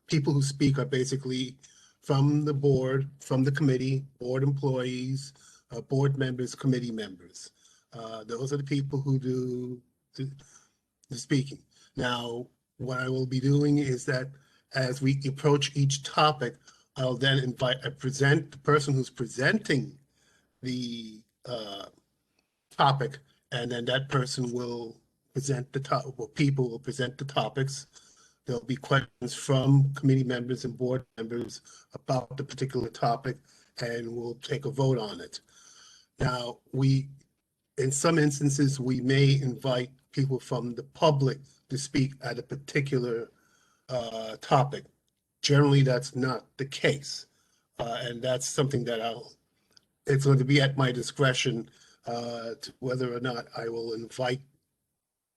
people who speak are basically from the board, from the committee, board employees, board members, committee members. Those are the people who do the speaking. Now, what I will be doing is that as we approach each topic, I'll then invite, the person who's presenting the topic, and then that person will present the topic, well, people will present the topics. There'll be questions from committee members and board members about the particular topic, and we'll take a vote on it. Now, in some instances, we may invite people from the public to speak at a particular topic. Generally, that's not the case. And that's something that it's going to be at my discretion to whether or not I will invite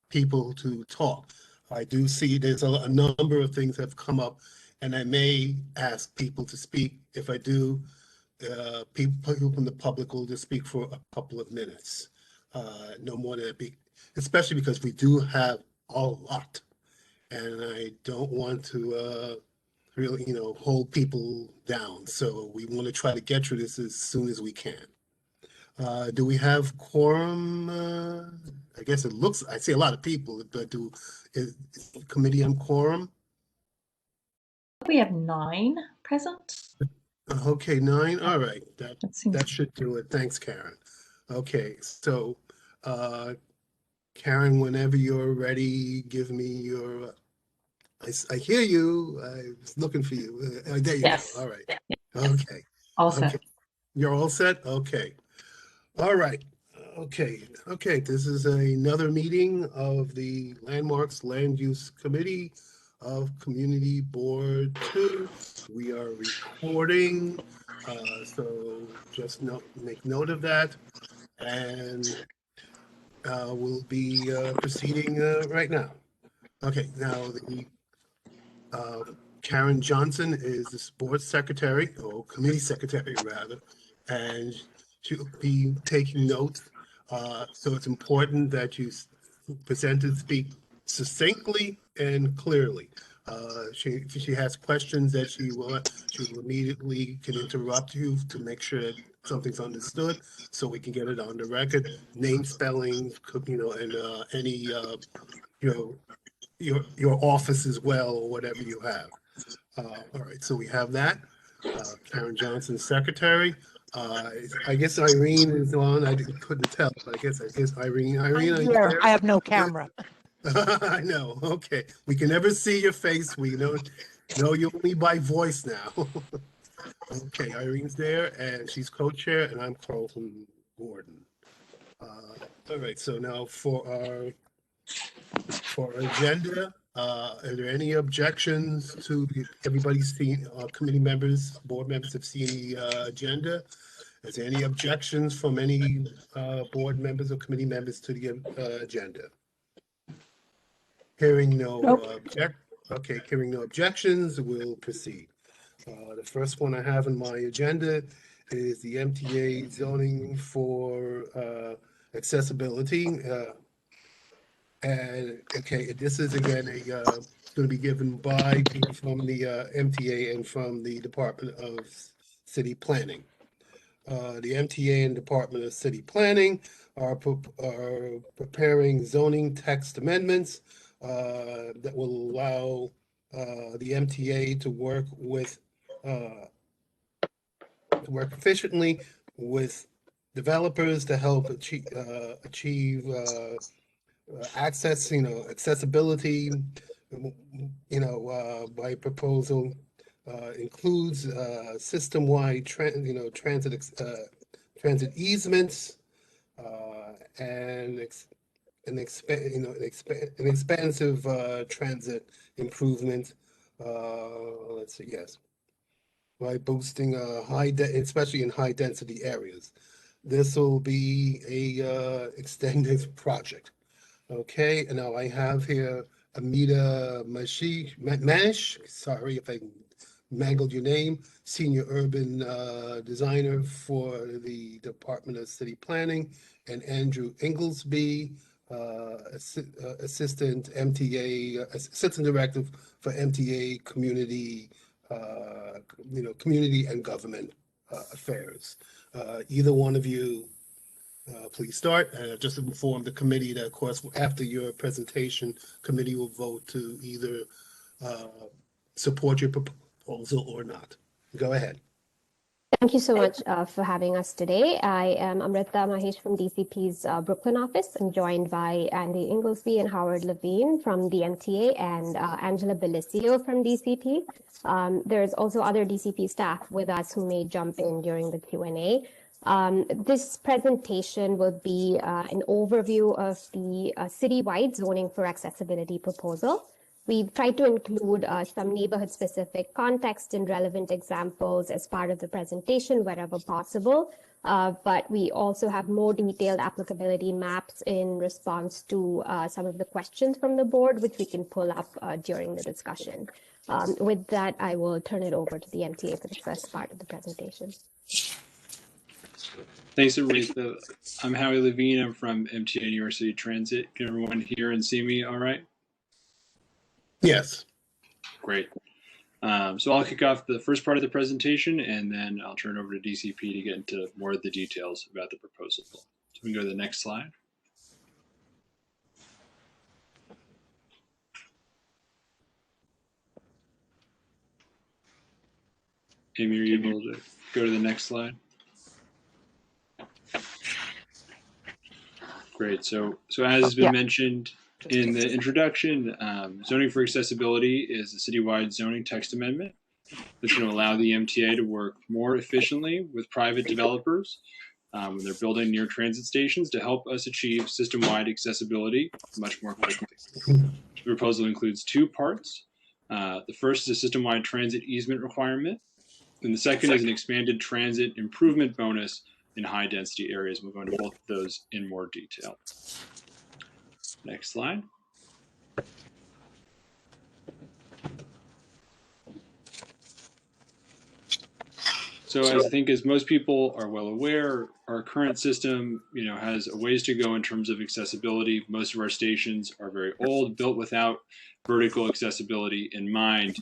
people to talk. I do see there's a number of things that have come up, and I may ask people to speak. If I do, people from the public will just speak for a couple of minutes, no more than that, especially because we do have a lot, and I don't want to really, hold people down. So we want to try to get through this as soon as we can. Do we have quorum? I guess I see a lot of people, but is the committee on quorum? We have 9 present. Okay, 9. All right, that should do it. Thanks, Karen. Okay, so Karen, whenever you're ready, give me your. I hear you. I was looking for you. There you go. All right. Yes. Okay. All set. Okay. You're all set? Okay. All right. Okay. This is another meeting of the Landmarks Land Use Committee of Community Board 2. We are recording, so just make note of that. And we'll be proceeding right now. Okay, now Karen Johnson is the board secretary, or committee secretary rather, and she'll be taking notes. So it's important that you present and speak succinctly and clearly. If she has questions that she will immediately can interrupt you to make sure that something's understood, so we can get it on the record. Name spellings, and any your office as well, or whatever you have. All right, so we have that. Karen Johnson, secretary. I guess Irene is on. I couldn't tell, but I guess Irene. Irene, I have no camera. I know. Okay, we can never see your face. We know you only by voice now. Okay, Irene's there, and she's co-chair, and I'm Carlton Gordon. All right, so now for our agenda, are there any objections to everybody's seen, committee members, board members have seen the agenda? Is there any objections from any board members or committee members to the agenda? Hearing no hearing no objections, we'll proceed. The first one I have on my agenda is the MTA zoning for accessibility. And okay, this is again going to be given by people from the MTA and from the Department of City Planning. The MTA and Department of City Planning are preparing zoning text amendments that will allow the MTA to work efficiently with developers to help achieve access, accessibility, by proposal includes system-wide transit easements and an expansive transit improvement. Let's see, yes, by boosting especially in high density areas. This will be a extended project. Okay, and now I have here Amita Manish, sorry if I mangled your name, Senior Urban Designer for the Department of City Planning, and Andrew Inglesby, Assistant MTA, Assistant Director for MTA Community, Community and Government Affairs. Either one of you, please start. Just inform the committee that, of course, after your presentation, committee will vote to either support your proposal or not. Go ahead. Thank you so much for having us today. I am Amrita Mahesh from DCP's Brooklyn office. I'm joined by Andy Inglesby and Howard Levine from the MTA and Angela Belicio from DCP. There's also other DCP staff with us who may jump in during the Q&A. This presentation will be an overview of the citywide zoning for accessibility proposal. We've tried to include some neighborhood-specific context and relevant examples as part of the presentation wherever possible, but we also have more detailed applicability maps in response to some of the questions from the board, which we can pull up during the discussion. With that, I will turn it over to the MTA for the first part of the presentation. Thanks, Aretha. I'm Howie Levine. I'm from MTA New York City Transit. Can everyone hear and see me all right? Yes. Great. So I'll kick off the first part of the presentation, and then I'll turn it over to DCP to get into more of the details about the proposal. So we can go to the next slide. Amy, are you able to go to the next slide? Great. So as has been mentioned in the introduction, zoning for accessibility is a citywide zoning text amendment that's going to allow the MTA to work more efficiently with private developers when they're building near transit stations to help us achieve system-wide accessibility much more quickly. The proposal includes two parts. The first is a system-wide transit easement requirement, and the second is an expanded transit improvement bonus in high-density areas. We'll go into both of those in more detail. Next slide. So I think as most people are well aware, our current system, has a ways to go in terms of accessibility. Most of our stations are very old, built without vertical accessibility in mind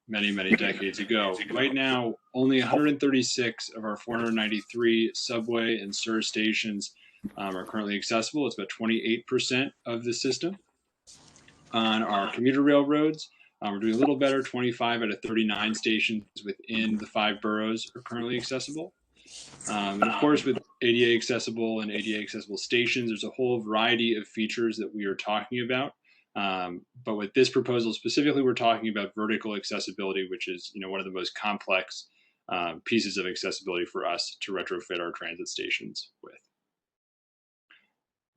many, many decades ago. Right now, only 136 of our 493 subway and SER stations are currently accessible. It's about 28% of the system. On our commuter railroads, we're doing a little better. 25 out of 39 stations within the 5 boroughs are currently accessible. And of course, with ADA accessible and ADA accessible stations, there's a whole variety of features that we are talking about. But with this proposal specifically, we're talking about vertical accessibility, which is one of the most complex pieces of accessibility for us to retrofit our transit stations with.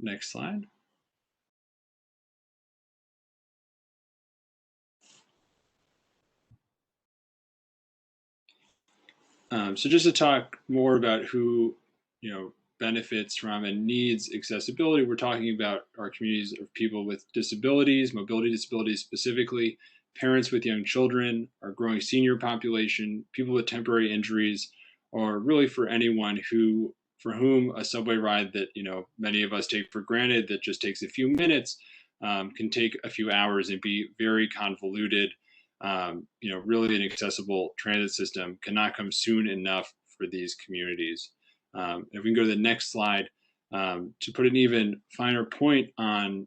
Next slide. So just to talk more about who benefits from and needs accessibility, we're talking about our communities of people with disabilities, mobility disabilities specifically, parents with young children, our growing senior population, people with temporary injuries, or really for anyone for whom a subway ride that many of us take for granted that just takes a few minutes can take a few hours and be very convoluted. Really an accessible transit system cannot come soon enough for these communities. If we can go to the next slide, to put an even finer point on,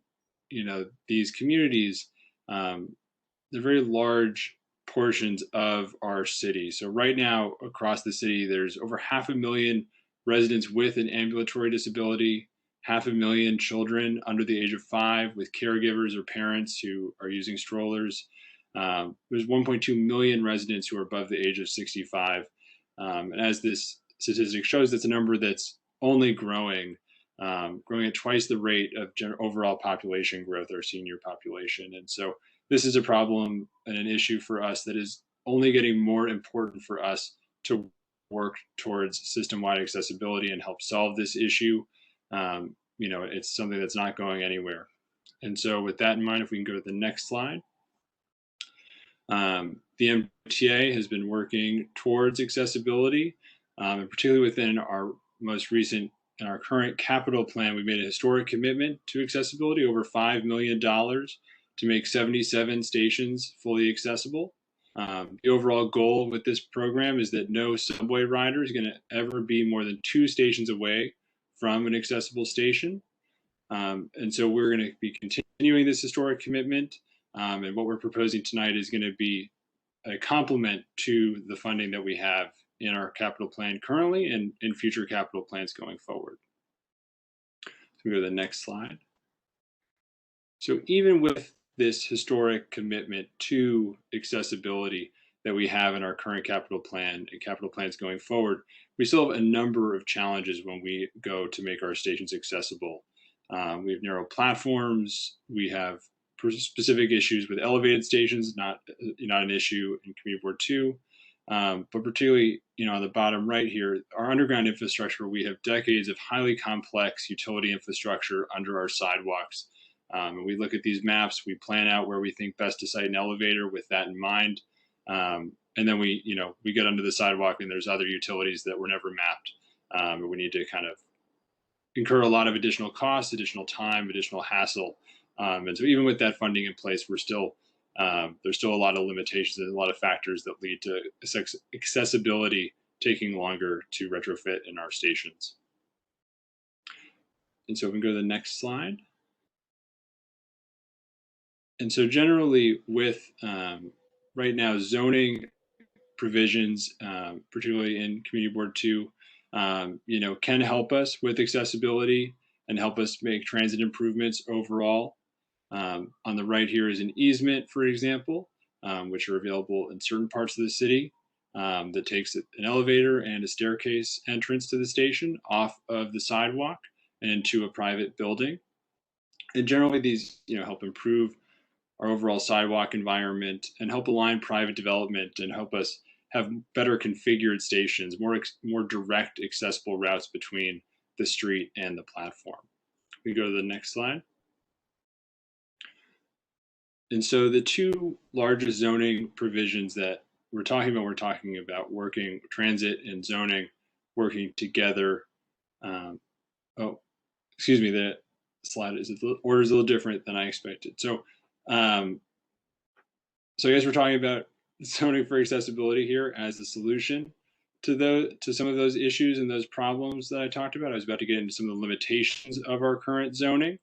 these communities, they're very large portions of our city. So right now across the city, there's over 500,000 residents with an ambulatory disability, 500,000 children under the age of 5 with caregivers or parents who are using strollers. There's 1.2 million residents who are above the age of 65. And as this statistic shows, that's a number that's only growing at twice the rate of overall population growth, our senior population. And so this is a problem and an issue for us that is only getting more important for us to work towards system-wide accessibility and help solve this issue. It's something that's not going anywhere. And so with that in mind, if we can go to the next slide. The MTA has been working towards accessibility, and particularly within our most recent in our current capital plan, we made a historic commitment to accessibility, over $5 million to make 77 stations fully accessible. The overall goal with this program is that no subway rider is going to ever be more than 2 stations away from an accessible station. And so we're going to be continuing this historic commitment. And what we're proposing tonight is going to be a complement to the funding that we have in our capital plan currently and in future capital plans going forward. So we go to the next slide. So even with this historic commitment to accessibility that we have in our current capital plan and capital plans going forward, we still have a number of challenges when we go to make our stations accessible. We have narrow platforms, we have specific issues with elevated stations, not an issue in Community Board 2. But particularly, on the bottom right here, our underground infrastructure, we have decades of highly complex utility infrastructure under our sidewalks. And we look at these maps, we plan out where we think best to site an elevator with that in mind. And then we get under the sidewalk and there's other utilities that were never mapped. And we need to kind of incur a lot of additional costs, additional time, additional hassle. And so even with that funding in place, there's still a lot of limitations and a lot of factors that lead to accessibility taking longer to retrofit in our stations. And so if we can go to the next slide. And so generally with right now zoning provisions, particularly in Community Board 2, can help us with accessibility and help us make transit improvements overall. On the right here is an easement, for example, which are available in certain parts of the city that takes an elevator and a staircase entrance to the station off of the sidewalk and into a private building. And generally these help improve our overall sidewalk environment and help align private development and help us have better configured stations, more direct accessible routes between the street and the platform. We go to the next slide. And so the two largest zoning provisions that we're talking about working transit and zoning working together. The slide order is a little different than I expected. So I guess we're talking about zoning for accessibility here as the solution to some of those issues and those problems that I talked about. I was about to get into some of the limitations of our current zoning.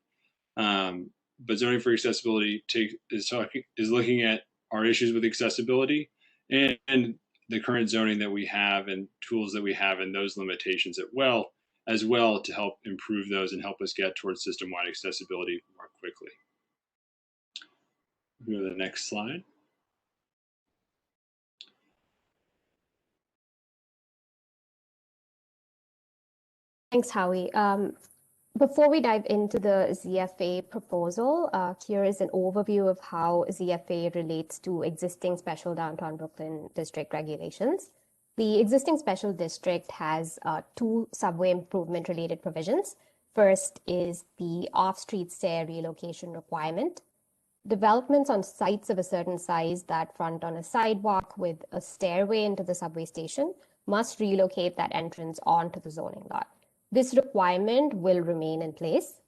But zoning for accessibility is looking at our issues with accessibility and the current zoning that we have and tools that we have and those limitations as well to help improve those and help us get towards system-wide accessibility more quickly. Go to the next slide. Thanks, Howie. Before we dive into the ZFA proposal, here is an overview of how ZFA relates to existing special downtown Brooklyn district regulations. The existing special district has 2 subway improvement related provisions. First is the off-street stair relocation requirement. Developments on sites of a certain size that front on a sidewalk with a stairway into the subway station must relocate that entrance onto the zoning lot. This requirement will remain in place.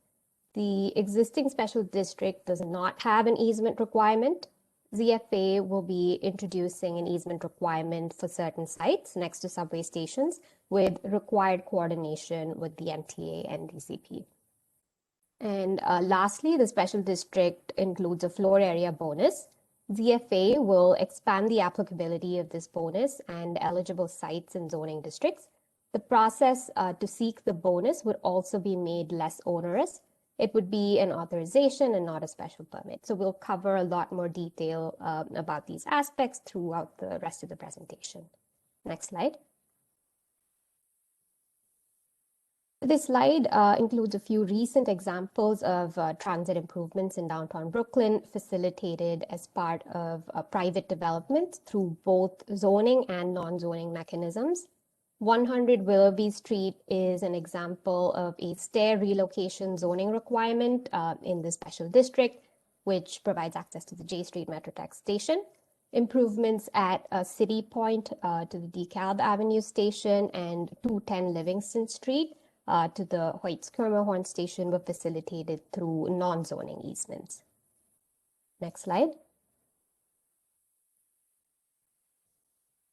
The existing special district does not have an easement requirement. ZFA will be introducing an easement requirement for certain sites next to subway stations with required coordination with the MTA and DCP. And lastly, the special district includes a floor area bonus. ZFA will expand the applicability of this bonus and eligible sites in zoning districts. The process to seek the bonus would also be made less onerous. It would be an authorization and not a special permit. So we'll cover a lot more detail about these aspects throughout the rest of the presentation. Next slide. This slide includes a few recent examples of transit improvements in downtown Brooklyn facilitated as part of private development through both zoning and non-zoning mechanisms. 100 Willoughby Street is an example of a stair relocation zoning requirement in the special district, which provides access to the J Street Metrotech station. Improvements at City Point to the DeKalb Avenue station and 210 Livingston Street to the Hoyt-Schermerhorn station were facilitated through non-zoning easements. Next slide.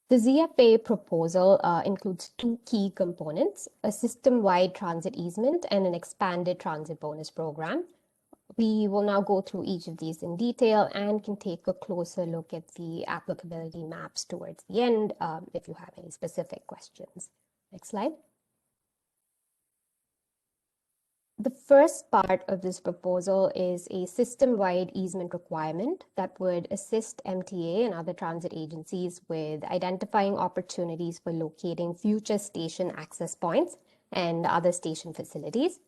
The ZFA proposal includes two key components, a system-wide transit easement and an expanded transit bonus program. We will now go through each of these in detail and can take a closer look at the applicability maps towards the end if you have any specific questions. Next slide. The first part of this proposal is a system-wide easement requirement that would assist MTA and other transit agencies with identifying opportunities for locating future station access points and other station facilities.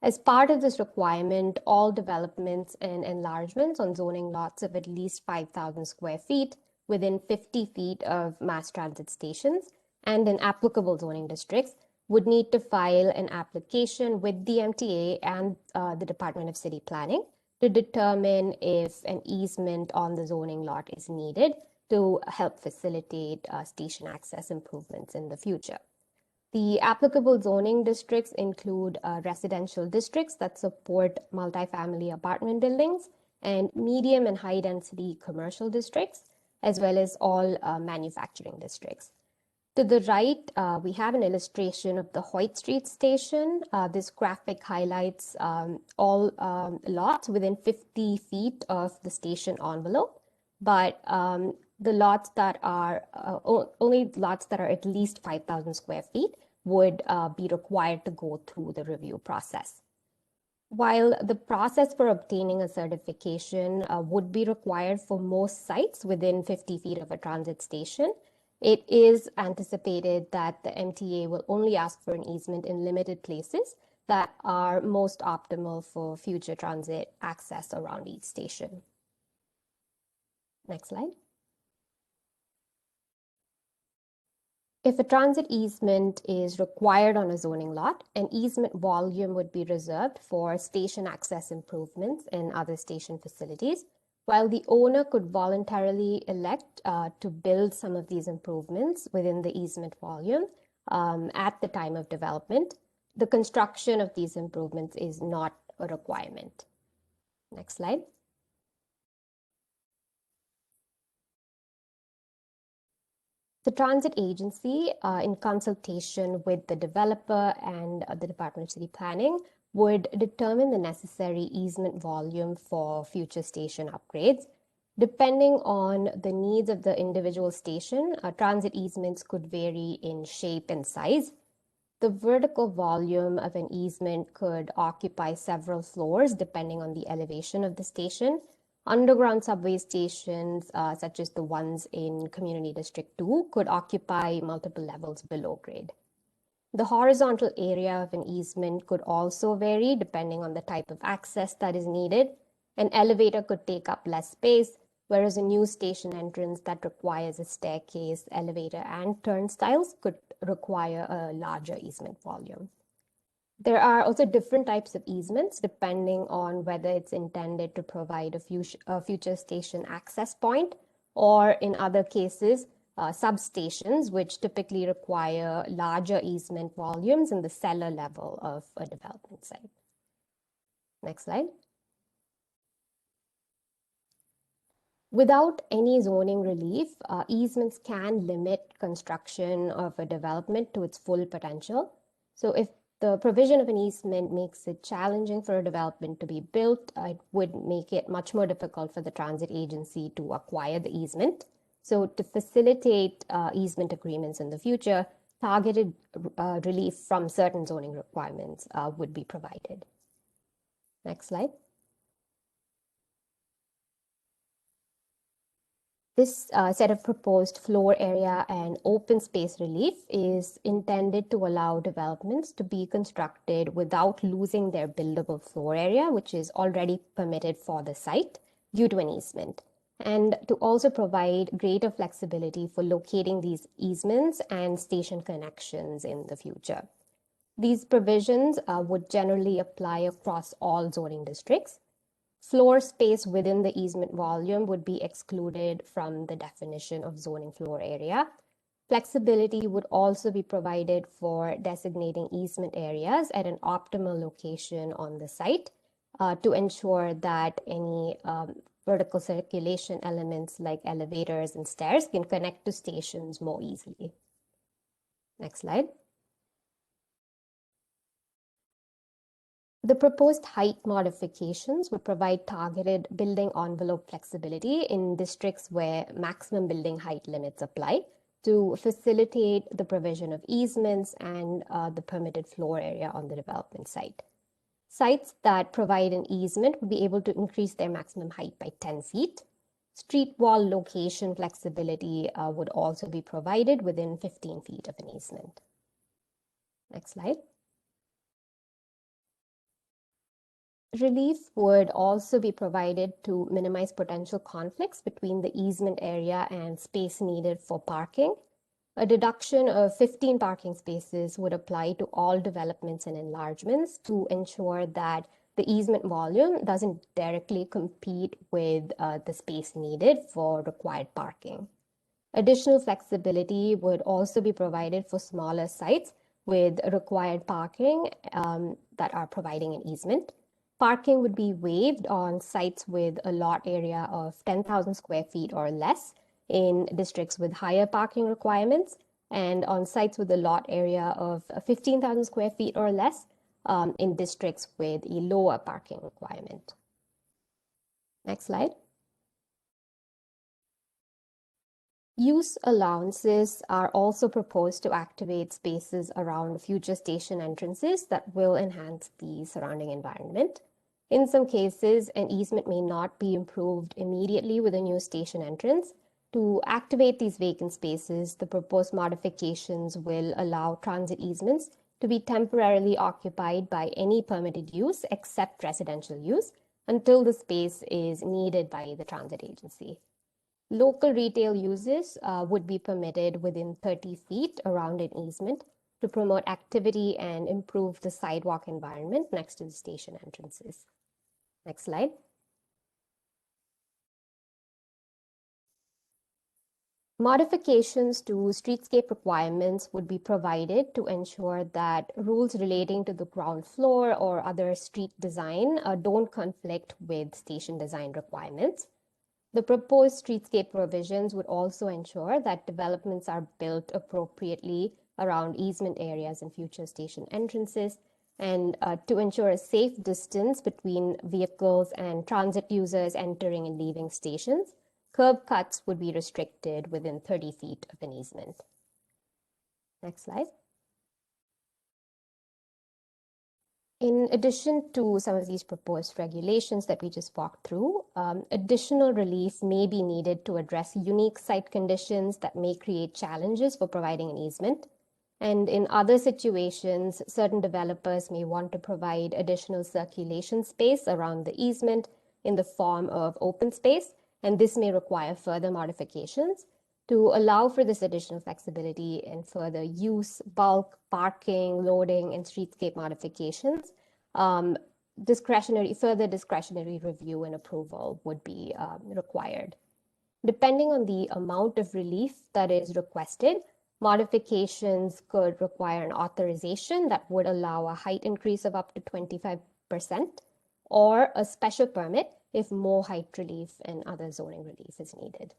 As part of this requirement, all developments and enlargements on zoning lots of at least 5,000 square feet within 50 feet of mass transit stations and in applicable zoning districts would need to file an application with the MTA and the Department of City Planning to determine if an easement on the zoning lot is needed to help facilitate station access improvements in the future. The applicable zoning districts include residential districts that support multifamily apartment buildings and medium and high density commercial districts, as well as all manufacturing districts. To the right, we have an illustration of the Hoyt Street station. This graphic highlights all lots within 50 feet of the station envelope, but the lots that are only lots that are at least 5,000 square feet would be required to go through the review process. While the process for obtaining a certification would be required for most sites within 50 feet of a transit station, it is anticipated that the MTA will only ask for an easement in limited places that are most optimal for future transit access around each station. Next slide. If a transit easement is required on a zoning lot, an easement volume would be reserved for station access improvements and other station facilities, while the owner could voluntarily elect to build some of these improvements within the easement volume at the time of development. The construction of these improvements is not a requirement. Next slide. The transit agency, in consultation with the developer and the Department of City Planning, would determine the necessary easement volume for future station upgrades. Depending on the needs of the individual station, transit easements could vary in shape and size. The vertical volume of an easement could occupy several floors depending on the elevation of the station. Underground subway stations, such as the ones in Community District 2, could occupy multiple levels below grade. The horizontal area of an easement could also vary depending on the type of access that is needed. An elevator could take up less space, whereas a new station entrance that requires a staircase, elevator, and turnstiles could require a larger easement volume. There are also different types of easements depending on whether it's intended to provide a future station access point, or in other cases, substations, which typically require larger easement volumes in the cellar level of a development site. Next slide. Without any zoning relief, easements can limit construction of a development to its full potential. So if the provision of an easement makes it challenging for a development to be built, it would make it much more difficult for the transit agency to acquire the easement. So to facilitate easement agreements in the future, targeted relief from certain zoning requirements would be provided. Next slide. This set of proposed floor area and open space relief is intended to allow developments to be constructed without losing their buildable floor area, which is already permitted for the site due to an easement, and to also provide greater flexibility for locating these easements and station connections in the future. These provisions would generally apply across all zoning districts. Floor space within the easement volume would be excluded from the definition of zoning floor area. Flexibility would also be provided for designating easement areas at an optimal location on the site to ensure that any vertical circulation elements like elevators and stairs can connect to stations more easily. Next slide. The proposed height modifications would provide targeted building envelope flexibility in districts where maximum building height limits apply to facilitate the provision of easements and the permitted floor area on the development site. Sites that provide an easement would be able to increase their maximum height by 10 feet. Street wall location flexibility would also be provided within 15 feet of an easement. Next slide. Relief would also be provided to minimize potential conflicts between the easement area and space needed for parking. A deduction of 15 parking spaces would apply to all developments and enlargements to ensure that the easement volume doesn't directly compete with the space needed for required parking. Additional flexibility would also be provided for smaller sites with required parking that are providing an easement. Parking would be waived on sites with a lot area of 10,000 square feet or less in districts with higher parking requirements, and on sites with a lot area of 15,000 square feet or less in districts with a lower parking requirement. Next slide. Use allowances are also proposed to activate spaces around future station entrances that will enhance the surrounding environment. In some cases, an easement may not be improved immediately with a new station entrance. To activate these vacant spaces, the proposed modifications will allow transit easements to be temporarily occupied by any permitted use except residential use until the space is needed by the transit agency. Local retail uses would be permitted within 30 feet around an easement to promote activity and improve the sidewalk environment next to the station entrances. Next slide. Modifications to streetscape requirements would be provided to ensure that rules relating to the ground floor or other street design don't conflict with station design requirements. The proposed streetscape provisions would also ensure that developments are built appropriately around easement areas and future station entrances, and to ensure a safe distance between vehicles and transit users entering and leaving stations. Curb cuts would be restricted within 30 feet of an easement. Next slide. In addition to some of these proposed regulations that we just walked through, additional relief may be needed to address unique site conditions that may create challenges for providing an easement. And in other situations, certain developers may want to provide additional circulation space around the easement in the form of open space, and this may require further modifications to allow for this additional flexibility and further use, bulk, parking, loading, and streetscape modifications. Further discretionary review and approval would be required. Depending on the amount of relief that is requested, modifications could require an authorization that would allow a height increase of up to 25% or a special permit if more height relief and other zoning relief is needed.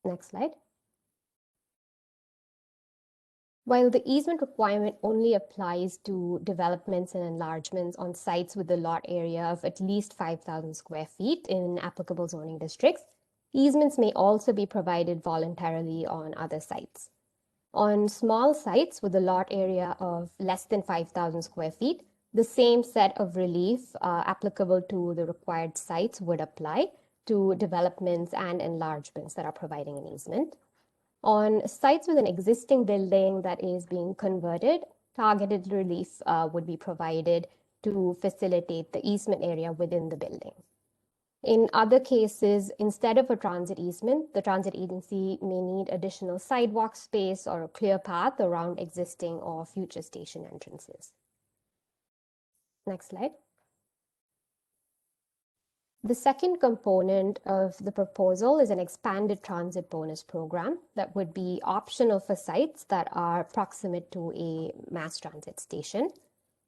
Next slide. While the easement requirement only applies to developments and enlargements on sites with a lot area of at least 5,000 square feet in applicable zoning districts, easements may also be provided voluntarily on other sites. On small sites with a lot area of less than 5,000 square feet, the same set of relief applicable to the required sites would apply to developments and enlargements that are providing an easement. On sites with an existing building that is being converted, targeted relief would be provided to facilitate the easement area within the building. In other cases, instead of a transit easement, the transit agency may need additional sidewalk space or a clear path around existing or future station entrances. Next slide. The second component of the proposal is an expanded transit bonus program that would be optional for sites that are proximate to a mass transit station.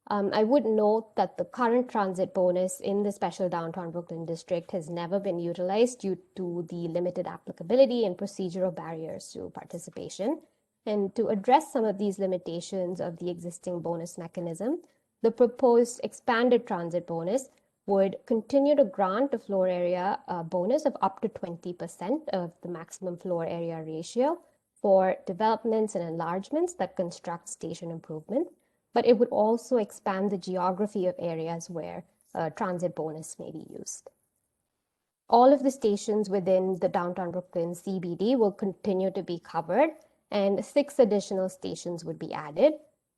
I would note that the current transit bonus in the special downtown Brooklyn district has never been utilized due to the limited applicability and procedural barriers to participation. And to address some of these limitations of the existing bonus mechanism, the proposed expanded transit bonus would continue to grant a floor area bonus of up to 20% of the maximum floor area ratio for developments and enlargements that construct station improvements, but it would also expand the geography of areas where transit bonus may be used. All of the stations within the downtown Brooklyn CBD will continue to be covered, and 6 additional stations would be added.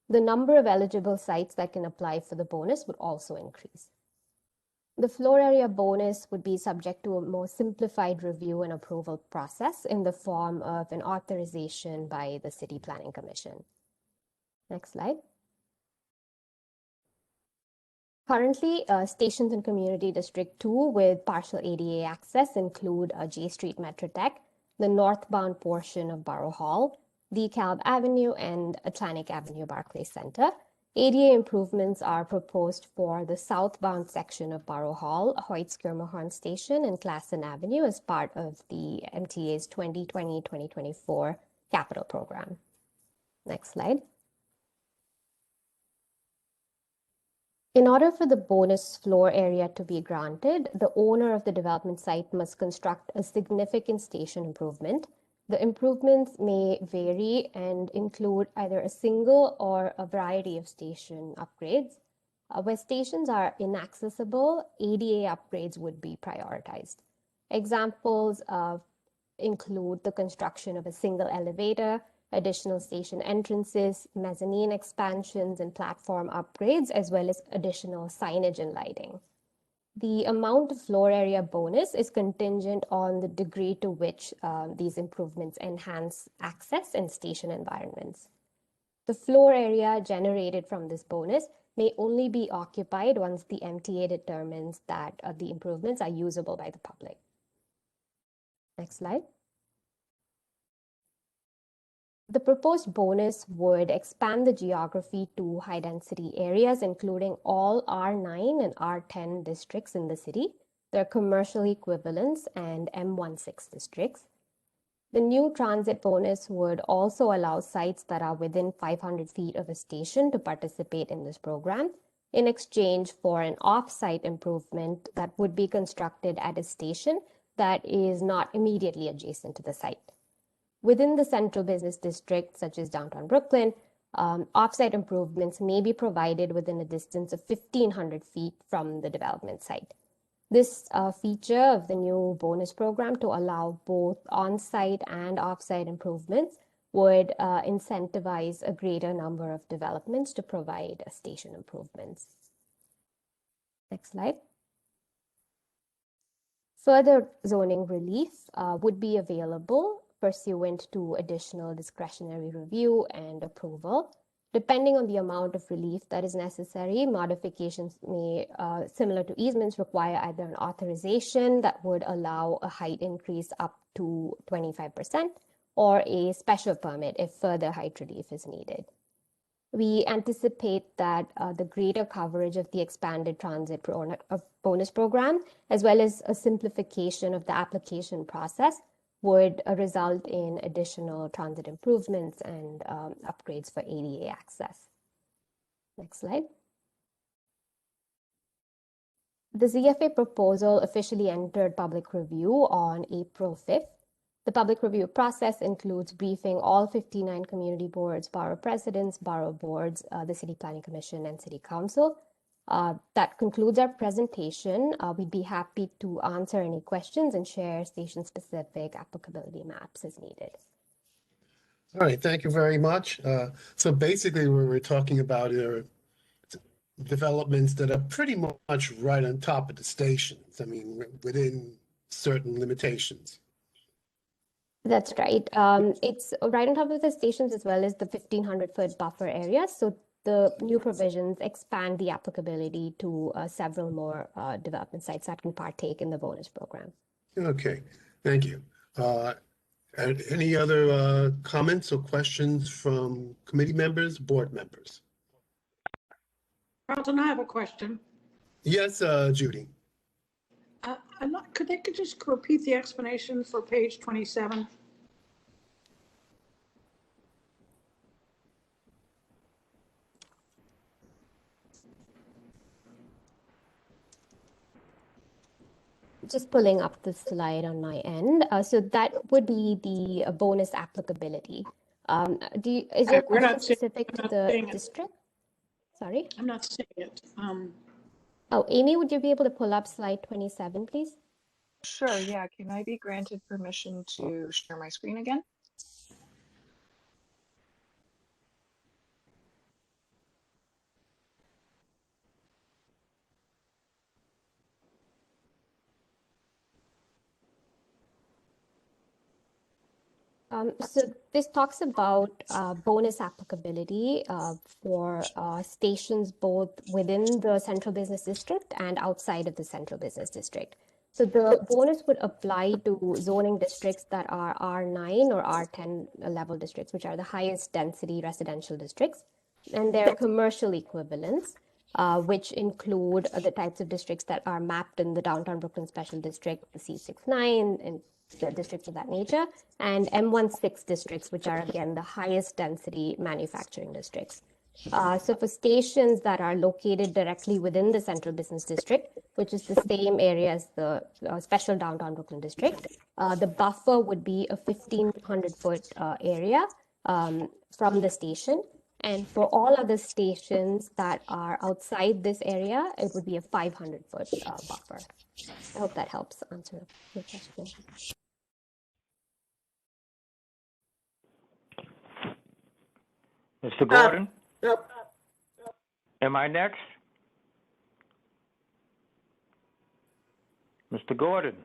The number of eligible sites that can apply for the bonus would also increase. The floor area bonus would be subject to a more simplified review and approval process in the form of an authorization by the City Planning Commission. Next slide. Currently, stations in Community District 2 with partial ADA access include J Street Metrotech, the northbound portion of Borough Hall, DeKalb Avenue, and Atlantic Avenue Barclays Center. ADA improvements are proposed for the southbound section of Borough Hall, Hoyt-Skirmahorn Station, and Classen Avenue as part of the MTA's 2020-2024 capital program. Next slide. In order for the bonus floor area to be granted, the owner of the development site must construct a significant station improvement. The improvements may vary and include either a single or a variety of station upgrades. Where stations are inaccessible, ADA upgrades would be prioritized. Examples include the construction of a single elevator, additional station entrances, mezzanine expansions, and platform upgrades, as well as additional signage and lighting. The amount of floor area bonus is contingent on the degree to which these improvements enhance access and station environments. The floor area generated from this bonus may only be occupied once the MTA determines that the improvements are usable by the public. Next slide. The proposed bonus would expand the geography to high-density areas, including all R9 and R10 districts in the city, their commercial equivalents, and M16 districts. The new transit bonus would also allow sites that are within 500 feet of a station to participate in this program in exchange for an off-site improvement that would be constructed at a station that is not immediately adjacent to the site. Within the central business district, such as downtown Brooklyn, offsite improvements may be provided within a distance of 1,500 feet from the development site. This feature of the new bonus program to allow both on-site and off-site improvements would incentivize a greater number of developments to provide station improvements. Next slide. Further zoning relief would be available pursuant to additional discretionary review and approval. Depending on the amount of relief that is necessary, modifications may, similar to easements, require either an authorization that would allow a height increase up to 25% or a special permit if further height relief is needed. We anticipate that the greater coverage of the expanded transit bonus program, as well as a simplification of the application process, would result in additional transit improvements and upgrades for ADA access. Next slide. The ZFA proposal officially entered public review on April 5th. The public review process includes briefing all 59 community boards, borough presidents, borough boards, the City Planning Commission, and City Council. That concludes our presentation. We'd be happy to answer any questions and share station-specific applicability maps as needed. All right, thank you very much. So basically what we're talking about are developments that are pretty much right on top of the stations. I mean, within certain limitations. That's right. It's right on top of the stations as well as the 1,500-foot buffer area. So the new provisions expand the applicability to several more development sites that can partake in the bonus program. Okay, thank you. And any other comments or questions from committee members, board members? Carlton, I have a question. Yes, Judy. Could they just repeat the explanation for page 27? Just pulling up the slide on my end. So that would be the bonus applicability. Is it We're not specific to the seeing it. district? Sorry? I'm not seeing it. Oh, Amy, would you be able to pull up slide 27, please? Sure, yeah. Can I be granted permission to share my screen again? So this talks about bonus applicability for stations both within the central business district and outside of the central business district. So the bonus would apply to zoning districts that are R9 or R10 level districts, which are the highest density residential districts, and their commercial equivalents, which include the types of districts that are mapped in the Downtown Brooklyn Special District, the C69, and the districts of that nature, and M16 districts, which are again the highest density manufacturing districts. So for stations that are located directly within the central business district, which is the same area as the special downtown Brooklyn district, the buffer would be a 1,500-foot area from the station. And for all other stations that are outside this area, it would be a 500-foot buffer. I hope that helps answer your question. Mr. Gordon? Yep. Am I next? Mr. Gordon?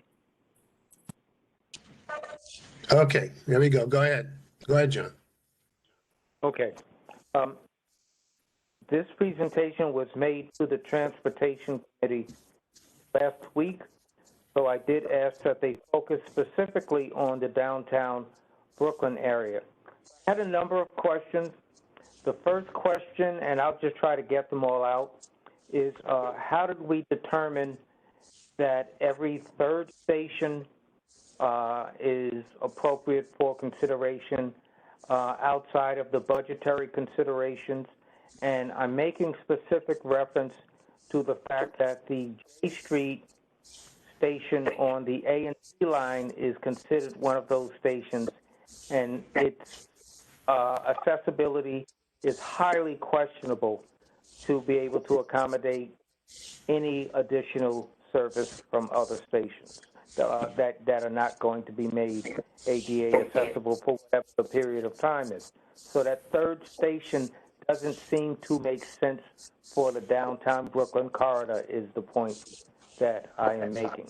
Okay, there we go. Go ahead. Go ahead, John. Okay. This presentation was made to the Transportation Committee last week, so I did ask that they focus specifically on the downtown Brooklyn area. I had a number of questions. The first question, and I'll just try to get them all out, is how did we determine that every third station is appropriate for consideration outside of the budgetary considerations? And I'm making specific reference to the fact that the J Street station on the A&T line is considered one of those stations, and its accessibility is highly questionable to be able to accommodate any additional service from other stations that are not going to be made ADA accessible for whatever the period of time is. So that third station doesn't seem to make sense for the downtown Brooklyn corridor is the point that I am making.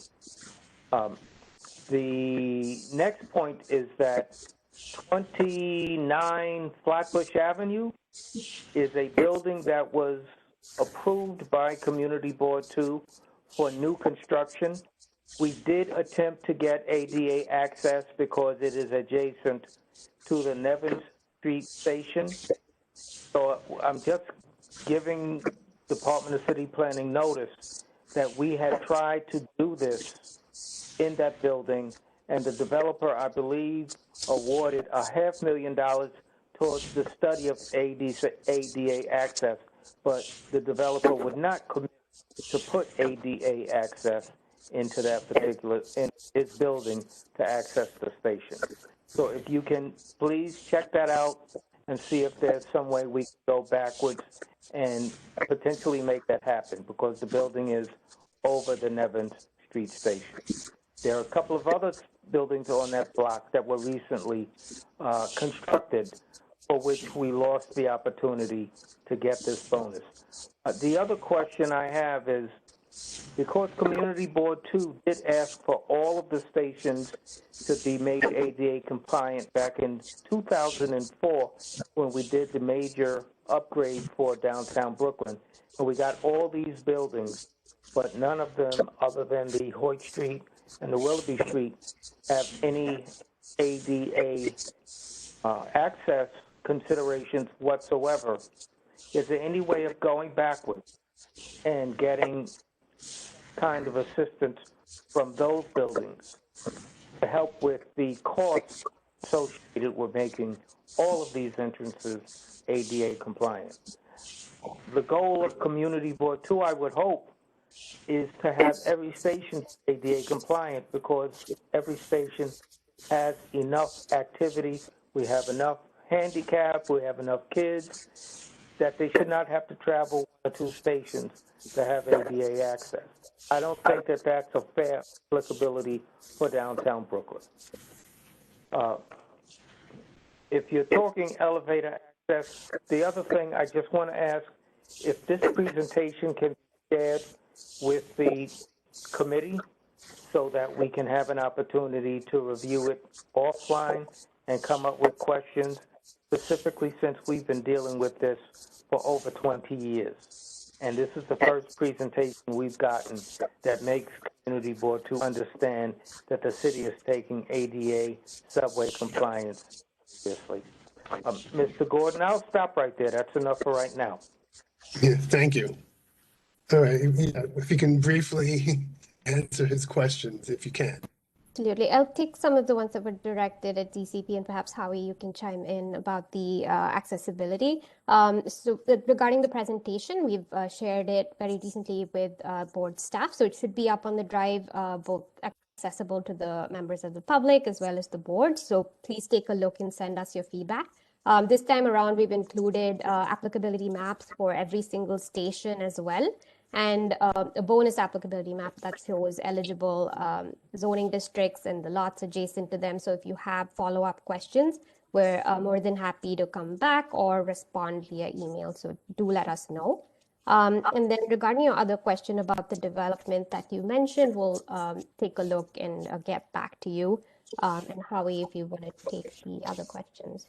The next point is that 29 Flatbush Avenue is a building that was approved by Community Board 2 for new construction. We did attempt to get ADA access because it is adjacent to the Nevins Street station. So I'm just giving Department of City Planning notice that we had tried to do this in that building, and the developer, I believe, awarded $500,000 towards the study of ADA access, but the developer would not commit to put ADA access into that particular, in his building to access the station. So if you can please check that out and see if there's some way we can go backwards and potentially make that happen, because the building is over the Nevins Street station. There are a couple of other buildings on that block that were recently constructed, for which we lost the opportunity to get this bonus. The other question I have is, Because Community Board 2 did ask for all of the stations to be made ADA compliant back in 2004 when we did the major upgrade for downtown Brooklyn. And we got all these buildings, but none of them, other than the Hoyt Street and the Willoughby Street, have any ADA access considerations whatsoever. Is there any way of going backwards and getting kind of assistance from those buildings to help with the costs associated with making all of these entrances ADA compliant? The goal of Community Board 2, I would hope, is to have every station ADA compliant, because every station has enough activity. We have enough handicap, we have enough kids, that they should not have to travel 1 or 2 stations to have ADA access. I don't think that that's a fair applicability for downtown Brooklyn. If you're talking elevator access, the other thing I just want to ask, if this presentation can be shared with the committee so that we can have an opportunity to review it offline and come up with questions, specifically since we've been dealing with this for over 20 years. And this is the first presentation we've gotten that makes Community Board 2 understand that the city is taking ADA subway compliance seriously. Mr. Gordon, I'll stop right there. That's enough for right now. Yeah, thank you. All right, if you can briefly answer his questions, if you can. Absolutely. I'll take some of the ones that were directed at DCP, and perhaps Howie, you can chime in about the accessibility. Regarding the presentation, we've shared it very recently with board staff, so it should be up on the drive, both accessible to the members of the public as well as the board. So please take a look and send us your feedback. This time around, we've included applicability maps for every single station as well, and a bonus applicability map that shows eligible zoning districts and the lots adjacent to them. So if you have follow-up questions, we're more than happy to come back or respond via email. So do let us know. And then regarding your other question about the development that you mentioned, we'll take a look and get back to you. And Howie, if you want to take the other questions.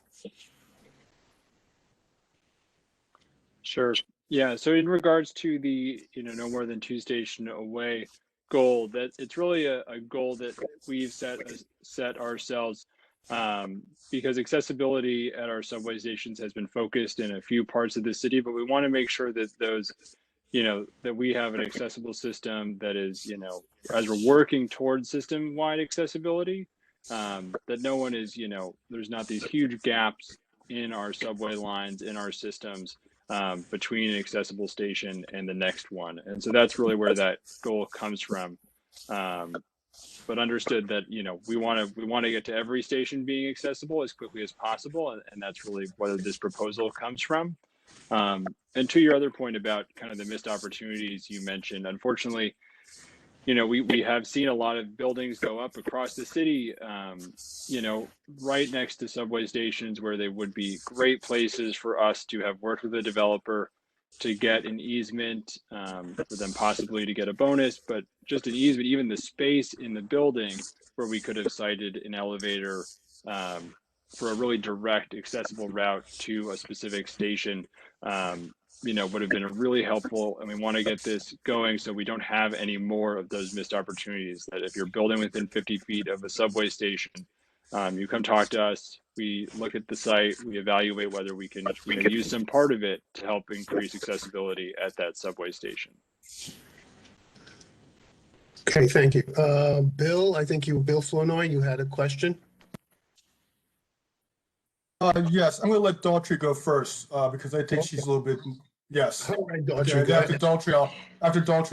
Sure. Yeah. So in regards to the, no more than 2 station away goal, that it's really a goal that we've set ourselves because accessibility at our subway stations has been focused in a few parts of the city, but we want to make sure that those, that we have an accessible system that is, as we're working towards system-wide accessibility, that no one is, there's not these huge gaps in our subway lines, in our systems, between an accessible station and the next one. And so that's really where that goal comes from. But understood that, we want to get to every station being accessible as quickly as possible. And that's really where this proposal comes from. And to your other point about kind of the missed opportunities you mentioned, unfortunately, we have seen a lot of buildings go up across the city, right next to subway stations where they would be great places for us to have worked with a developer to get an easement, for them possibly to get a bonus, but just an easement, even the space in the building where we could have cited an elevator for a really direct, accessible route to a specific station, would have been really helpful. And we want to get this going so we don't have any more of those missed opportunities, that if you're building within 50 feet of a subway station, you come talk to us, we look at the site, we evaluate whether we can use some part of it to help increase accessibility at that subway station. Okay, thank you. Bill, I think Bill Flournoy, you had a question? Yes, I'm going to let Daltrey go first because I think she's a little bit, yes. All right, Daltrey, go after ahead. Daltrey,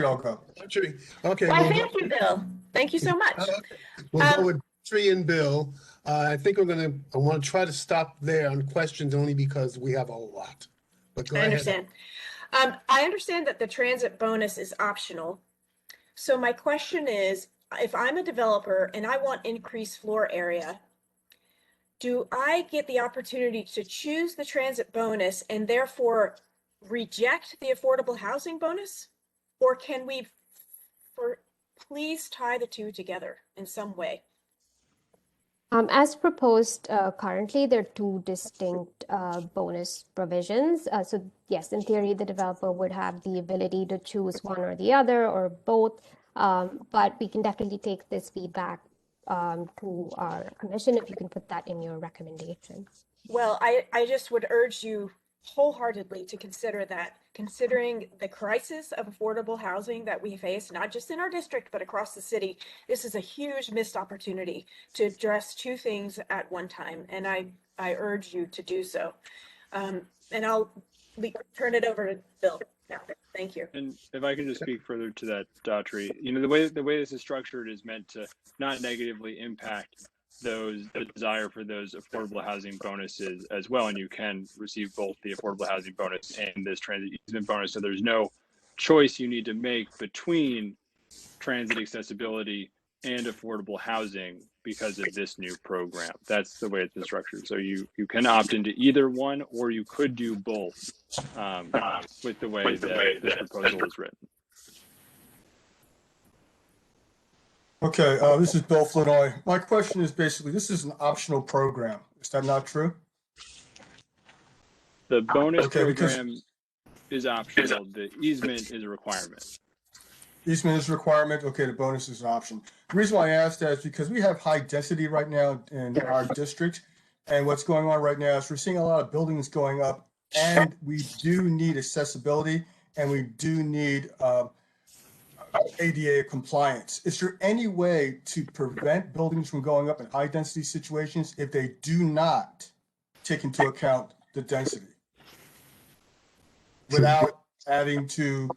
I'll go. Daltrey, okay. Well, we'll thank you, Bill. Thank you so much. We'll go with Daltrey and Bill. I think I want to try to stop there on questions only because we have a lot. But go ahead. I understand. I understand that the transit bonus is optional. So my question is, if I'm a developer and I want increased floor area, do I get the opportunity to choose the transit bonus and therefore reject the affordable housing bonus? Or can we please tie the two together in some way. As proposed currently, there are two distinct bonus provisions. So yes, in theory, the developer would have the ability to choose one or the other or both, but we can definitely take this feedback to our commission if you can put that in your recommendation. Well, I just would urge you wholeheartedly to consider that, considering the crisis of affordable housing that we face, not just in our district, but across the city. This is a huge missed opportunity to address two things at one time, and I urge you to do so. And I'll turn it over to Bill now. Thank you. And if I can just speak further to that, Daughtry, you know, the way this is structured is meant to not negatively impact the desire for those affordable housing bonuses as well, and you can receive both the affordable housing bonus and this transit easement bonus. So there's no choice you need to make between transit accessibility and affordable housing because of this new program. That's the way it's been structured. So you can opt into either one, or you could do both with the way that this proposal is written. Okay, this is Bill Flinoy. My question is basically, this is an optional program. Is that not true? The bonus program is optional. The easement is a requirement. Easement is a requirement. Okay, the bonus is an option. The reason why I asked that is because we have high density right now in our district. And what's going on right now is we're seeing a lot of buildings going up, and we do need accessibility, and we do need ADA compliance. Is there any way to prevent buildings from going up in high density situations if they do not take into account the density without adding to,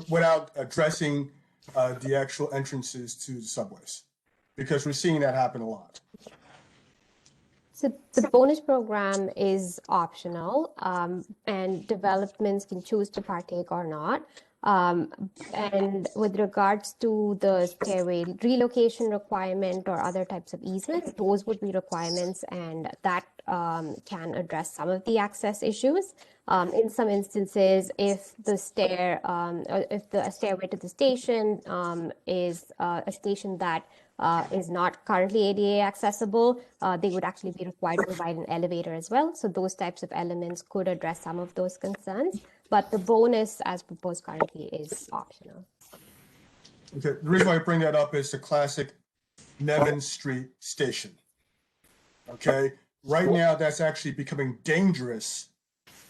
without addressing the actual entrances to the subways? Because we're seeing that happen a lot. So the bonus program is optional, and developments can choose to partake or not. And with regards to the stairway relocation requirement or other types of easements, those would be requirements, and that can address some of the access issues. In some instances, if the if the stairway to the station is a station that is not currently ADA accessible, they would actually be required to provide an elevator as well. So those types of elements could address some of those concerns, but the bonus as proposed currently is optional. Okay, the reason why I bring that up is the classic Nevin Street station. Okay, right now that's actually becoming dangerous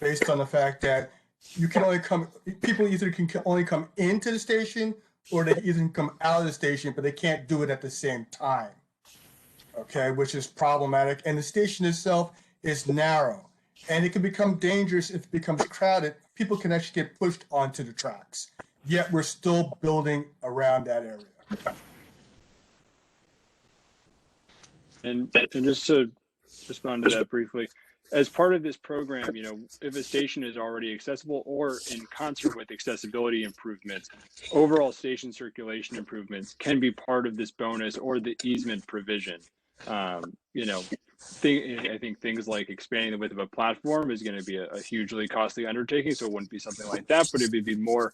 based on the fact that you can only people either can only come into the station or they either can come out of the station, but they can't do it at the same time. Okay, which is problematic. And the station itself is narrow, and it can become dangerous if it becomes crowded. People can actually get pushed onto the tracks. Yet we're still building around that area. And just to respond to that briefly, as part of this program, you know, if a station is already accessible or in concert with accessibility improvements, overall station circulation improvements can be part of this bonus or the easement provision. You know, I think things like expanding the width of a platform is going to be a hugely costly undertaking, so it wouldn't be something like that, but it'd be more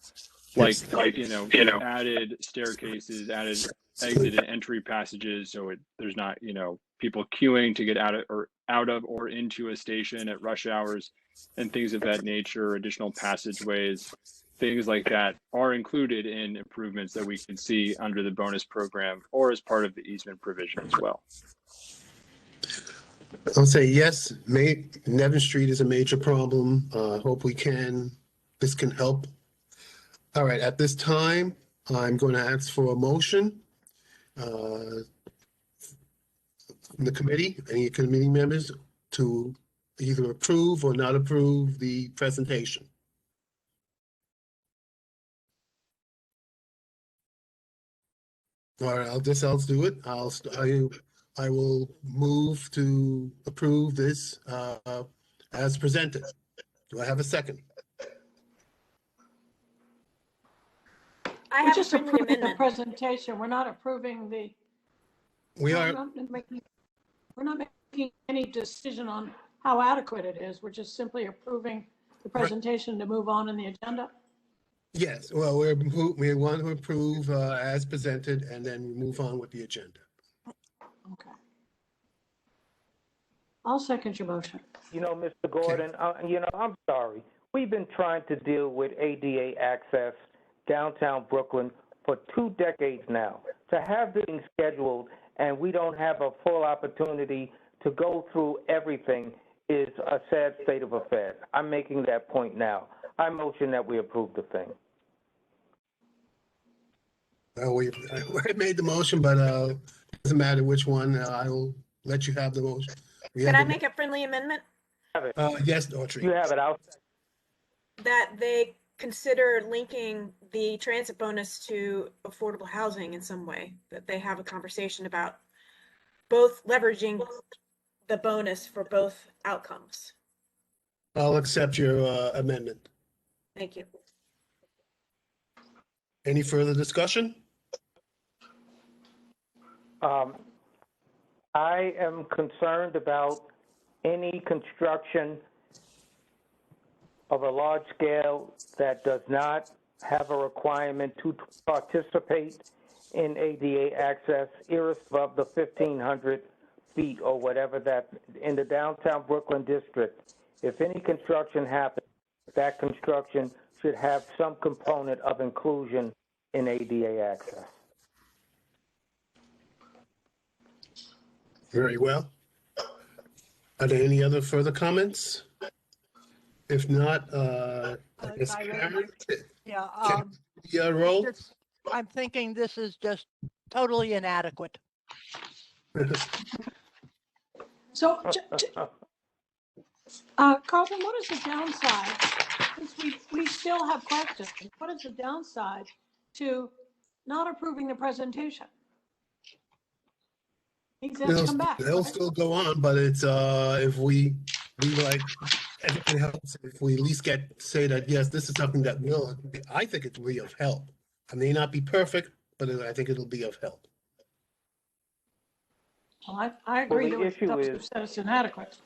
like you know, added staircases, added exit and entry passages, so there's not, you know, people queuing to get out of or into a station at rush hours and things of that nature. Additional passageways, things like that are included in improvements that we can see under the bonus program or as part of the easement provision as well. I'll say yes, Nevin Street is a major problem. Hope this can help. All right, at this time, I'm going to ask for a motion. From the committee, any committee members, to either approve or not approve the presentation. All right, I'll do it. I will move to approve this as presented. Do I have a second? I have just approving the presentation. We're not approving the. We're not making any decision on how adequate it is. We're just simply approving the presentation to move on in the agenda. Yes, well, we want to approve as presented and then move on with the agenda. Okay. I'll second your motion. You know, Mr. Gordon, I'm sorry. We've been trying to deal with ADA access downtown Brooklyn for 2 decades now. To have this thing scheduled and we don't have a full opportunity to go through everything is a sad state of affairs. I'm making that point now. I motion that we approve the thing. I made the motion, but it doesn't matter which one. I'll let you have the motion. Can I make a friendly amendment? Yes, Audrey. You have it. That they consider linking the transit bonus to affordable housing in some way, that they have a conversation about both leveraging the bonus for both outcomes. I'll accept your amendment. Thank you. Any further discussion? I am concerned about any construction of a large scale that does not have a requirement to participate in ADA access, irrespective of the 1,500 feet or whatever that in the downtown Brooklyn district. If any construction happens, that construction should have some component of inclusion in ADA access. Very well. Are there any other further comments? If not, I guess Karen, roll. I'm thinking this is just totally inadequate. So, Carlton, what is the downside? Since we still have questions, what is the downside to not approving the presentation? They'll still go on, but it's if we like, it helps if we at least say that yes, this is something that I think it will be of help. I may not be perfect, but I think it'll be of help. Well, I agree that those said it's inadequate.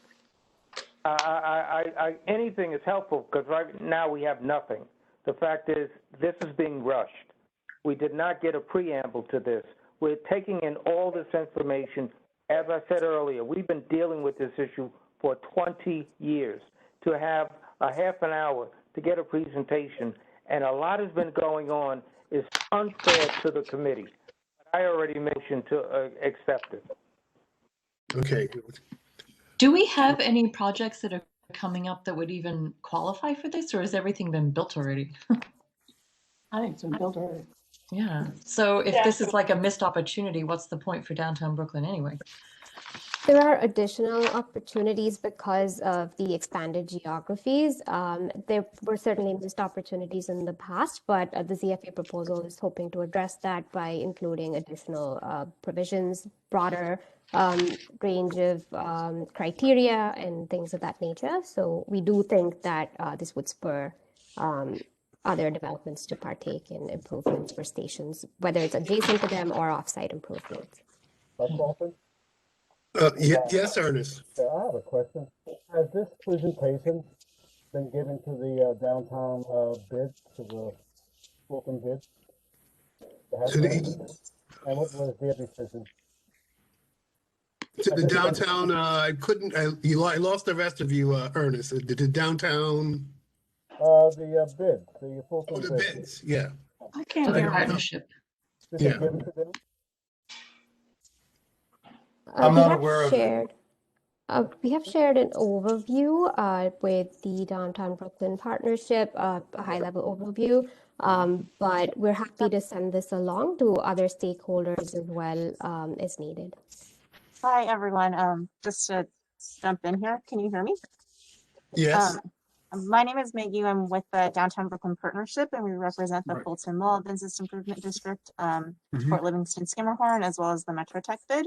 Anything is helpful because right now we have nothing. The fact is, this is being rushed. We did not get a preamble to this. We're taking in all this information. As I said earlier, we've been dealing with this issue for 20 years. To have a half an hour to get a presentation, and a lot has been going on, is unfair to the committee. I already motioned to accept it. Okay. Do we have any projects that are coming up that would even qualify for this, or has everything been built already? I think it's been built already. Yeah. So if this is like a missed opportunity, what's the point for downtown Brooklyn anyway? There are additional opportunities because of the expanded geographies. There were certainly missed opportunities in the past, but the ZFA proposal is hoping to address that by including additional provisions, broader range of criteria and things of that nature. So we do think that this would spur other developments to partake in improvements for stations, whether it's adjacent to them or offsite improvements. Yes, Ernest. Yeah, I have a question. Has this presentation been given to the downtown bid, to the Brooklyn bid? And what was their decision? To the downtown, I lost the rest of you, Ernest. The downtown. The bid, the Fulton bid. Bids. Yeah. I can't hear partnership. Yeah. I'm not aware of it. We have shared an overview with the Downtown Brooklyn Partnership, a high-level overview, but we're happy to send this along to other stakeholders as well as needed. Hi, everyone. Just to jump in here, can you hear me? Yes. My name is Maggie. I'm with the Downtown Brooklyn Partnership, and we represent the Fulton Mall Business Improvement District, Port Livingston Skimmerhorn, as well as the Metro Tech bid.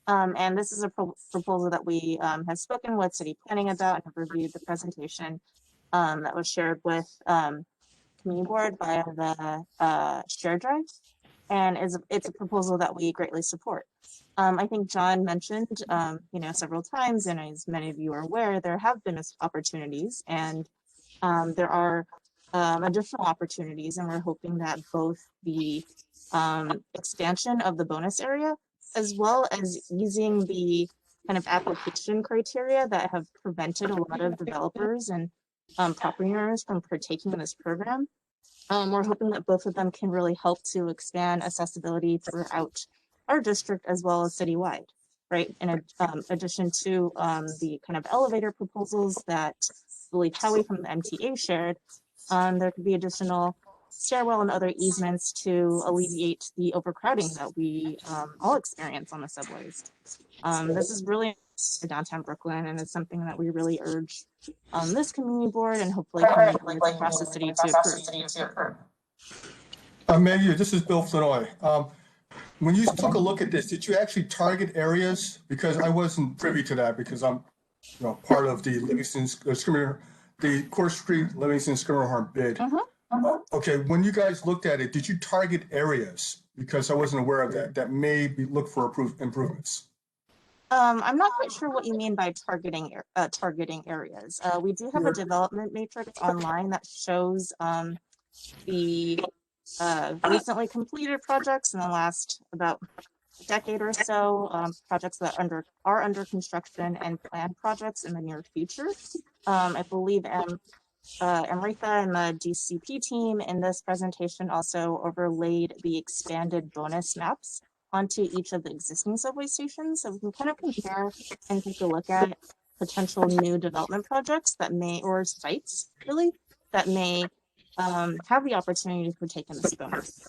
And this is a proposal that we have spoken with city planning about and have reviewed the presentation that was shared with community board via the share drive. And it's a proposal that we greatly support. I think John mentioned, several times, and as many of you are aware, there have been opportunities, and there are additional opportunities, and we're hoping that both the expansion of the bonus area as well as easing the kind of application criteria that have prevented a lot of developers and property owners from partaking in this program. We're hoping that both of them can really help to expand accessibility throughout our district as well as citywide, right? In addition to the kind of elevator proposals that I believe Howie from the MTA shared, there could be additional stairwell and other easements to alleviate the overcrowding that we all experience on the subways. This is really downtown Brooklyn, and it's something that we really urge this community board and hopefully community boards across the city to approve. Emmanuel, this is Bill Flanoy. When you took a look at this, did you actually target areas? Because I wasn't privy to that because I'm part of the the Court Street Livingston Schermerhorn bid. Okay, when you guys looked at it, did you target areas? Because I wasn't aware of that may look for improvements. I'm not quite sure what you mean by targeting areas. We do have a development matrix online that shows the recently completed projects in the last about decade or so, projects that are under construction and planned projects in the near future. I believe Amrita and the DCP team in this presentation also overlaid the expanded bonus maps onto each of the existing subway stations. So we can kind of compare and take a look at potential new development projects that may, or sites really, that may have the opportunity to partake in this bonus.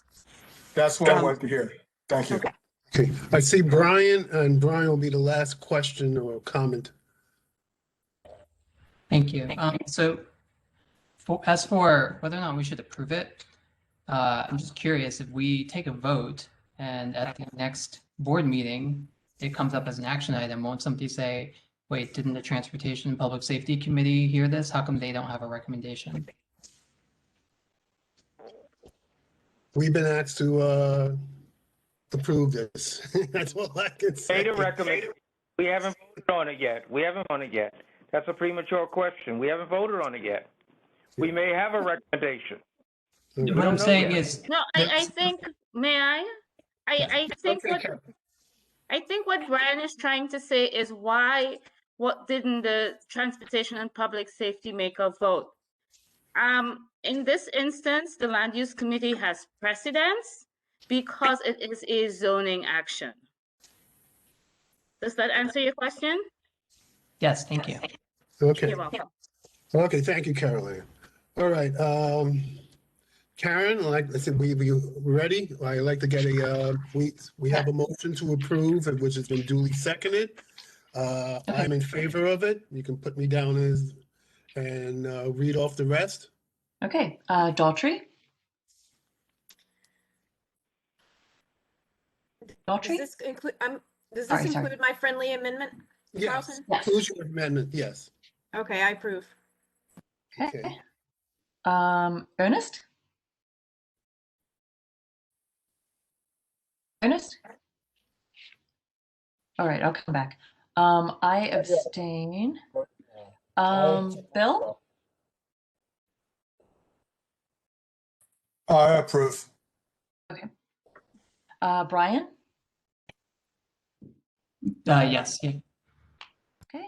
That's what I wanted to hear. Thank you. Okay, I see Brian, and Brian will be the last question or comment. Thank you. As for whether or not we should approve it, I'm just curious if we take a vote and at the next board meeting, it comes up as an action item, won't somebody say, wait, didn't the Transportation and Public Safety Committee hear this? How come they don't have a recommendation? We've been asked to approve this. That's all I can say. We haven't voted on it yet. That's a premature question. We haven't voted on it yet. We may have a recommendation. What I'm saying is, no, I think, may I? I think what Brian is trying to say is what didn't the Transportation and Public Safety make a vote? In this instance, the Land Use Committee has precedence because it is a zoning action. Does that answer your question? yes, thank you. Okay. You're welcome. Okay, thank you, Caroline. All right, Karen, like I said, we ready? I'd like to get we have a motion to approve, which has been duly seconded. I'm in favor of it. You can put me down as, and read off the rest. Okay, Daughtry? Daughtry? Does this include my friendly amendment? Yes, include your amendment, yes. Okay, I approve. Okay. Ernest? Ernest? All right, I'll come back. I abstain. Bill? I approve. Okay. Brian? Yes. Yeah. Okay.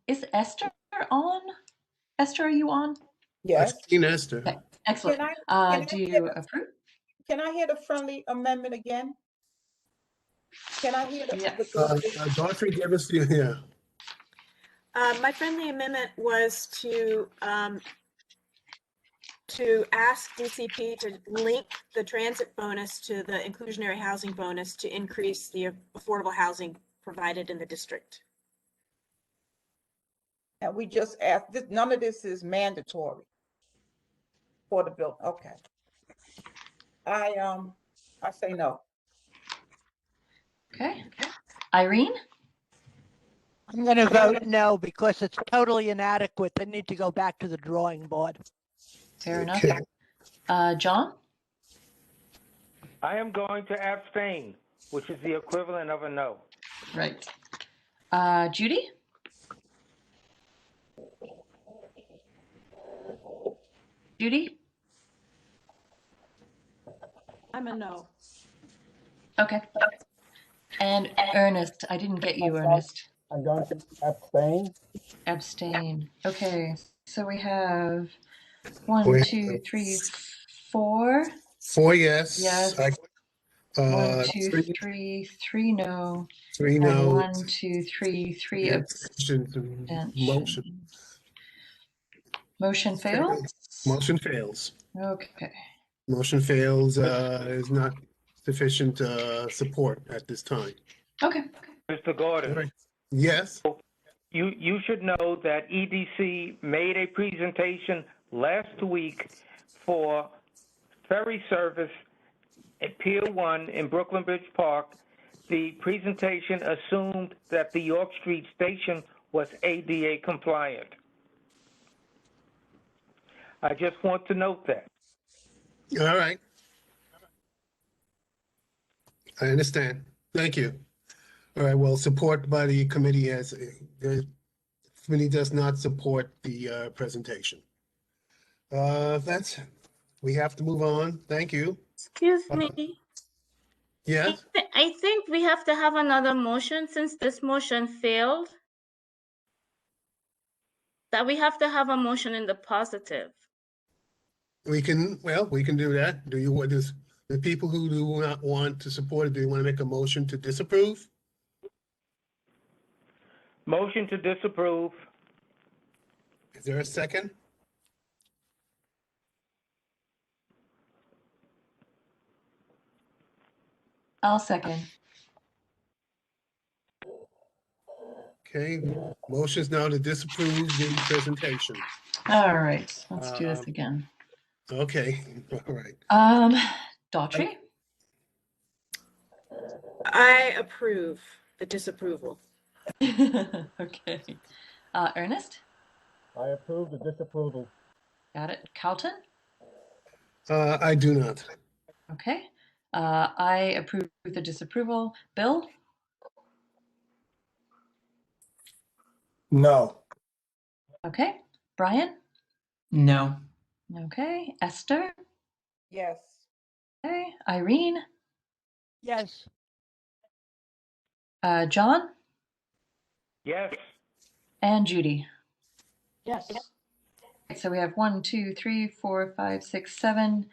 Is Esther on? Esther, are you on? Yes. I've seen Esther. Okay. Excellent. Do you approve? Can I hear the friendly amendment again? Can I hear the? Yes. Daughtry, give us the, yeah. My friendly amendment was to ask DCP to link the transit bonus to the inclusionary housing bonus to increase the affordable housing provided in the district. And we just asked, none of this is mandatory for the bill. Okay. I say no. Okay. Irene? I'm going to vote no because it's totally inadequate. They need to go back to the drawing board. Fair enough. John? I am going to abstain, which is the equivalent of a no. Right. Judy? Judy? I'm a no. Okay. And Ernest, I didn't get you, Ernest. I'm going to abstain. Abstain. Okay, so we have 1, Wait. 2, 3, 4. 4 yes. Yes. 1, 2, 3, 3, 3 no. 3 And no. 1, 2, 3, 3 Motion. abstention. Motion failed? Motion fails. Okay. Motion fails, is not sufficient support at this time. Okay. Mr. Gordon. All right. Yes. You should know that EDC made a presentation last week for ferry service at Pier 1 in Brooklyn Bridge Park. The presentation assumed that the York Street station was ADA compliant. I just want to note that. All right. I understand. Thank you. All right, well, support by the committee as the committee does not support the presentation. We have to move on. Thank you. Excuse me. Yes. I think we have to have another motion since this motion failed. That we have to have a motion in the positive. We can do that. Do you want this? The people who do not want to support it, do you want to make a motion to disapprove? Motion to disapprove. Is there a second? I'll second. Okay, motion is now to disapprove the presentation. All right, let's do this again. Okay, all right. Daughtry? I approve the disapproval. Okay. Ernest? I approve the disapproval. Got it. Carlton? I do not. Okay. I approve the disapproval. Bill? No. Okay. Brian? No. Okay. Esther? Yes. Okay. Irene? Yes. John? Yes. And Judy? Yes. So we have 1, 2, 3, 4, 5, 6, 7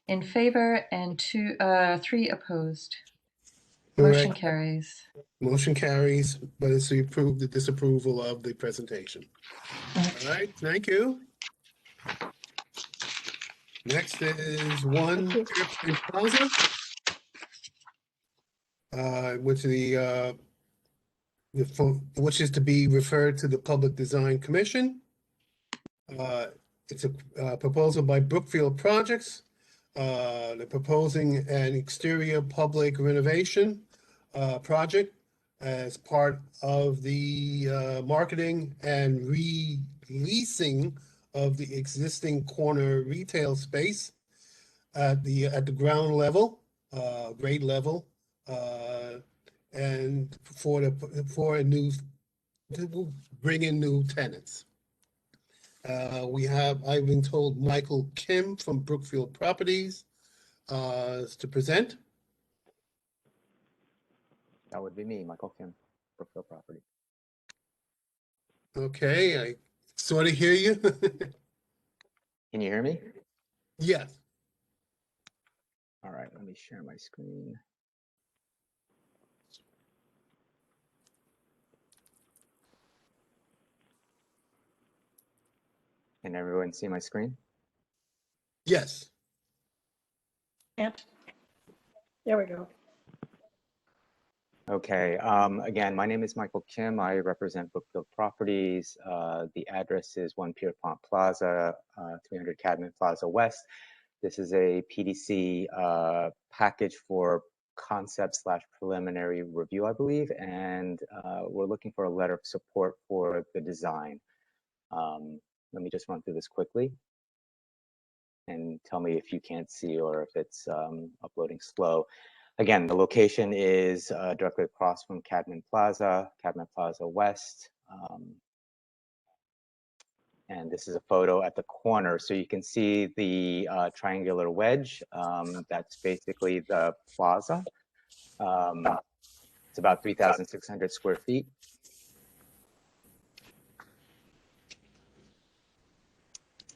in favor and 3 opposed. All Motion right. carries. Motion carries, but it's to approve the disapproval of the presentation. All right, thank you. Next is 1 Pierrepont Plaza, which is to be referred to the Public Design Commission. It's a proposal by Brookfield Projects. They're proposing an exterior public renovation project as part of the marketing and releasing of the existing corner retail space at the ground level, grade level, and to bring in new tenants. I've been told Michael Kim from Brookfield Properties to present. That would be me, Michael Kim, Brookfield Property. Okay, I sort of hear you. Can you hear me? Yes. All right, let me share my screen. Can everyone see my screen? Yes. Can't. There we go. Okay, again, my name is Michael Kim. I represent Brookfield Properties. The address is 1 Pierrepont Plaza, 300 Cadman Plaza West. This is a PDC package for concept/preliminary review, I believe, and we're looking for a letter of support for the design. Let me just run through this quickly and tell me if you can't see or if it's uploading slow. Again, the location is directly across from Cadman Plaza West. And this is a photo at the corner. So you can see the triangular wedge. That's basically the plaza. It's about 3,600 square feet.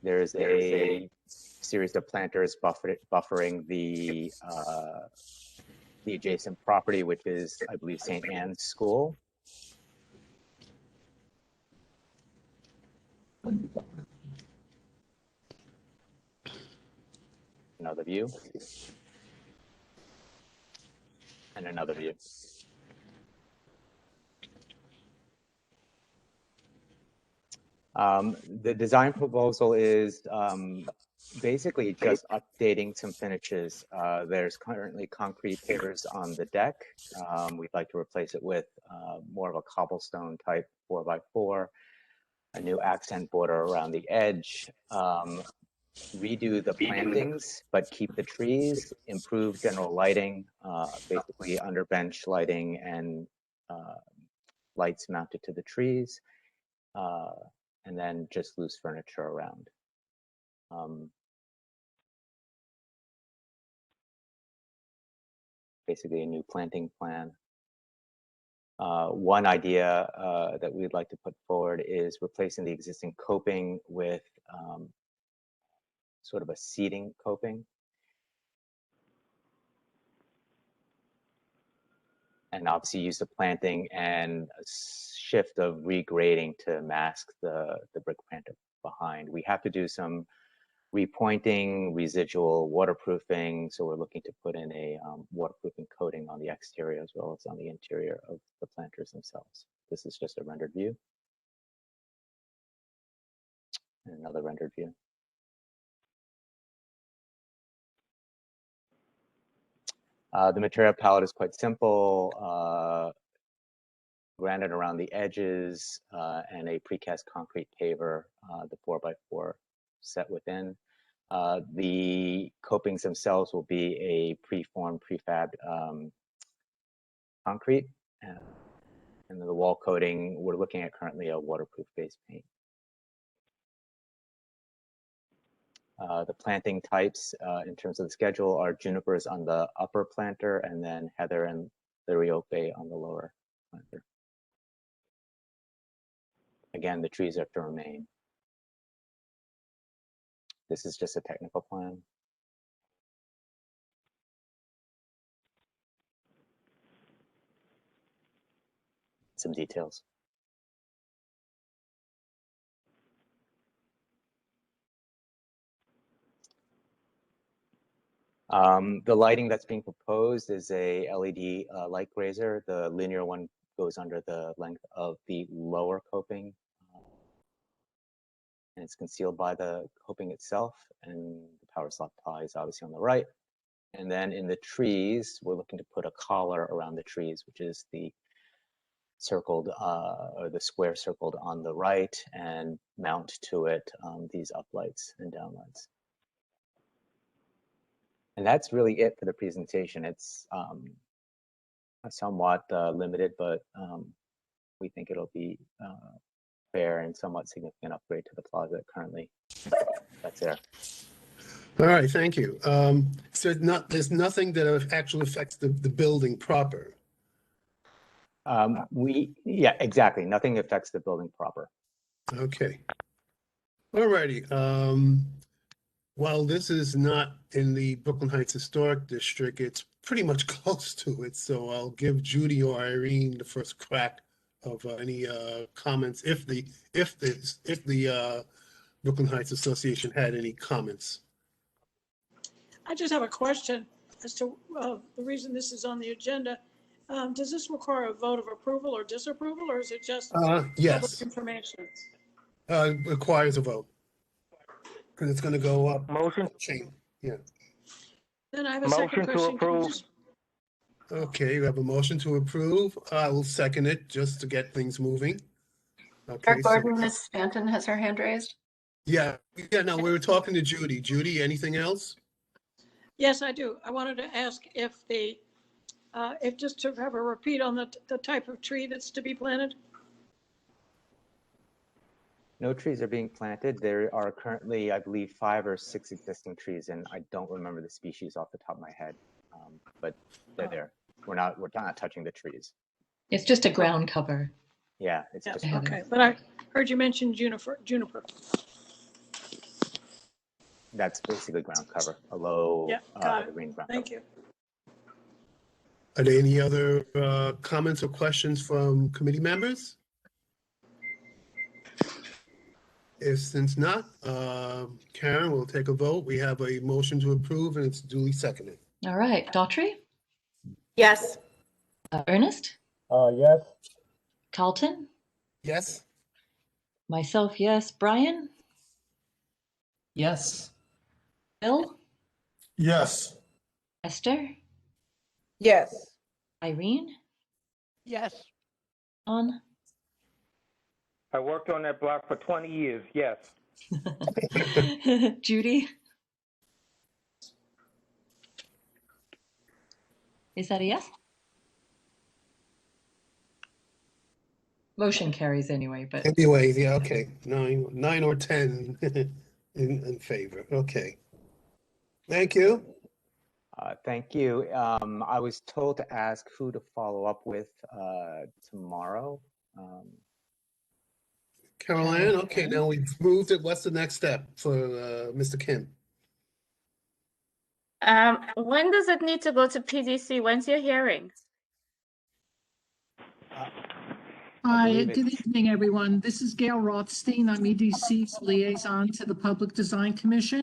There's a series of planters buffering the adjacent property, which is, I believe, St. Anne's School. Another view. And another view. The design proposal is basically just updating some finishes. There's currently concrete pavers on the deck. We'd like to replace it with more of a cobblestone type 4x4, a new accent border around the edge, redo the plantings, but keep the trees, improve general lighting, basically under bench lighting and lights mounted to the trees, and then just loose furniture around. Basically a new planting plan. One idea that we'd like to put forward is replacing the existing coping with sort of a seating coping. And obviously use the planting and a shift of regrading to mask the brick planter behind. We have to do some repointing, residual waterproofing. So we're looking to put in a waterproofing coating on the exterior as well as on the interior of the planters themselves. This is just a rendered view. And another rendered view. The material palette is quite simple. Granite around the edges and a precast concrete paver, the 4x4 set within. The copings themselves will be a preformed, prefabbed concrete. And the wall coating, we're looking at currently a waterproof base paint. The planting types in terms of the schedule are junipers on the upper planter and then heather and liriope on the lower planter. Again, the trees are to remain. This is just a technical plan. Some details. The lighting that's being proposed is a LED light grazer. The linear one goes under the length of the lower coping. And it's concealed by the coping itself, and the power supply is obviously on the right. And then in the trees, we're looking to put a collar around the trees, which is the circled or the square circled on the right, and mount to it these uplights and downlights. And that's really it for the presentation. It's somewhat limited, but we think it'll be fair and somewhat significant upgrade to the plaza currently. That's there. All right, thank you. So there's nothing that actually affects the building proper. Yeah, exactly. Nothing affects the building proper. Okay. All righty. While this is not in the Brooklyn Heights Historic District, it's pretty much close to it. So I'll give Judy or Irene the first crack of any comments if the Brooklyn Heights Association had any comments. I just have a question as to the reason this is on the agenda. Does this require a vote of approval or disapproval, or is it just yes. public information? Requires a vote because it's going to go up. Motion. Chain. Yeah. Then I have a second question. To approve. Okay, you have a motion to approve. I will second it just to get things moving. Okay. Gordon, Ms. Stanton has her hand raised. Yeah. No, we were talking to Judy. Judy, anything else? Yes, I do. I wanted to ask if just to have a repeat on the type of tree that's to be planted. No trees are being planted. There are currently, I believe, 5 or 6 existing trees, and I don't remember the species off the top of my head, but they're there. We're not touching the trees. It's just a ground cover. Yeah, it's just Okay, but I heard you mention juniper. That's basically ground cover, a low green ground Thank you. Are there any other comments or questions from committee members? Since not, Karen, we'll take a vote. We have a motion to approve and it's duly seconded. All right, Daughtry? Yes. Ernest? Yes. Carlton? Yes. Myself, yes. Brian? Yes. Bill? Yes. Esther? Yes. Irene? Yes. On? I worked on that block for 20 years, yes. Judy? Is that a yes? Motion carries anyway, but. Anyway, yeah, okay. 9 or 10 in favor. Okay. Thank you. Thank you. I was told to ask who to follow up with tomorrow. Caroline, okay, now we've moved it. What's the next step for Mr. Kim? When does it need to go to PDC? When's your hearing? Hi, good evening, everyone. This is Gail Rothstein. I'm EDC's liaison to the Public Design Commission.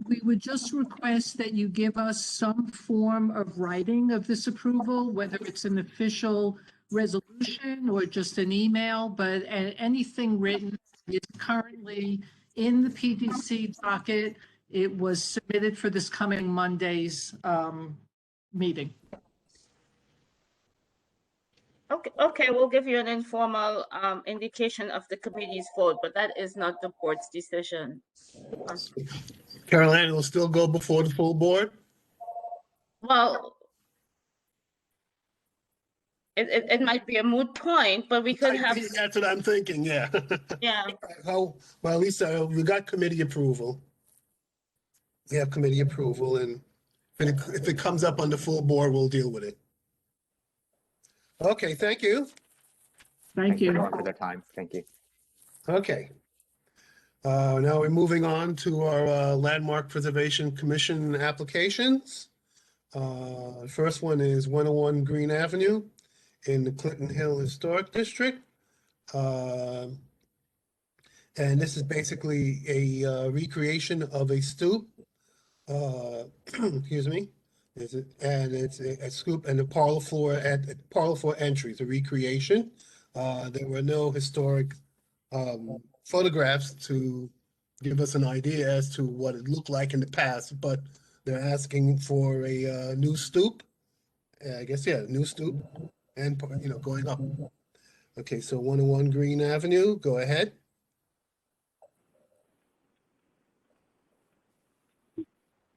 We would just request that you give us some form of writing of this approval, whether it's an official resolution or just an email, but anything written is currently in the PDC docket. It was submitted for this coming Monday's meeting. Okay, we'll give you an informal indication of the committee's vote, but that is not the board's decision. Caroline, it will still go before the full board? Well, it might be a moot point, but we could have. That's what I'm thinking, yeah. Yeah. Well, at least we got committee approval. We have committee approval, and if it comes up on the full board, we'll deal with it. Okay, thank you. Thank you everyone for their time. Thank you. Okay. Now we're moving on to our Landmark Preservation Commission applications. First one is 101 Greene Avenue in the Clinton Hill Historic District. And this is basically a recreation of a stoop. Excuse me. And it's a scoop and a parlor floor entry, it's a recreation. There were no historic photographs to give us an idea as to what it looked like in the past, but they're asking for a new stoop. I guess, yeah, new stoop and, going up. Okay, so 101 Greene Avenue, go ahead.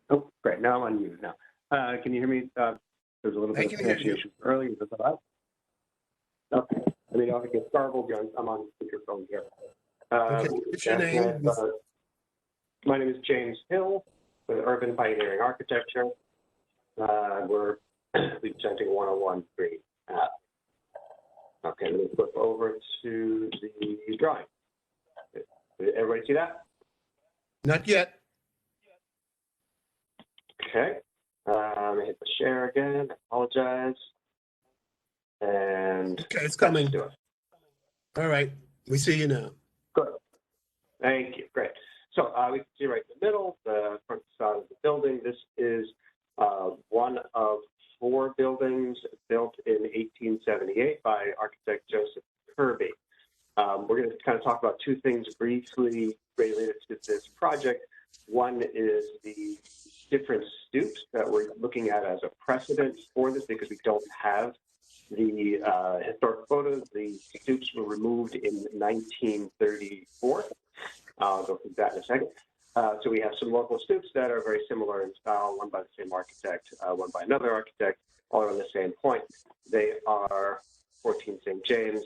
Oh, great. Now I'm on mute now. Can you hear me? There's a little bit of pronunciation earlier. Is this all right? Okay. I mean, I get garbled. I'm on speakerphone here. Okay. What's your name? My name is James Hill with Urban Pioneering Architecture. We're presenting 101 Greene. Okay, let me flip over to the drawing. Did everybody see that? Not yet. Okay. Let me hit the share again. I apologize. And okay, it's coming. Do it. All right, we see you now. Good. Thank you. Great. So we can see right in the middle, the front facade of the building. This is one of 4 buildings built in 1878 by architect Joseph Kirby. We're going to kind of talk about 2 things briefly related to this project. One is the different stoops that we're looking at as a precedent for this because we don't have the historic photos. The stoops were removed in 1934. I'll go through that in a second. So we have some local stoops that are very similar in style, one by the same architect, one by another architect, all on the same point. They are 14 St. James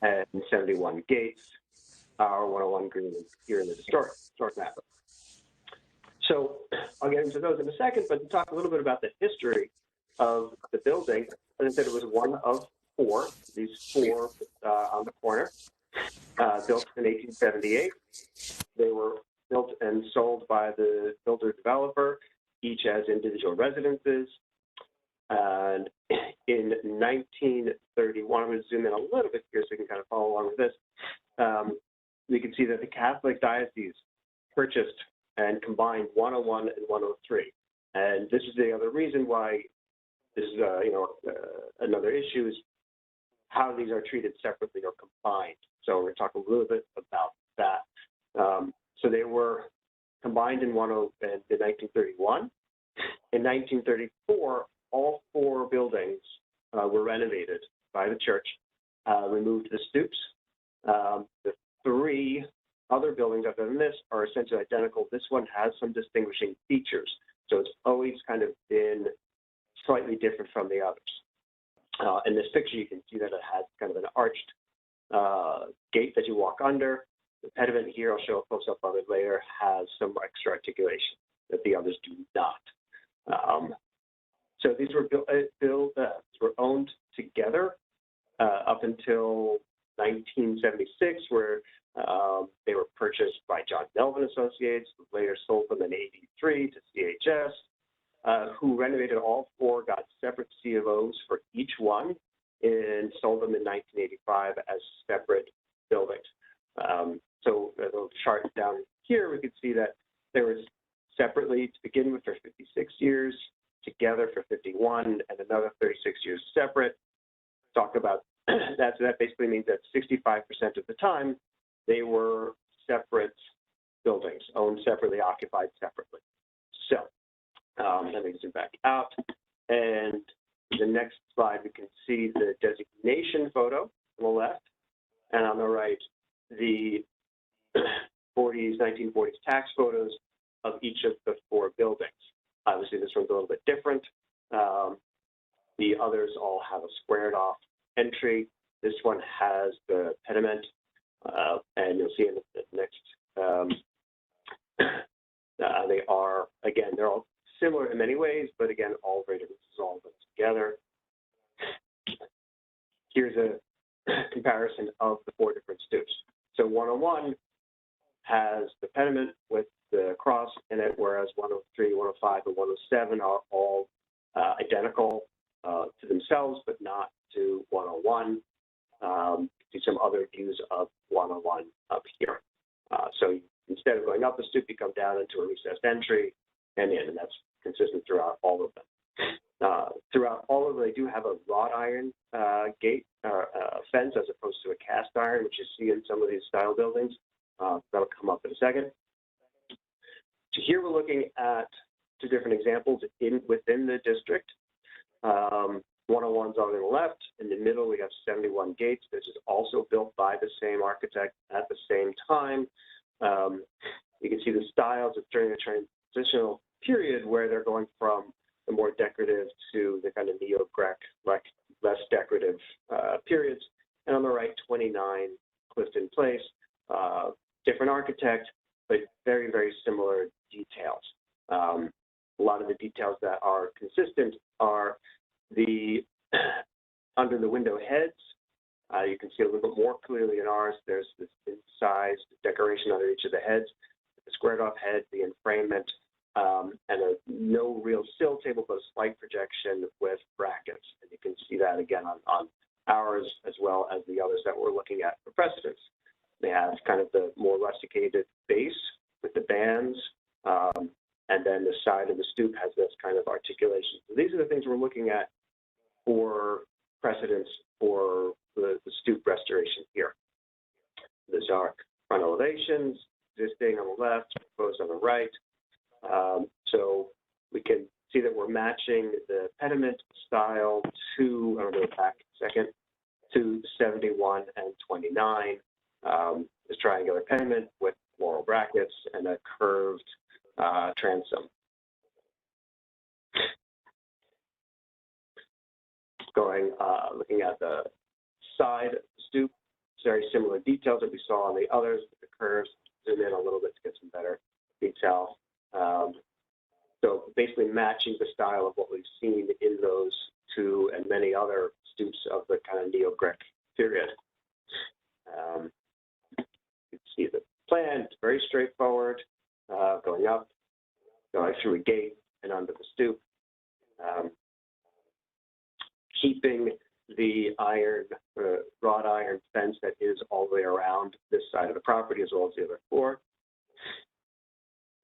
and 71 Gates. our 101 Greene here in the historic map. So I'll get into those in a second, but to talk a little bit about the history of the building, as I said, it was one of four, these four on the corner, built in 1878. They were built and sold by the builder developer, each as individual residences. And in 1931, I'm going to zoom in a little bit here so you can kind of follow along with this. We can see that the Catholic diocese purchased and combined 101 and 103. And this is the other reason why this is, another issue is how these are treated separately or combined. So we're going to talk a little bit about that. So they were combined in 1931. In 1934, all four buildings were renovated by the church, removed the stoops. The three other buildings other than this are essentially identical. This one has some distinguishing features. So it's always kind of been slightly different from the others. In this picture, you can see that it has kind of an arched gate that you walk under. The pediment here, I'll show a close-up of it later, has some extra articulation that the others do not. So these were were owned together up until 1976, where they were purchased by John Melvin Associates, who later sold them in '83 to CHS, who renovated all four, got separate C of Os for each one, and sold them in 1985 as separate buildings. So the little chart down here, we can see that there was separately to begin with for 56 years, together for 51, and another 36 years separate. Talk about that. So that basically means that 65% of the time they were separate buildings, owned separately, occupied separately. So let me zoom back out. And the next slide, we can see the designation photo on the left, and on the right, the 1940s tax photos of each of the four buildings. Obviously, this one's a little bit different. The others all have a squared off entry. This one has the pediment, and you'll see in the next, they are, again, they're all similar in many ways, but again, all very different. This is all put together. Here's a comparison of the four different stoops. So 101 has the pediment with the cross in it, whereas 103, 105, and 107 are all identical to themselves, but not to 101. See some other views of 101 up here. So instead of going up a stoop, you come down into a recessed entry and in, and that's consistent throughout all of them. Throughout all of them, they do have a wrought iron gate fence as opposed to a cast iron, which you see in some of these style buildings. That'll come up in a second. So here we're looking at two different examples within the district. 101's on the left. In the middle, we have 71 Gates. This is also built by the same architect at the same time. You can see the styles during the transitional period where they're going from the more decorative to the kind of neo-Grec, like less decorative periods. And on the right, 29 Clifton Place. Different architect, but very, very similar details. A lot of the details that are consistent are the under the window heads. You can see a little bit more clearly in ours. There's this incised decoration under each of the heads, the squared off head, the enfrainment, and no real sill table, but a slight projection with brackets. And you can see that again on ours as well as the others that we're looking at for precedence. They have kind of the more rusticated base with the bands, and then the side of the stoop has this kind of articulation. So these are the things we're looking at for precedence for the stoop restoration here. These are front elevations, existing on the left, proposed on the right. So we can see that we're matching the pediment style to, I'm going to go back a second, to 71 and 29. This triangular pediment with floral brackets and a curved transom. Looking at the side stoop. very similar details that we saw on the others, the curves. Zoom in a little bit to get some better detail. So basically matching the style of what we've seen in those two and many other stoops of the kind of neo-Greek period. You can see the plan, it's very straightforward, going up, going through a gate and under the stoop. Keeping the wrought iron fence that is all the way around this side of the property as well as the other four.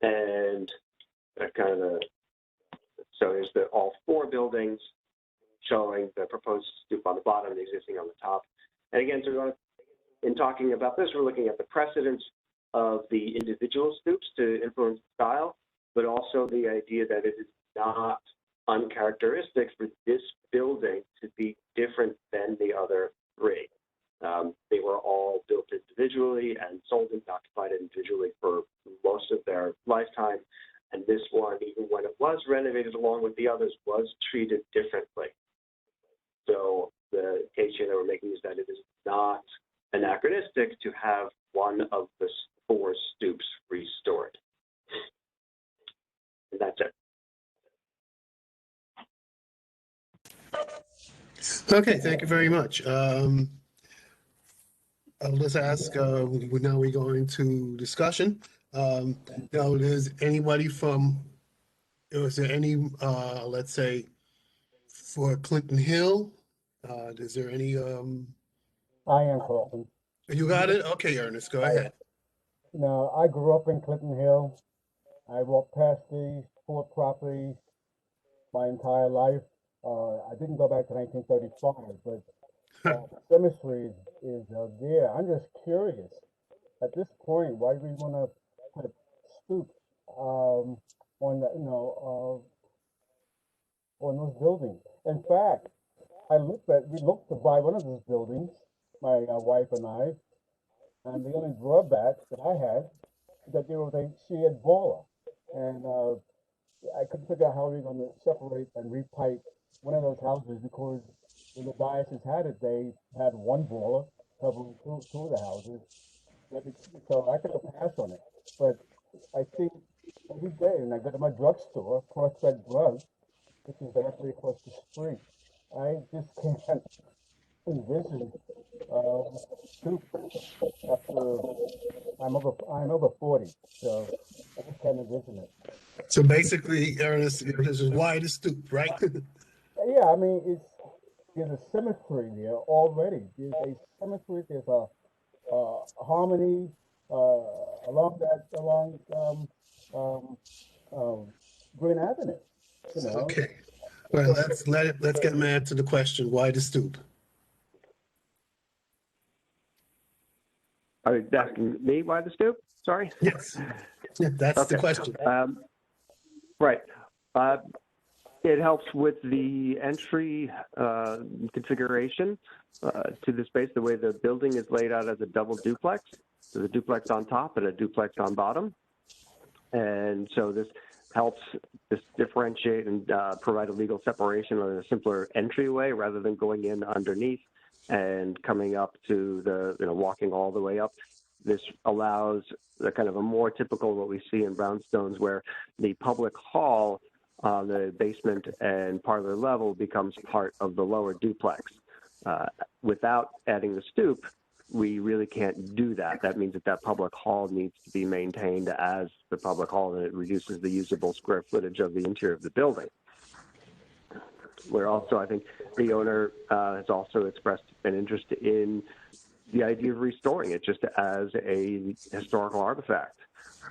And kind of so there's all four buildings showing the proposed stoop on the bottom and the existing on the top. And again, so in talking about this, we're looking at the precedence of the individual stoops to influence style, but also the idea that it is not uncharacteristic for this building to be different than the other three. They were all built individually and sold and occupied individually for most of their lifetime. And this one, even when it was renovated along with the others, was treated differently. So the case here that we're making is that it is not anachronistic to have one of the four stoops restored. And that's it. Okay, thank you very much. Let's ask, now we're going to discussion. Now, is anybody from, is there any, let's say, for Clinton Hill? Is there any? I am Carlton. You got it? Okay, Ernest, go ahead. Now, I grew up in Clinton Hill. I walked past these four properties my entire life. I didn't go back to 1935, but symmetry is there. I'm just curious. At this point, why do we want to put stoops on the, on those buildings? In fact, we looked to buy one of those buildings, my wife and I, and the only drawback that I had is that there was a shared boiler, and I couldn't figure out how we were going to separate and repipe one of those houses because when the diocese had it, they had one boiler covering two of the houses. So I took a pass on it. But I think every day when I go to my drugstore, Prospect Drug, which is directly across the street, I just can't envision soup after I'm over 40, so I just can't envision it. So basically, Ernest, this is why the stoop, right? Yeah, I mean, there's a symmetry there already. There's a symmetry. There's a harmony along Greene Avenue. You know? Okay. Well, let's get mad to the question. Why the stoop? Are you asking me why the stoop? Sorry. Yes. Yeah, that's the question. Right. It helps with the entry configuration to the space, the way the building is laid out as a double duplex. There's a duplex on top and a duplex on bottom. And so this helps differentiate and provide a legal separation or a simpler entryway rather than going in underneath and coming up to the, walking all the way up. This allows the kind of a more typical what we see in brownstones where the public hall on the basement and parlor level becomes part of the lower duplex. Without adding the stoop, we really can't do that. That means that public hall needs to be maintained as the public hall, and it reduces the usable square footage of the interior of the building. We're also, I think, the owner has also expressed an interest in the idea of restoring it just as a historical artifact.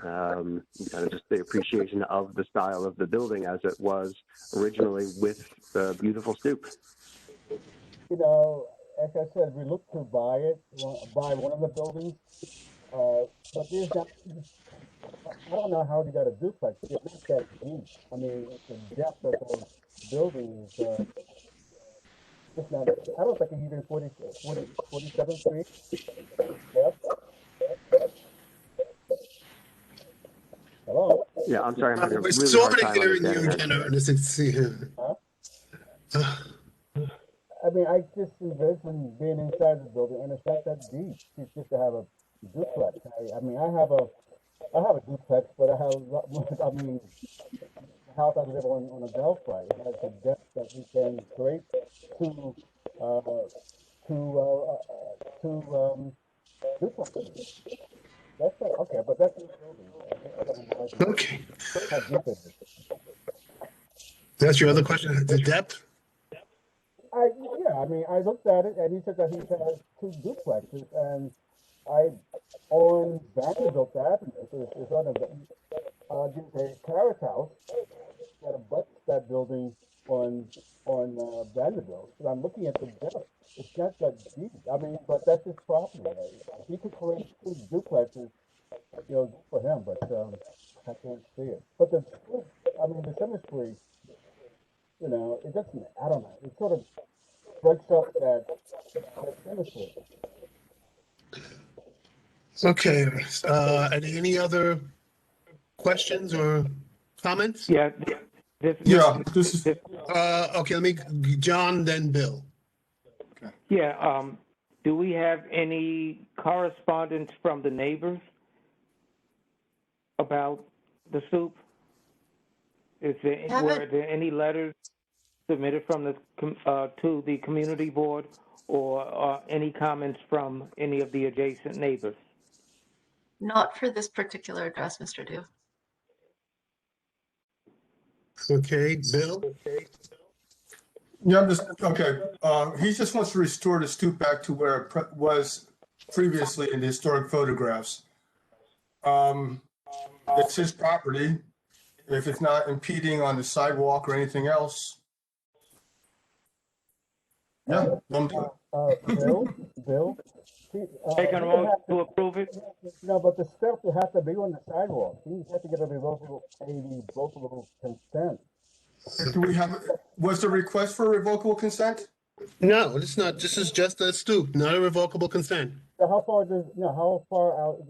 Kind of just the appreciation of the style of the building as it was originally with the beautiful stoop. You know, as I said, we look to buy one of the buildings, but there's not, I don't know how you got a duplex. It's not that deep. I mean, the depth of those buildings is just not, I don't think it's even 47 feet. Yep. Hello? Yeah, I'm sorry. I'm having a We're really sort hard of time hearing you understanding again, Ernest. I mean, I just envision being inside the building, and it's not that deep. It's just to have a duplex. I mean, I have a duplex, but I have, I mean, the house I live on a Delphi. It has a depth that we can create to duplexes. That's not, okay, but that's in the building. Okay. How deep it is. That's your other question, the depth? Yeah, I mean, I looked at it, and he said that he has 2 duplexes, and on Vanderbilt Avenue, it's on there's a terrace house that abuts that building on Vanderbilt. And I'm looking at the depth. It's not that deep. I mean, but that's his property. He could create 2 duplexes, you know, for him, but I can't see it. But the symmetry, you know, it doesn't, I don't know, it sort of breaks up that symmetry. Okay, any other questions or comments? Yeah. Okay, let me, John, then Bill. Yeah, do we have any correspondence from the neighbors about the stoop? Were there any letters submitted from to the community board, or any comments from any of the adjacent neighbors? Not for this particular address, Mr. Du. Okay, Bill? Yeah, I'm just, okay. He just wants to restore the stoop back to where it was previously in the historic photographs. It's his property. If it's not impeding on the sidewalk or anything else. Yeah. Bill? Take a vote to approve it? No, but the steps will have to be on the sidewalk. He has to get a revocable consent. Do we have, was the request for revocable consent? No, it's not. This is just a stoop, not a revocable consent. So how far out,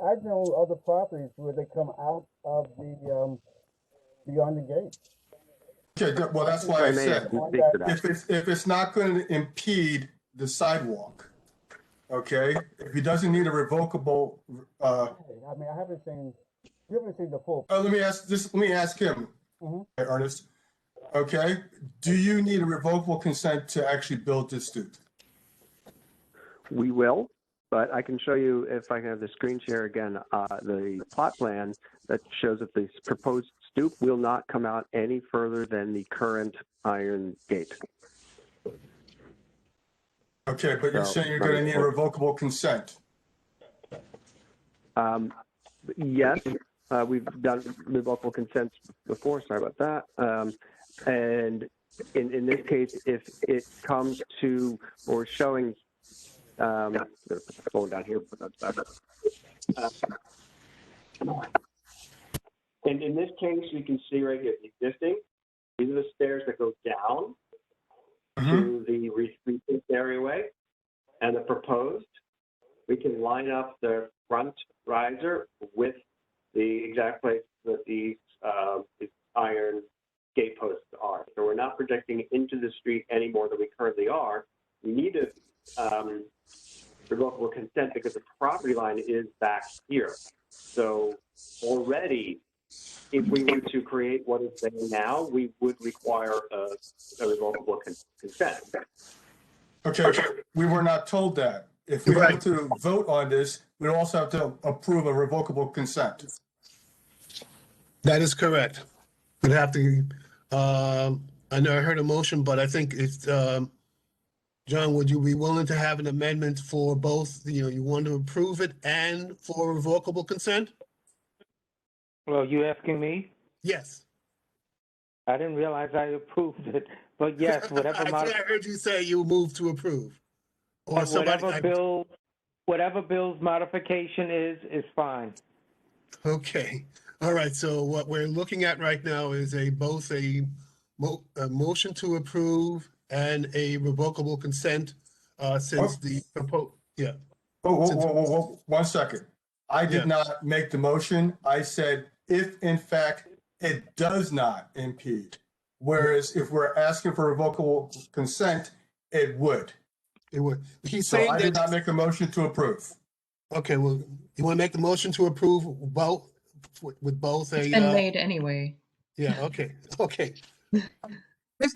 I know other properties where they come out of the, beyond the gate. Okay, well, that's why I said, if it's not going to impede the sidewalk, okay, if he doesn't need a revocable, I mean, you haven't seen the full. Let me ask him, Ernest. Okay, do you need a revocable consent to actually build this stoop? We will, but I can show you, if I can have the screen share again, the plot plan that shows that this proposed stoop will not come out any further than the current iron gate. Okay, but you're saying you're going to need a revocable consent. Yes, we've done revocable consents before. Sorry about that. And in this case, if it comes to or showing, I'm going to put the phone down here. And in this case, you can see right here the existing. These are the stairs that go down to the retreat areaway, and the proposed. We can line up the front riser with the exact place that these iron gate posts are. So we're not projecting into the street any more than we currently are. We need a revocable consent because the property line is back here. So already, if we were to create what is there now, we would require a revocable consent. Okay, we were not told that. If we have to vote on this, we also have to approve a revocable consent. That is correct. We'd have to, I know I heard a motion, but I think it's, John, would you be willing to have an amendment for both, you want to approve it and for revocable consent? Well, you asking me? Yes. I didn't realize I approved it, but yes, whatever. I heard you say you moved to approve. Or whatever Bill's modification is fine. Okay. All right. So what we're looking at right now is both a motion to approve and a revocable consent since the proposed. Yeah. Whoa, 1 second. I did not make the motion. I said if in fact it does not impede. Whereas if we're asking for revocable consent, It would. It would. He's So saying I did that. not make a motion to approve. Okay, well, you want to make the motion to approve both with both It's a? been made anyway. Yeah. Okay. Okay. Mr.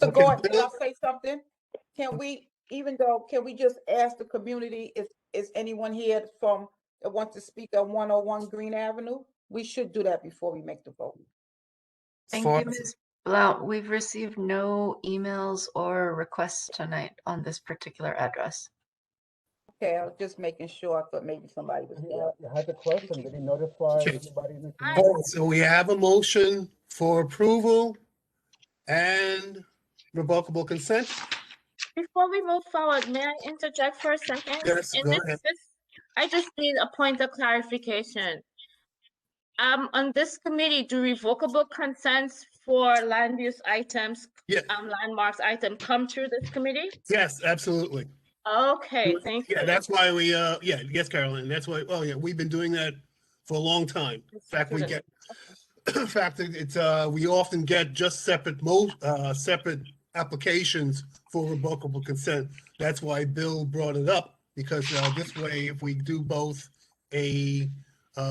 Okay, Gordon, can Bill? I say something? Can we, can we just ask the community if is anyone here from that wants to speak on 101 Green Avenue? We should do that before we make the vote. Thank you, Ms. Blount. We've received no emails or requests tonight on this particular address. Okay, I was just making sure. I thought maybe somebody was there. I had the question. Did he notify Okay. anybody in the All community? right, so we have a motion for approval and revocable consent. Before we move forward, may I interject for a second? Yes, go ahead. I just need a point of clarification. On this committee, do revocable consents for land use items, landmarks item come through this committee? Yes, absolutely. Okay, thank you. Yeah, that's why we, yes, Carolyn, that's why, oh, yeah, we've been doing that for a long time. In fact, we get, in fact, it's, we often get just separate separate applications for revocable consent. That's why Bill brought it up, because this way, if we do both a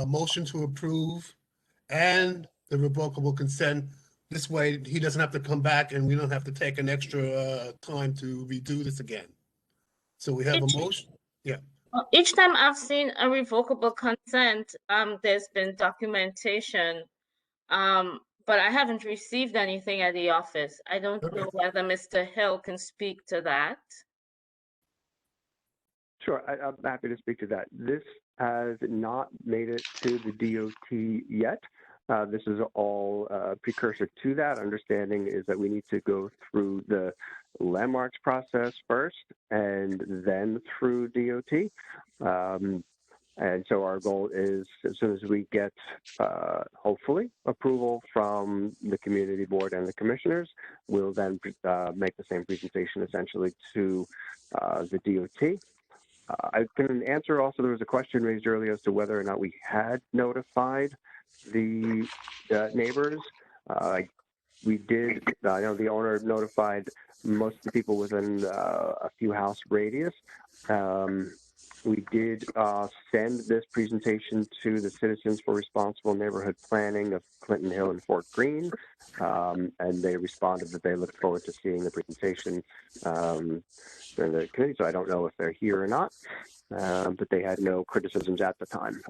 motion to approve and the revocable consent, this way he doesn't have to come back and we don't have to take an extra time to redo this again. So we have a motion. Yeah. Each time I've seen a revocable consent, there's been documentation, but I haven't received anything at the office. I don't know whether Mr. Hill can speak to that. Sure, I'm happy to speak to that. This has not made it to the DOT yet. This is all precursor to that. Understanding is that we need to go through the landmarks process first and then through DOT. And so our goal is, as soon as we get, hopefully, approval from the community board and the commissioners, we'll then make the same presentation essentially to the DOT. I can answer also, there was a question raised earlier as to whether or not we had notified the neighbors. We did. I know the owner notified most of the people within a few house radius. We did send this presentation to the Citizens for Responsible Neighborhood Planning of Clinton Hill and Fort Greene, and they responded that they look forward to seeing the presentation in the committee. So I don't know if they're here or not, but they had no criticisms at the time.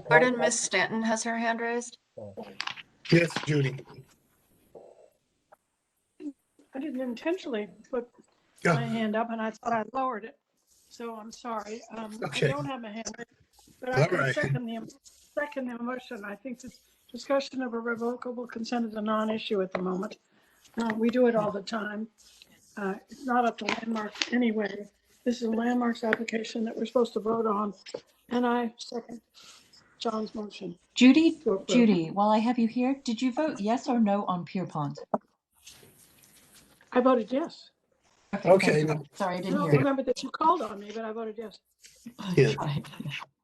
Pardon, Ms. Stanton has her hand raised. Yes, Judy. I didn't intentionally put Yeah. my hand up, and I thought I lowered it. So I'm sorry. Okay. I don't have my hand raised, but I All can right. second the motion. I think this discussion of a revocable consent is a non-issue at the moment. We do it all the time. It's not up to landmarks anyway. This is a landmarks application that we're supposed to vote on, and I second John's motion. Judy, while I have you here, did you vote yes or no on Pierrepont? I voted yes. Okay. Sorry, I I didn't don't hear it. remember that you called on me, but I voted yes. Yeah.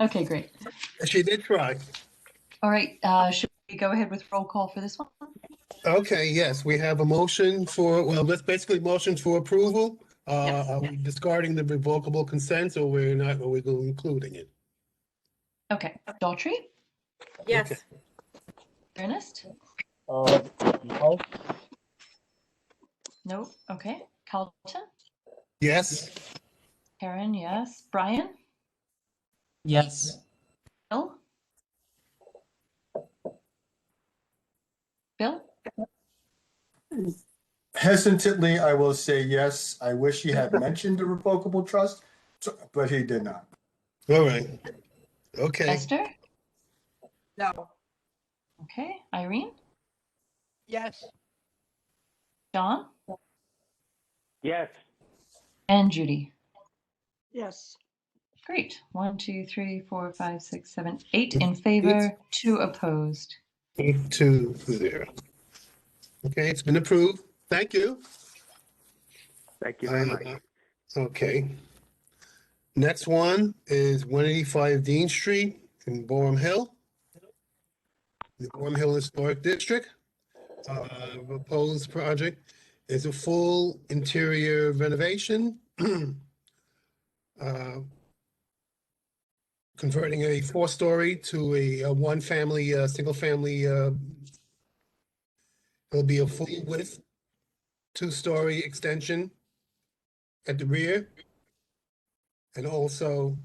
Okay, great. She did try. All right, should we go ahead with roll call for this one? Okay, yes, we have a motion for, well, that's basically motion for approval. Are we discarding the revocable consent, or we're not, or we're including it? Okay, Daughtry? Yes. Okay. Ernest? No. No, okay. Carlton? Yes. Karen, yes. Brian? Yes. Bill? Bill? Hesitantly, I will say yes. I wish he had mentioned the revocable trust, but he did not. All right. Okay. Esther? No. Okay. Irene? Yes. John? Yes. And Judy? Yes. Great. 1, 2, 3, 4, 5, 6, 7, 8 in favor, 2 opposed. 8-0. Okay, it's been approved. Thank you. Thank you very much. Okay. Next one is 185 Dean Street in Boerum Hill. The Boerum Hill Historic District. Proposed project is a full interior renovation, converting a 4-story to a one-family, single-family. It'll be a full width 2-story extension at the rear, and also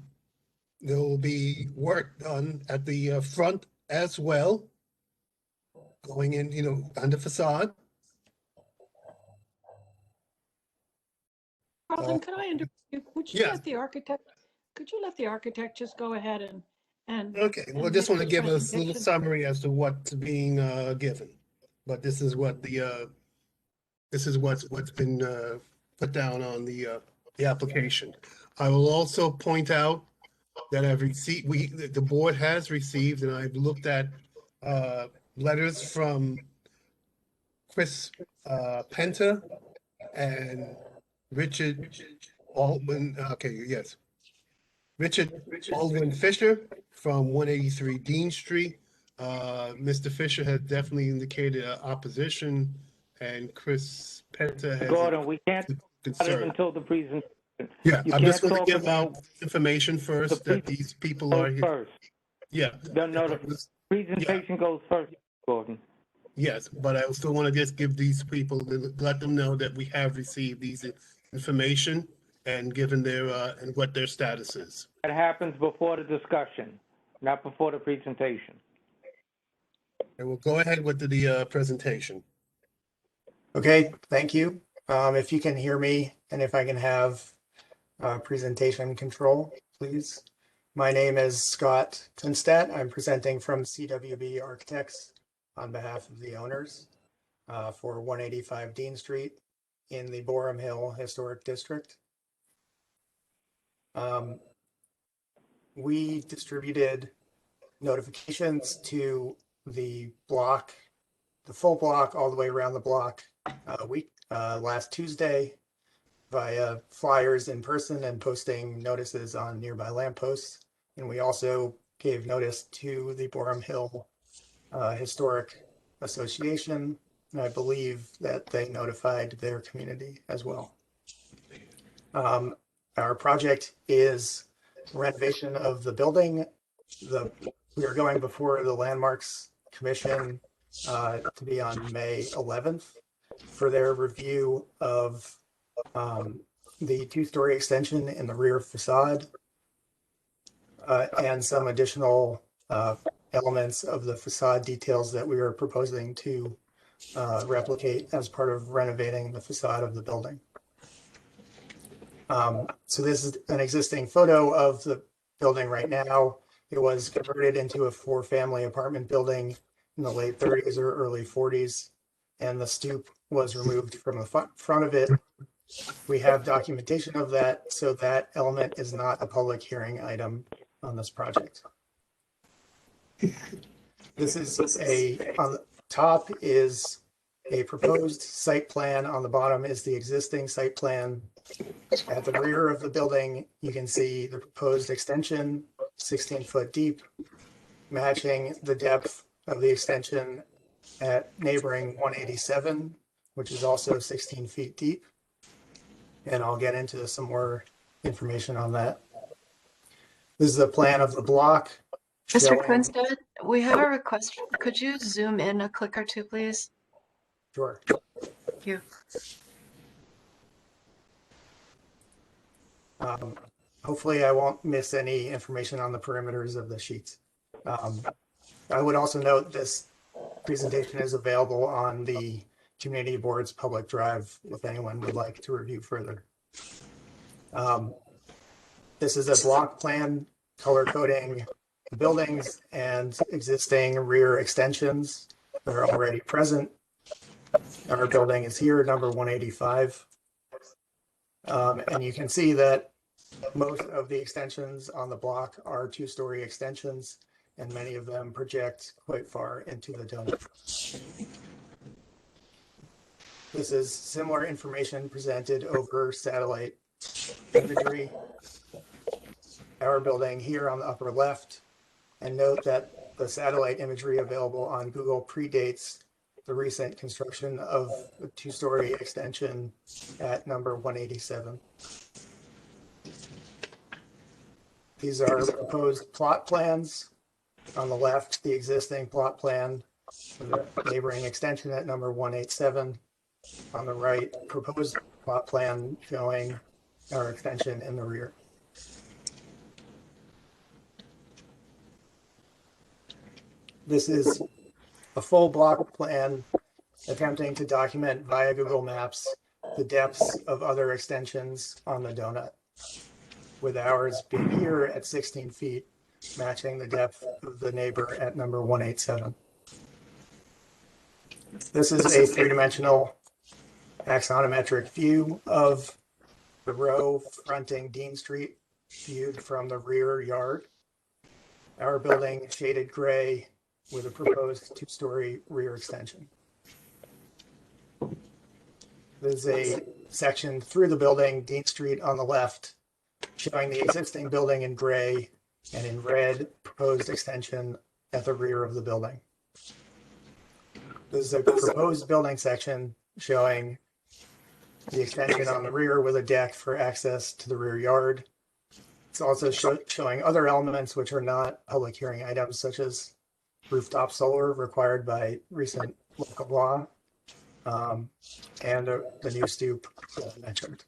there will be work done at the front as well, going in, on the facade. Carlton, could I interrupt you? Would you Yeah. let the architect, could you let the architect just go ahead and Okay, well, I and just make want to the give us a little presentation? summary as to what's being given. But this is what what's been put down on the application. I will also point out that the board has received, and I've looked at letters from Chris Penta and Richard Altman. Okay, yes, Richard Aldwin Fisher from 183 Dean Street. Mr. Fisher has definitely indicated opposition, and Chris Penta has Gordon, we can't start it concern. until the presentation. Yeah, You I'm just can't going to talk give about information first that these people are here. first. Yeah. No, the presentation goes first, Gordon. Yes, but I still want to just give these people, let them know that we have received these information and given their, and what their status is. That happens before the discussion, not before the presentation. And we'll go ahead with the presentation. Okay, thank you. If you can hear me and if I can have presentation control, please. My name is Scott Tunstad. I'm presenting from CWB Architects on behalf of the owners for 185 Dean Street in the Boerum Hill Historic District. We distributed notifications to the block, the full block all the way around the block last Tuesday via flyers in person and posting notices on nearby lampposts. And we also gave notice to the Boerum Hill Historic Association. And I believe that they notified their community as well. Our project is renovation of the building. We are going before the Landmarks Commission to be on May 11th for their review of the 2-story extension in the rear facade and some additional elements of the facade details that we are proposing to replicate as part of renovating the facade of the building. So this is an existing photo of the building right now. It was converted into a 4-family apartment building in the late 30s or early 40s, and the stoop was removed from the front of it. We have documentation of that, so that element is not a public hearing item on this project. This is on the top is a proposed site plan. On the bottom is the existing site plan. At the rear of the building, you can see the proposed extension, 16 foot deep, matching the depth of the extension at neighboring 187, which is also 16 feet deep. And I'll get into some more information on that. This is a plan of the block. Mr. Quinstead, we have a request. Could you zoom in a click or two, please? Sure. Thank you. Hopefully I won't miss any information on the perimeters of the sheets. I would also note this presentation is available on the community board's public drive if anyone would like to review further. This is a block plan color coding the buildings and existing rear extensions that are already present. Our building is here, number 185. And you can see that most of the extensions on the block are 2-story extensions, and many of them project quite far into the donut. This is similar information presented over satellite imagery. Our building here on the upper left, and note that the satellite imagery available on Google predates the recent construction of a two-story extension at number 187. These are proposed plot plans. On the left, the existing plot plan with a neighboring extension at number 187. On the right, proposed plot plan showing our extension in the rear. This is a full block plan attempting to document via Google Maps the depths of other extensions on the donut, with ours being here at 16 feet, matching the depth of the neighbor at number 187. This is a three-dimensional axonometric view of the row fronting Dean Street, viewed from the rear yard. Our building shaded gray with a proposed two-story rear extension. There's a section through the building, Dean Street on the left, showing the existing building in gray, and in red, proposed extension at the rear of the building. This is a proposed building section showing the extension on the rear with a deck for access to the rear yard. It's also showing other elements which are not public hearing items, such as rooftop solar required by recent local law, and the new stoop mentioned.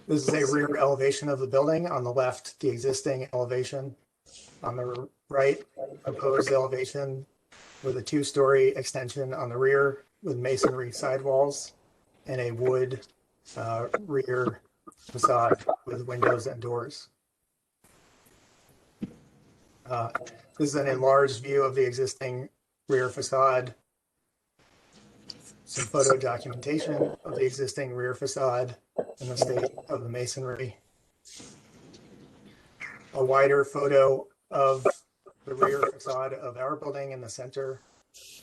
This is a rear elevation of the building. On the left, the existing elevation. On the right, proposed elevation with a two-story extension on the rear with masonry sidewalls and a wood rear facade with windows and doors. This is an enlarged view of the existing rear facade. Some photo documentation of the existing rear facade and the state of the masonry. A wider photo of the rear facade of our building in the center.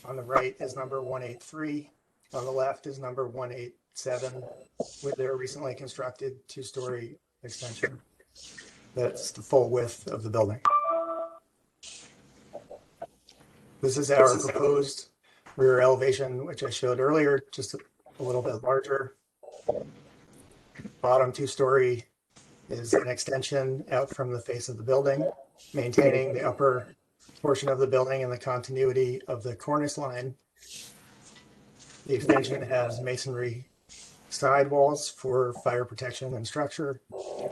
On the right is number 183. On the left is number 187 with their recently constructed two-story extension. That's the full width of the building. This is our proposed rear elevation, which I showed earlier, just a little bit larger. Bottom two-story is an extension out from the face of the building, maintaining the upper portion of the building and the continuity of the cornice line. The extension has masonry sidewalls for fire protection and structure.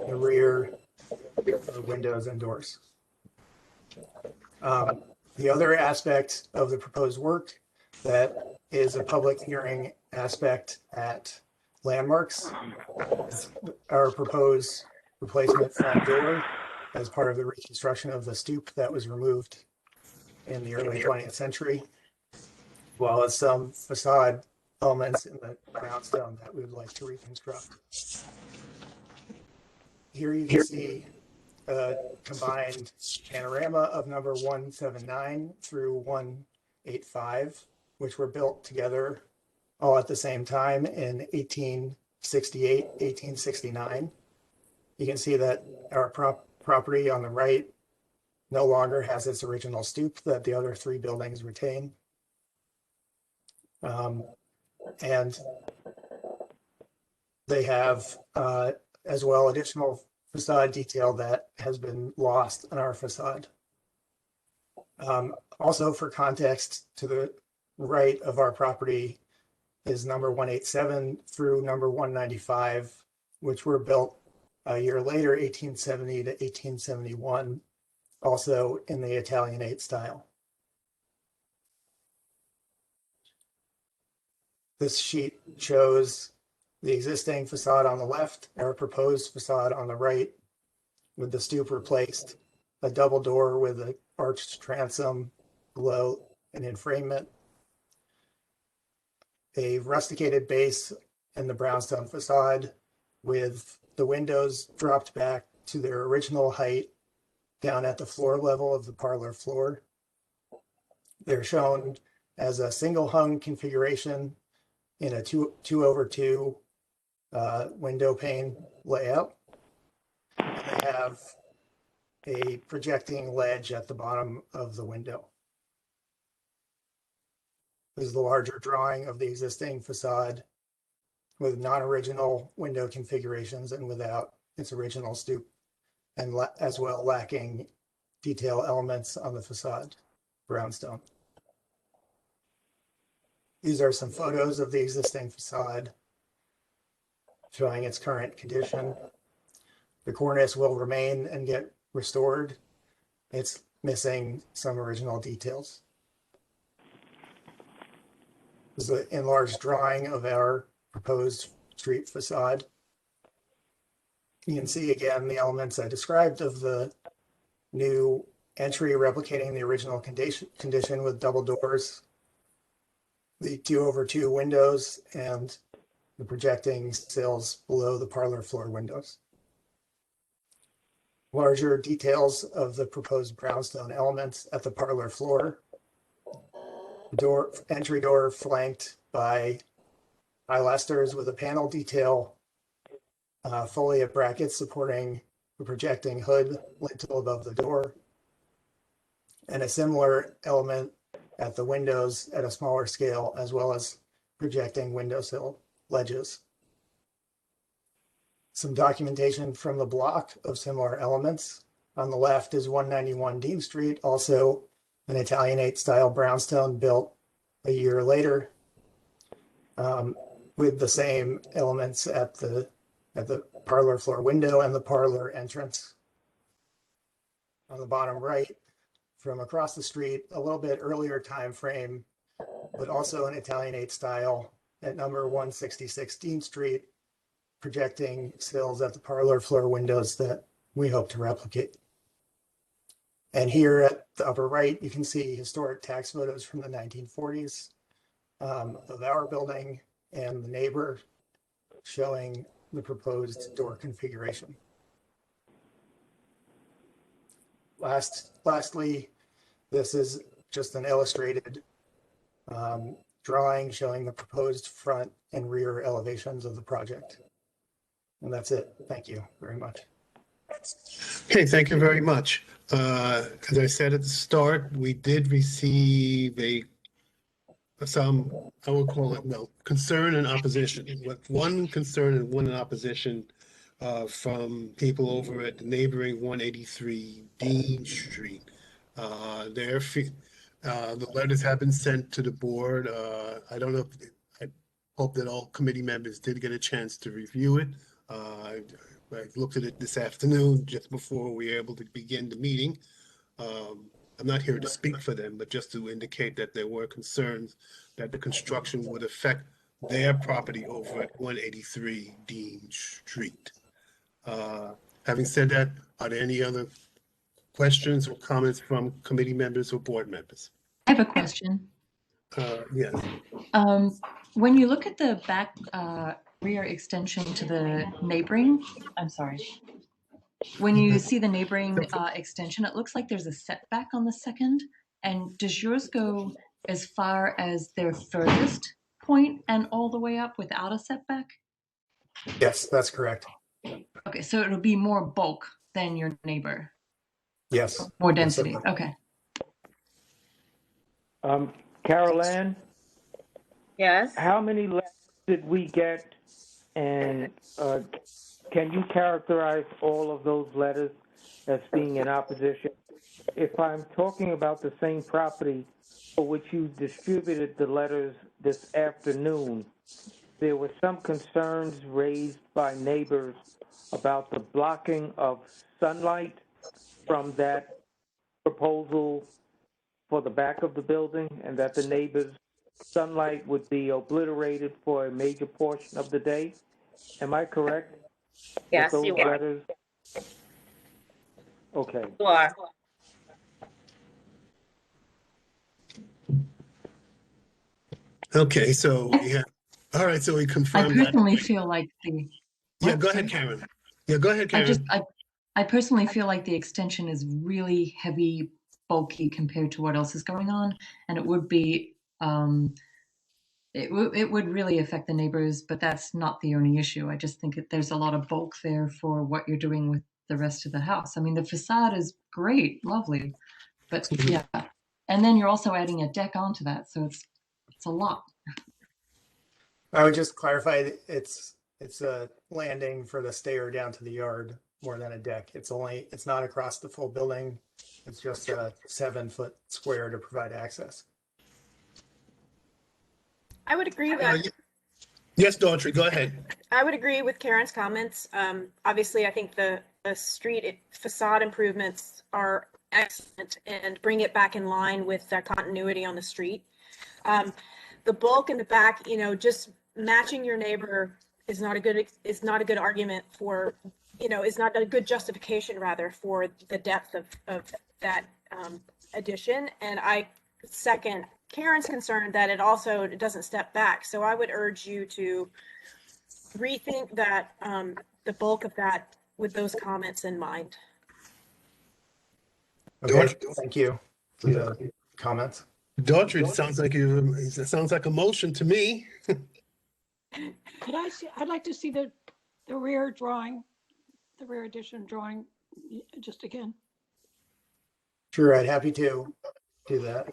The rear are windows and doors. The other aspect of the proposed work that is a public hearing aspect at Landmarks, our proposed replacement front door as part of the reconstruction of the stoop that was removed in the early 20th century, as well as some facade elements in the brownstone that we would like to reconstruct. Here you can see a combined panorama of number 179 through 185, which were built together all at the same time in 1868, 1869. You can see that our property on the right no longer has its original stoop that the other three buildings retain. And they have as well additional facade detail that has been lost in our facade. Also, for context, to the right of our property is number 187 through number 195, which were built a year later, 1870 to 1871, also in the Italianate style. This sheet shows the existing facade on the left, our proposed facade on the right, with the stoop replaced, a double door with an arched transom below an enframement, a rusticated base in the brownstone facade with the windows dropped back to their original height down at the floor level of the parlor floor. They're shown as a single hung configuration in a 2/2 window pane layout. And they have a projecting ledge at the bottom of the window. This is the larger drawing of the existing facade with non-original window configurations and without its original stoop, and as well lacking detail elements on the facade, brownstone. These are some photos of the existing facade showing its current condition. The cornice will remain and get restored. It's missing some original details. This is an enlarged drawing of our proposed street facade. You can see again the elements I described of the new entry replicating the original condition with double doors, the 2/2 windows, and the projecting sills below the parlor floor windows. Larger details of the proposed brownstone elements at the parlor floor. Entry door flanked by pilasters with a panel detail, foliate brackets supporting the projecting hood lintel above the door, and a similar element at the windows at a smaller scale, as well as projecting windowsill ledges. Some documentation from the block of similar elements. On the left is 191 Dean Street, also an Italianate style brownstone built a year later, with the same elements at the parlor floor window and the parlor entrance. On the bottom right, from across the street, a little bit earlier time frame, but also an Italianate style at number 166 Dean Street, projecting sills at the parlor floor windows that we hope to replicate. And here at the upper right, you can see historic tax photos from the 1940s of our building and the neighbor, showing the proposed door configuration. Lastly, this is just an illustrated drawing showing the proposed front and rear elevations of the project. And that's it. Thank you very much. Okay, thank you very much. As I said at the start, we did receive some, I would call it, well, concern and opposition. With one concern and one in opposition from people over at the neighboring 183 Dean Street. The letters have been sent to the board. I don't know if, I hope that all committee members did get a chance to review it. I looked at it this afternoon just before we were able to begin the meeting. I'm not here to speak for them, but just to indicate that there were concerns that the construction would affect their property over at 183 Dean Street. Having said that, are there any other questions or comments from committee members or board members? I have a question. Yes. When you look at the back rear extension to the neighboring, I'm sorry. When you see the neighboring extension, it looks like there's a setback on the second. And does yours go as far as their furthest point and all the way up without a setback? Yes, that's correct. Okay, so it'll be more bulk than your neighbor. Yes. More density. Okay. Carol Ann? Yes. How many letters did we get? And can you characterize all of those letters as being in opposition? If I'm talking about the same property for which you distributed the letters this afternoon, there were some concerns raised by neighbors about the blocking of sunlight from that proposal for the back of the building, and that the neighbors' sunlight would be obliterated for a major portion of the day. Am I correct? Yes, with those you are. letters? Okay. You are. Okay, so yeah. All right, so we I confirmed that. personally feel like the. Yeah, go ahead, Karen. Yeah, go ahead, Karen. I personally feel like the extension is really heavy, bulky compared to what else is going on, and it would be it would really affect the neighbors, but that's not the only issue. I just think that there's a lot of bulk there for what you're doing with the rest of the house. I mean, the facade is great, lovely, but yeah, and then you're also adding a deck onto that, so it's It's a lot. I would just clarify, it's a landing for the stair down to the yard more than a deck. It's not across the full building. It's just a 7-foot square to provide access. I would agree that Yes, Daughtry, go ahead. I would agree with Karen's comments. Obviously, I think the street facade improvements are excellent and bring it back in line with that continuity on the street. The bulk in the back, just matching your neighbor is not a good argument for, is not a good justification rather for the depth of that addition. And I second Karen's concern that it also doesn't step back. So I would urge you to rethink that, the bulk of that with those comments in mind. Okay, thank you for the comments. Daughtry, it sounds like a motion to me. I'd like to see the rear drawing, the rear addition drawing, just again. Sure, I'd happy to do that.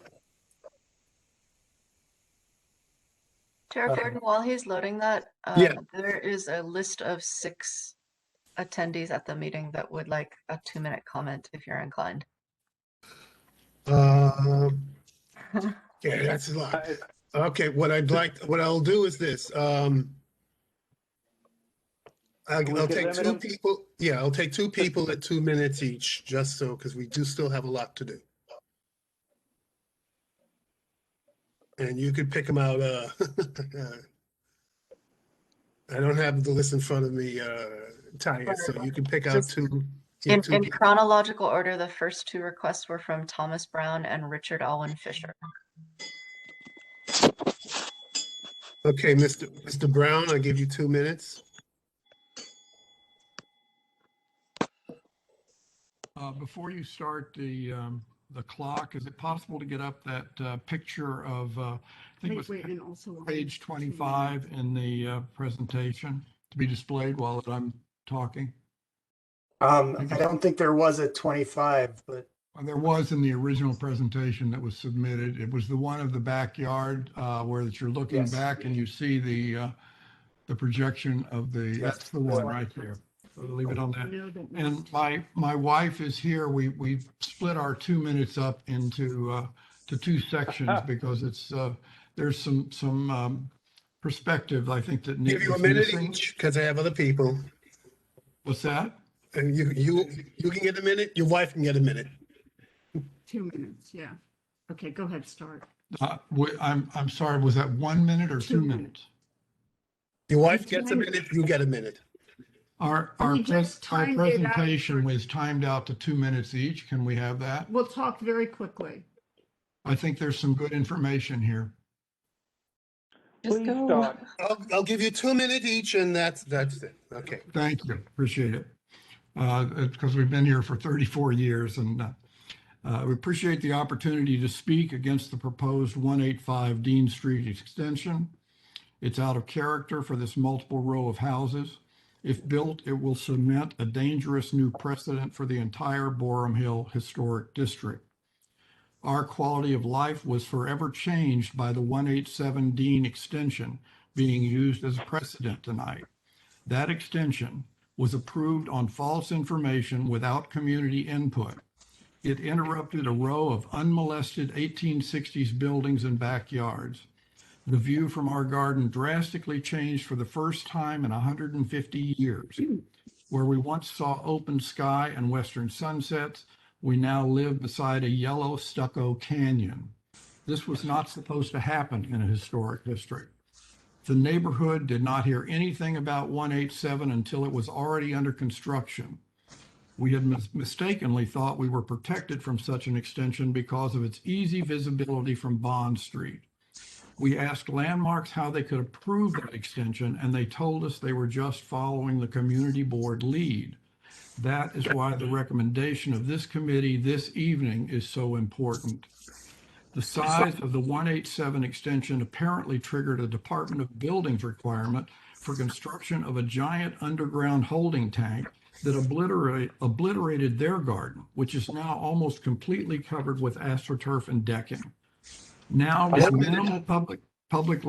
Chair Gordon, while he's loading that, Yeah. there is a list of 6 attendees at the meeting that would like a 2-minute comment if you're inclined. Yeah, that's a lot. Okay, what I'll do is this. I'll take 2 people. Yeah, I'll take 2 people at 2 minutes each, just so, because we do still have a lot to do. And you could pick them out. I don't have the list in front of me, Tanya, so you can pick out 2. In chronological order, the first 2 requests were from Thomas Brown and Richard Alwyn Fisher. Okay, Mr. Brown, I'll give you 2 minutes. Before you start the clock, is it possible to get up that picture of, I think it was page 25 in the presentation to be displayed while I'm talking? I don't think there was a 25, but There was in the original presentation that was submitted. It was the one of the backyard where that you're looking back and you see the projection of the, that's the one right there. So leave it on that. And my wife is here. We've split our 2 minutes up into to 2 sections because it's there's some perspective I think that Give you a minute each because I have other people. What's that? And you can get a minute. Your wife can get a minute. 2 minutes, yeah. Okay, go ahead, start. I'm sorry, was that 1 minute or 2 minutes? Your wife gets a minute, you get a minute. Our presentation was timed out to 2 minutes each. Can we have that? We'll talk very quickly. I think there's some good information here. Please start. I'll give you 2 minutes each and that's it. Okay. Thank you, appreciate it. Because we've been here for 34 years and we appreciate the opportunity to speak against the proposed 185 Dean Street extension. It's out of character for this multiple row of houses. If built, it will cement a dangerous new precedent for the entire Boerum Hill Historic District. Our quality of life was forever changed by the 187 Dean extension being used as a precedent tonight. That extension was approved on false information without community input. It interrupted a row of unmolested 1860s buildings and backyards. The view from our garden drastically changed for the first time in 150 years. Where we once saw open sky and western sunsets, we now live beside a yellow stucco canyon. This was not supposed to happen in a historic district. The neighborhood did not hear anything about 187 until it was already under construction. We had mistakenly thought we were protected from such an extension because of its easy visibility from Bond Street. We asked Landmarks how they could approve that extension, and they told us they were just following the community board lead. That is why the recommendation of this committee this evening is so important. The size of the 187 extension apparently triggered a Department of Buildings requirement for construction of a giant underground holding tank that obliterated their garden, which is now almost completely covered with astroturf and decking. Now, with minimal public, public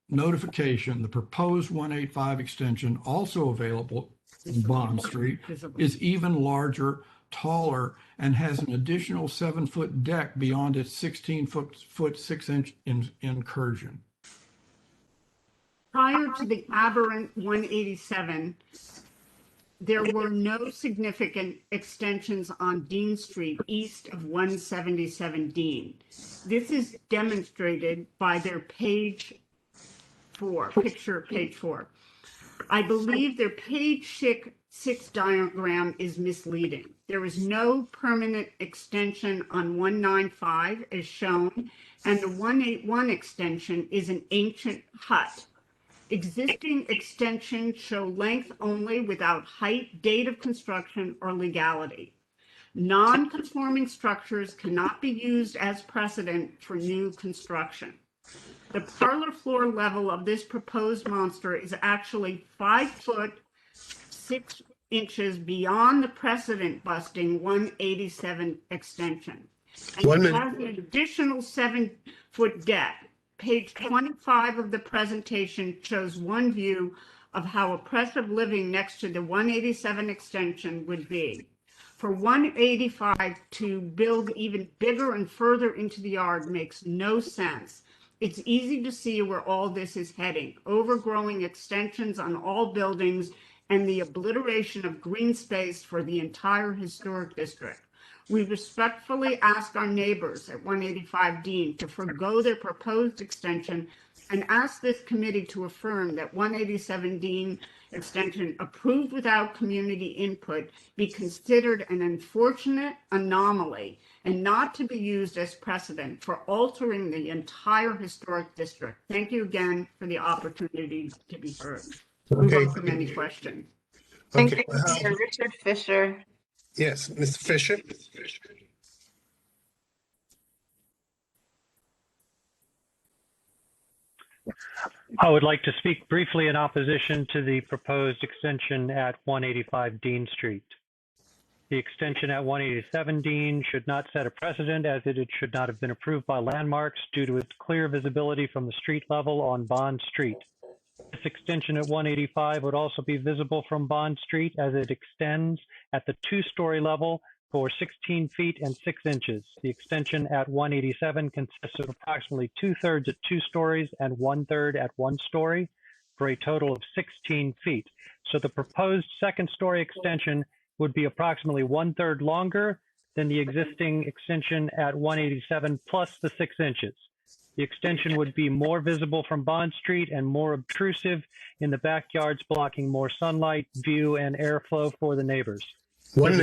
notification, the proposed 185 extension, also available in Bond Street, is even larger, taller, and has an additional 7-foot deck beyond its 16-foot 6-inch incursion. Prior to the aberrant 187, there were no significant extensions on Dean Street east of 177 Dean. This is demonstrated by their picture page 4. I believe their page 6 diagram is misleading. There is no permanent extension on 195 as shown, and the 181 extension is an ancient hut. Existing extensions show length only without height, date of construction, or legality. Non-conforming structures cannot be used as precedent for new construction. The parlor floor level of this proposed monster is actually 5 foot 6 inches beyond the precedent busting 187 extension. And it has an additional 7-foot deck. Page 25 of the presentation shows one view of how oppressive living next to the 187 extension would be. For 185 to build even bigger and further into the yard makes no sense. It's easy to see where all this is heading, overgrowing extensions on all buildings and the obliteration of green space for the entire historic district. We respectfully ask our neighbors at 185 Dean to forgo their proposed extension and ask this committee to affirm that 187 Dean extension approved without community input be considered an unfortunate anomaly and not to be used as precedent for altering the entire historic district. Thank you again for the opportunity to be heard. We welcome any questions. Thank you, Richard Fisher. Yes, Mr. Fisher. I would like to speak briefly in opposition to the proposed extension at 185 Dean Street. The extension at 187 Dean should not set a precedent, as it should not have been approved by landmarks due to its clear visibility from the street level on Bond Street. This extension at 185 would also be visible from Bond Street as it extends at the 2-story level for 16 feet and 6 inches. The extension at 187 consists of approximately 2/3 at 2 stories and 1/3 at 1 story for a total of 16 feet. So the proposed 2nd-story extension would be approximately 1/3 longer than the existing extension at 187 plus the 6 inches. The extension would be more visible from Bond Street and more obtrusive in the backyards, blocking more sunlight, view, and airflow for the neighbors. This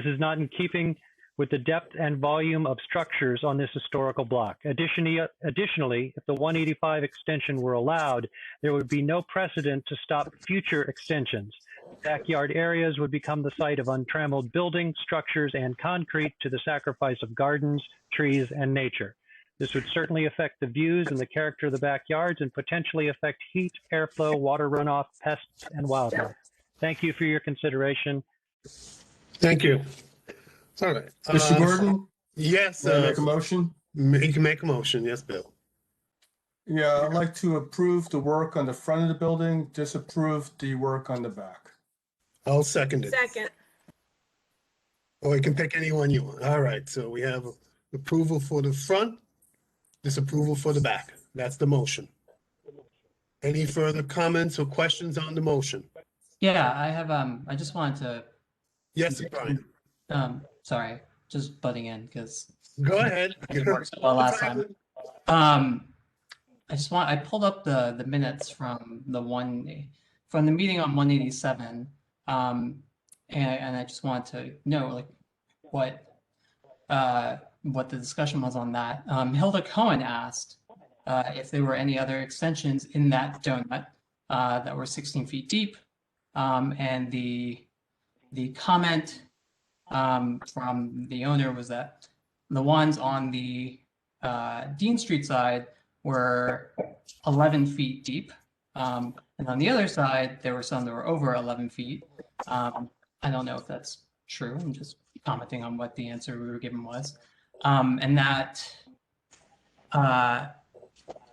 is not in keeping with the depth and volume of structures on this historical block. Additionally, if the 185 extension were allowed, there would be no precedent to stop future extensions. Backyard areas would become the site of untrammeled building, structures, and concrete to the sacrifice of gardens, trees, and nature. This would certainly affect the views and the character of the backyards and potentially affect heat, airflow, water runoff, pests, and wildlife. Thank you for your consideration. Thank you. All right. Mr. Gordon? Yes. May I make a motion? You can make a motion. Yes, Bill. Yeah, I'd like to approve the work on the front of the building, disapprove the work on the back. I'll second it. Second. Or you can pick any one you want. All right. So we have approval for the front, disapproval for the back. That's the motion. Any further comments or questions on the motion? Yeah, I have, I just wanted to. Yes, Brian. Sorry, just butting in because. Go ahead. It worked so well last time. I pulled up the minutes from the meeting on 187. And I just wanted to know like what the discussion was on that. Hilda Cohen asked if there were any other extensions in that donut that were 16 feet deep. And the comment from the owner was that the ones on the Dean Street side were 11 feet deep. And on the other side, there were some that were over 11 feet. I don't know if that's true. I'm just commenting on what the answer we were given was. And that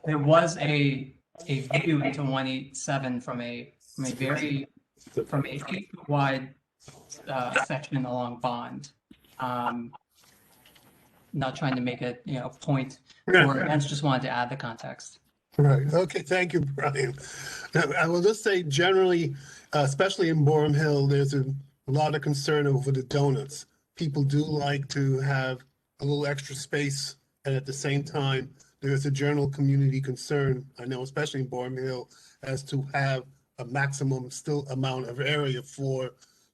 there was a view into 187 from a 8-foot wide section along Bond. Not trying to make it a point or against, just wanted to add the context. Right. Okay. Thank you, Brian. I will just say generally, especially in Boerum Hill, there's a lot of concern over the donuts. People do like to have a little extra space, and at the same time, there's a general community concern, I know, especially in Boerum Hill, as to have a maximum still amount of area for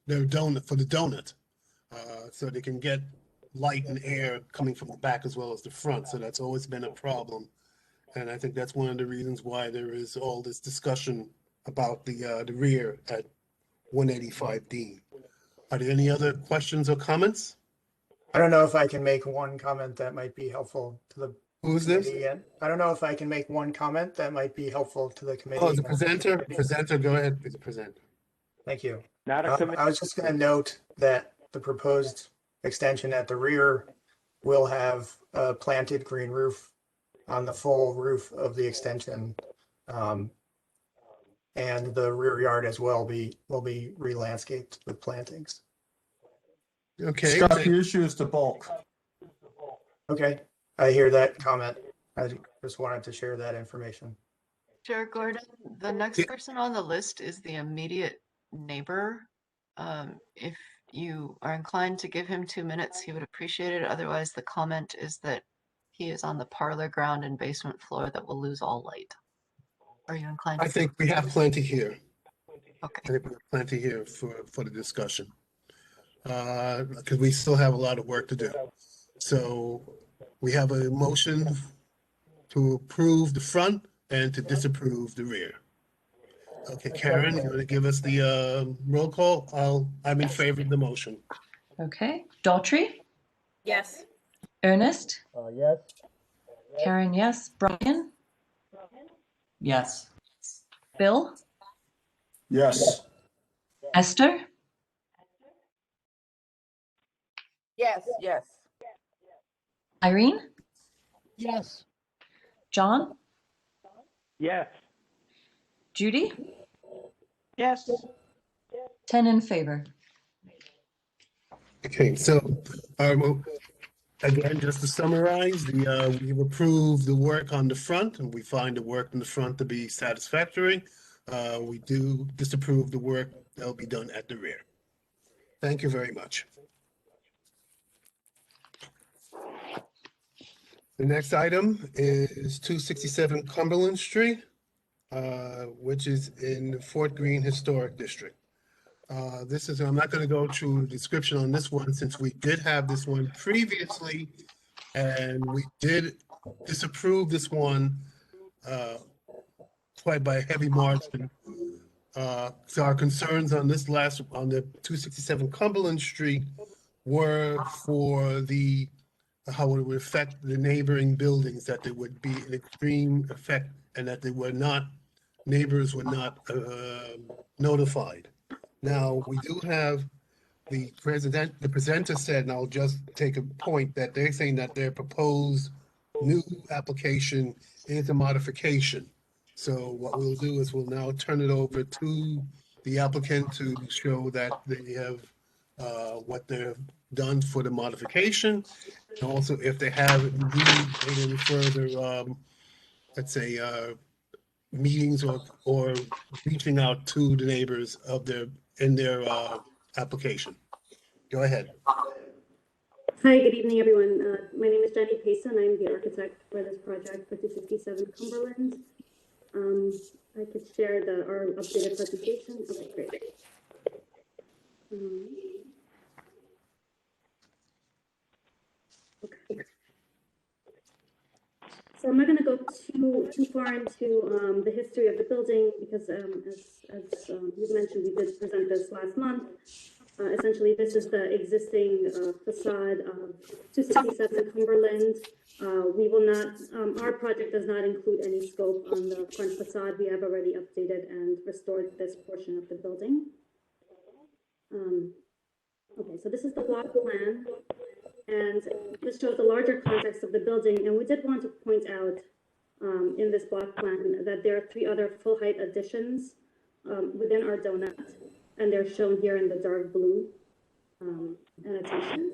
their donut, so they can get light and air coming from the back as well as the front. So that's always been a problem. And I think that's one of the reasons why there is all this discussion about the rear at 185 Dean. Are there any other questions or comments? I don't know if I can make one comment that might be helpful to the Who's this? committee. I don't know if I can make one comment that might be helpful to the committee. Oh, the presenter. Presenter, go ahead, please, present. Thank you. Not a committee. I was just going to note that the proposed extension at the rear will have a planted green roof on the full roof of the extension. And the rear yard as well will be re-landscaped with plantings. Okay. Scott, the issue is the bulk. Okay, I hear that comment. I just wanted to share that information. Chair Gordon, the next person on the list is the immediate neighbor. If you are inclined to give him 2 minutes, he would appreciate it. Otherwise, the comment is that he is on the parlor ground and basement floor that will lose all light. Are you inclined? I think we have plenty here. Okay. I think we have plenty here for the discussion. Because we still have a lot of work to do. So we have a motion to approve the front and to disapprove the rear. Okay, Karen, you want to give us the roll call? I'm in favor of the motion. Okay. Daltrey? Yes. Ernest? Yes. Karen, yes. Brian? Yes. Bill? Yes. Esther? Yes, yes. Irene? Yes. John? Yes. Judy? Yes. 10 in favor. Okay, so again, just to summarize, we've approved the work on the front, and we find the work on the front to be satisfactory. We do disapprove the work that will be done at the rear. Thank you very much. The next item is 267 Cumberland Street, which is in the Fort Greene Historic District. I'm not going to go through the description on this one since we did have this one previously, and we did disapprove this one quite by a heavy margin. So our concerns on the 267 Cumberland Street were for how it would affect the neighboring buildings, that there would be an extreme effect and that neighbors were not notified. Now, we do have the presenter said, and I'll just take a point, that they're saying that their proposed new application is a modification. So what we'll do is we'll now turn it over to the applicant to show that they have what they've done for the modification. And also if they have indeed made any further, let's say, meetings or reaching out to the neighbors in their application. Go ahead. Hi, good evening, everyone. My name is Jenny Payson. I'm the architect for this project for 267 Cumberland. I could share our updated presentation. Okay, great. Okay. So I'm not going to go too far into the history of the building because, as you mentioned, we did present this last month. Essentially, this is the existing facade of 267 Cumberland. We will not, our project does not include any scope on the front facade. We have already updated and restored this portion of the building. Okay, so this is the block plan, and this shows the larger context of the building. And we did want to point out in this block plan that there are 3 other full height additions within our donut, and they're shown here in the dark blue annotation.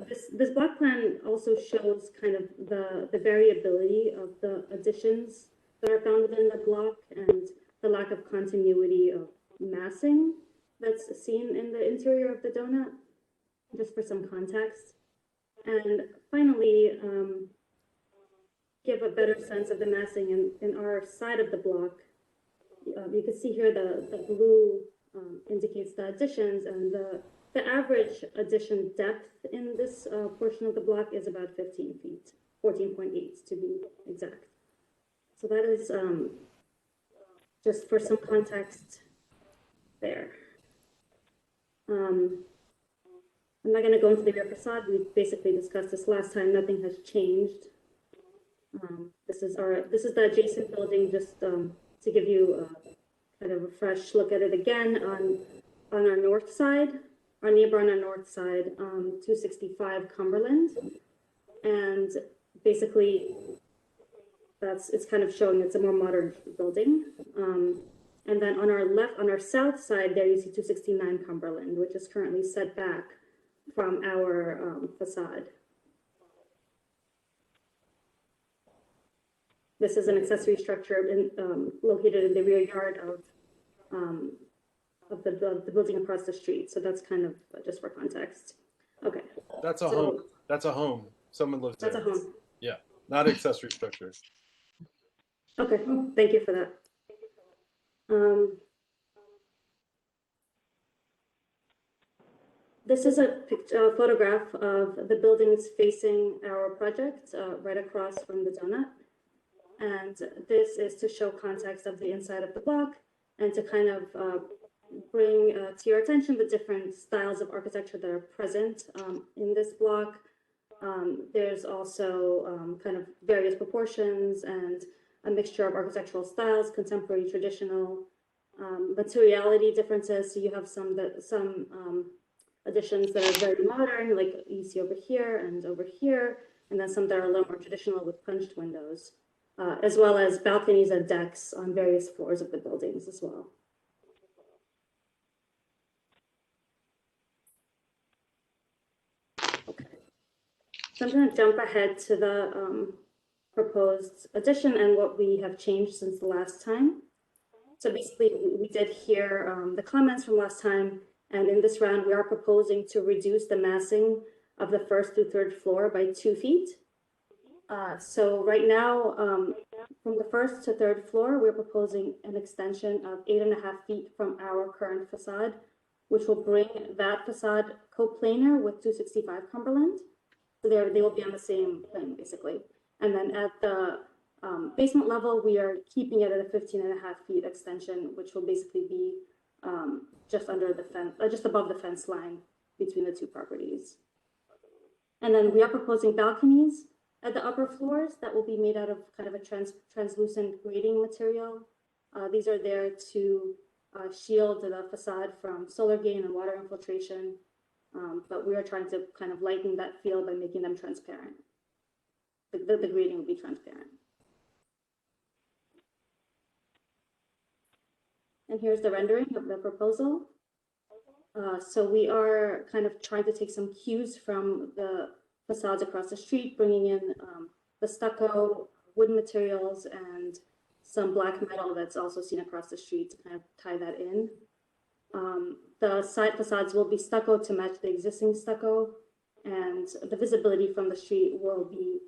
This block plan also shows kind of the variability of the additions that are found within the block and the lack of continuity of massing that's seen in the interior of the donut, just for some context. And finally, give a better sense of the massing in our side of the block. You can see here the blue indicates the additions, and the average addition depth in this portion of the block is about 15 feet, 14.8 to be exact. So that is just for some context there. I'm not going to go into the rear facade. We basically discussed this last time. Nothing has changed. This is the adjacent building, just to give you kind of a fresh look at it again on our north side. Our neighbor on our north side, 265 Cumberland, and basically it's kind of showing it's a more modern building. And then on our south side there you see 269 Cumberland, which is currently set back from our facade. This is an accessory structure located in the rear yard of the building across the street. So that's kind of just for context. Okay. That's a home. That's a home. Someone lives there. That's a home. Yeah, not accessory structure. Okay, thank you for that. This is a photograph of the buildings facing our project right across from the donut. And this is to show context of the inside of the block and to kind of bring to your attention the different styles of architecture that are present in this block. There's also kind of various proportions and a mixture of architectural styles, contemporary, traditional, materiality differences. So you have some additions that are very modern, like you see over here, and then some that are a little more traditional with punched windows, as well as balconies and decks on various floors of the buildings as well. So I'm going to jump ahead to the proposed addition and what we have changed since the last time. So basically, we did hear the comments from last time, and in this round, we are proposing to reduce the massing of the first through third floor by 2 feet. So right now, from the first to third floor, we're proposing an extension of 8.5 feet from our current facade, which will bring that facade coplanar with 265 Cumberland. So they will be on the same plane, basically. And then at the basement level, we are keeping it at a 15.5 feet extension, which will basically be just under the fence, just above the fence line between the two properties. And then we are proposing balconies at the upper floors that will be made out of kind of a translucent grating material. These are there to shield the facade from solar gain and water infiltration. But we are trying to kind of lighten that field by making them transparent. The grating will be transparent. And here's the rendering of the proposal. So we are kind of trying to take some cues from the facades across the street, bringing in the stucco, wood materials, and some black metal that's also seen across the street to kind of tie that in. The side facades will be stucco to match the existing stucco, and the visibility from the street will be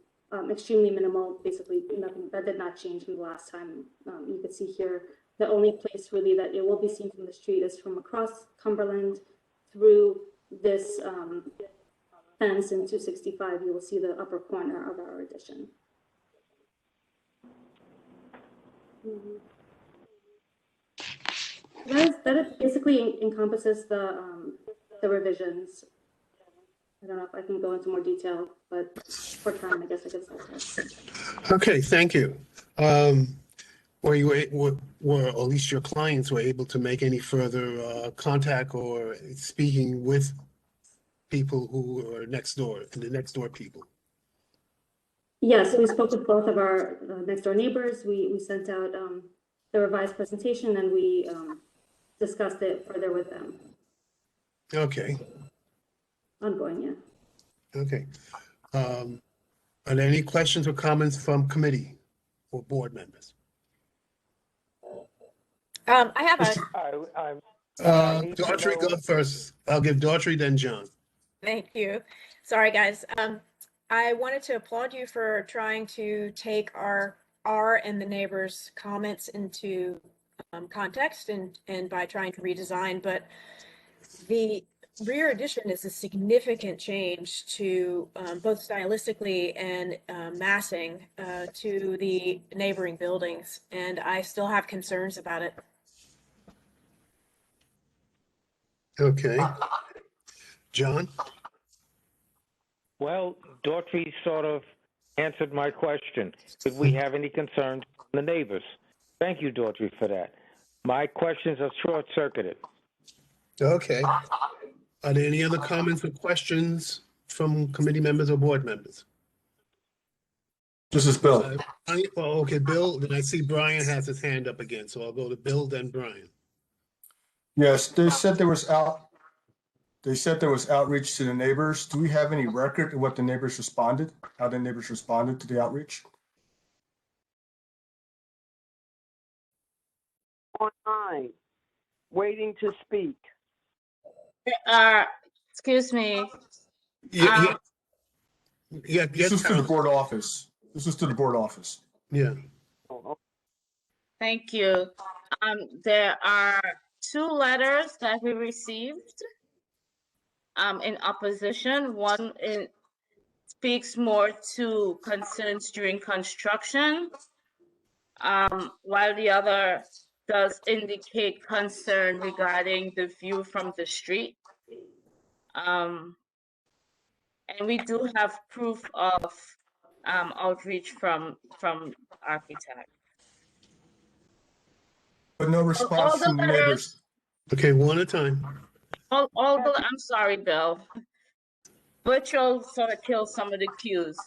extremely minimal. Basically, nothing that did not change from the last time. You can see here, the only place really that it will be seen from the street is from across Cumberland through this fence in 265. You will see the upper corner of our addition. That basically encompasses the revisions. I don't know if I can go into more detail, but for time, I guess I could stop there. Okay, thank you. Or at least your clients were able to make any further contact or speaking with people who are next door, the next door people? Yes, we spoke with both of our next door neighbors. We sent out the revised presentation and we discussed it further with them. Okay, Ongoing, yeah. okay. Are there any questions or comments from committee or board members? I have a, Daughtry, go first. I'll give Daughtry, then John. thank you. Sorry, guys. I wanted to applaud you for trying to take our and the neighbors' comments into context and by trying to redesign, but the rear addition is a significant change to both stylistically and massing to the neighboring buildings, and I still have concerns about it. Okay. John? Well, Daughtry sort of answered my question. Did we have any concerns from the neighbors? Thank you, Daughtry, for that. My questions are short-circuited. Okay. Are there any other comments or questions from committee members or board members? This is Bill. Okay, Bill, then I see Brian has his hand up again, so I'll go to Bill, then Brian. Yes, they said there was outreach to the neighbors. Do we have any record of what the neighbors responded? How the neighbors responded to the outreach? Online, waiting to speak. Excuse me. Yeah. This is to the board office. This is to the board office. Yeah. Thank you. There are 2 letters that we received in opposition. One speaks more to concerns during construction, while the other does indicate concern regarding the view from the street. And we do have proof of outreach from architect. But no response from the neighbors. Okay, one at a time. I'm sorry, Bill. Virtual sort of kills some of the cues.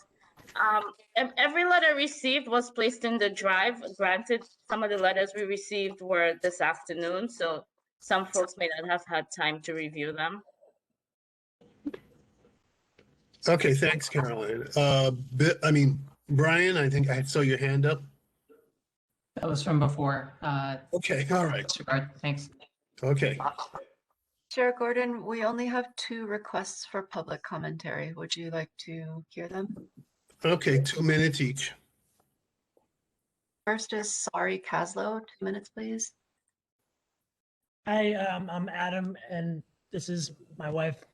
Every letter received was placed in the drive. Granted, some of the letters we received were this afternoon, so some folks may not have had time to review them. Okay, thanks, Caroline. Brian, I think I saw your hand up. That was from before. Okay, all right. Disregard. Thanks. Okay. Chair Gordon, we only have 2 requests for public commentary. Would you like to hear them? Okay, 2 minutes each. First is Sari Caslow. 2 minutes, please. Hi, I'm Adam, and this is my wife,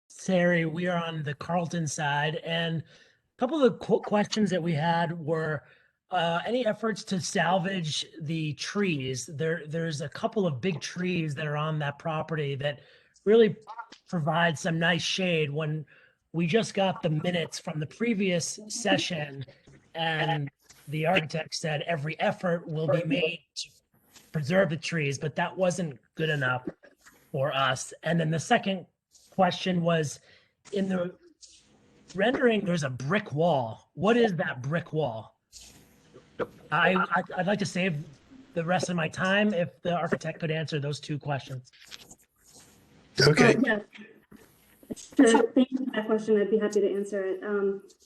Sari. We are on the Carlton side, and a couple of the questions that we had were any efforts to salvage the trees. There's a couple of big trees that are on that property that really provide some nice shade. When we just got the minutes from the previous session, and the architect said every effort will be made to preserve the trees, but that wasn't good enough for us. And then the second question was, in the rendering, there's a brick wall. What is that brick wall? I'd like to save the rest of my time if the architect could answer those 2 questions. Okay. Yeah. Sure. Thank you for that question. I'd be happy to answer it.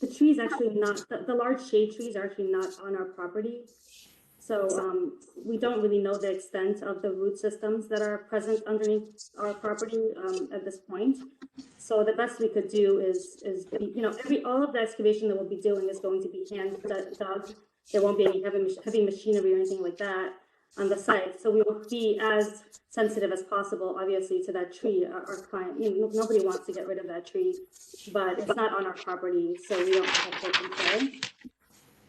The trees actually not, the large shade trees are actually not on our property. So we don't really know the extent of the root systems that are present underneath our property at this point. So the best we could do is all of the excavation that we'll be doing is going to be hand dug. There won't be any heavy machinery or anything like that on the site. So we will be as sensitive as possible, obviously, to that tree. Our client, nobody wants to get rid of that tree, but it's not on our property, so we don't have full control.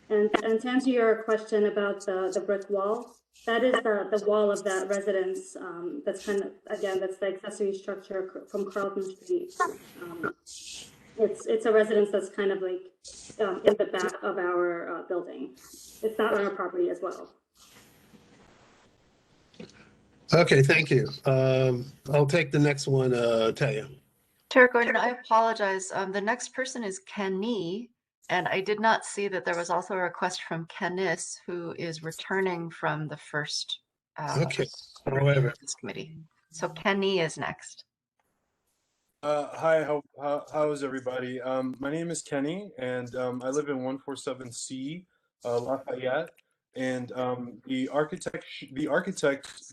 And to answer your question about the brick wall, that is the wall of that residence. That's kind of, again, that's the accessory structure from Carlton Street. It's a residence that's kind of like in the back of our building. It's not on our property as well. Okay, thank you. I'll take the next one, Taya. Chair Gordon, I apologize. The next person is Kenny. And I did not see that there was also a request from Kenneth, who is returning from the first Okay, review however, of this committee. So Kenny is next. Hi, how is everybody? My name is Kenny, and I live in 147C, Lafayette. And the architect